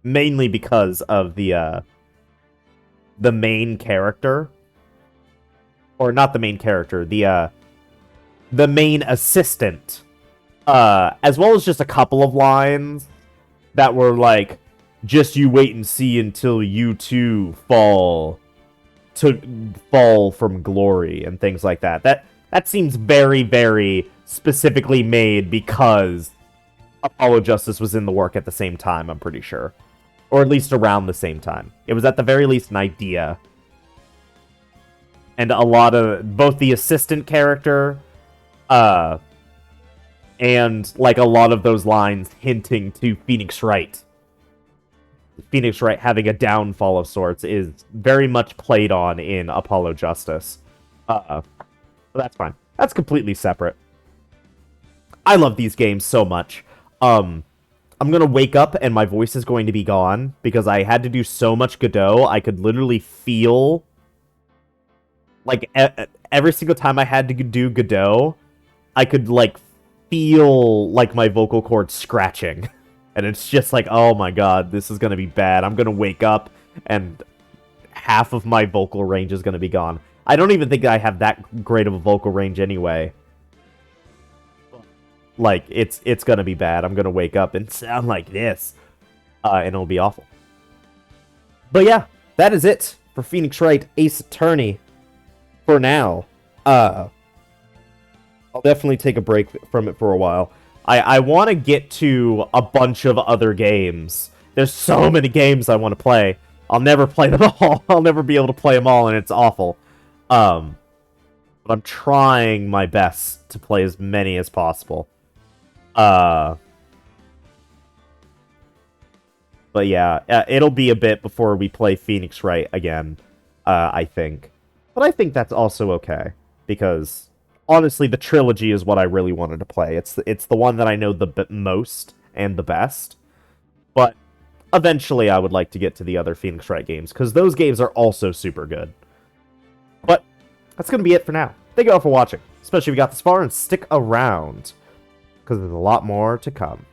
Mainly because of the main character. Or not the main character, the main assistant. As well as just a couple of lines that were like, just you wait and see until you too fall from glory, and things like that. That seems very, very specifically made because Apollo Justice was in the work at the same time, I'm pretty sure. Or at least around the same time. It was at the very least an idea. And a lot of both the assistant character and like a lot of those lines hinting to Phoenix Wright. Phoenix Wright having a downfall of sorts is very much played on in Apollo Justice. But that's fine. That's completely separate. I love these games so much. I'm gonna wake up and my voice is going to be gone because I had to do so much Godot. I could literally feel, like, every single time I had to do Godot, I could, like, feel, like, my vocal cords scratching. And it's just like, oh my god, this is gonna be bad. I'm gonna wake up and half of my vocal range is gonna be gone. I don't even think I have that great of a vocal range anyway. Like, it's gonna be bad. I'm gonna wake up and sound like this. And it'll be awful. But yeah, that is it for Phoenix Wright Ace Attorney for now. I'll definitely take a break from it for a while. I want to get to a bunch of other games. There's so many games I want to play. I'll never play them all. I'll never be able to play them all, and it's awful. But I'm trying my best to play as many as possible. But yeah, it'll be a bit before we play Phoenix Wright again, I think. But I think that's also okay, because honestly, the trilogy is what I really wanted to play. It's the one that I know the most and the best. But eventually I would like to get to the other Phoenix Wright games, because those games are also super good. But that's going to be it for now. Thank you all for watching, especially if you got this far, and stick around, because there's a lot more to come.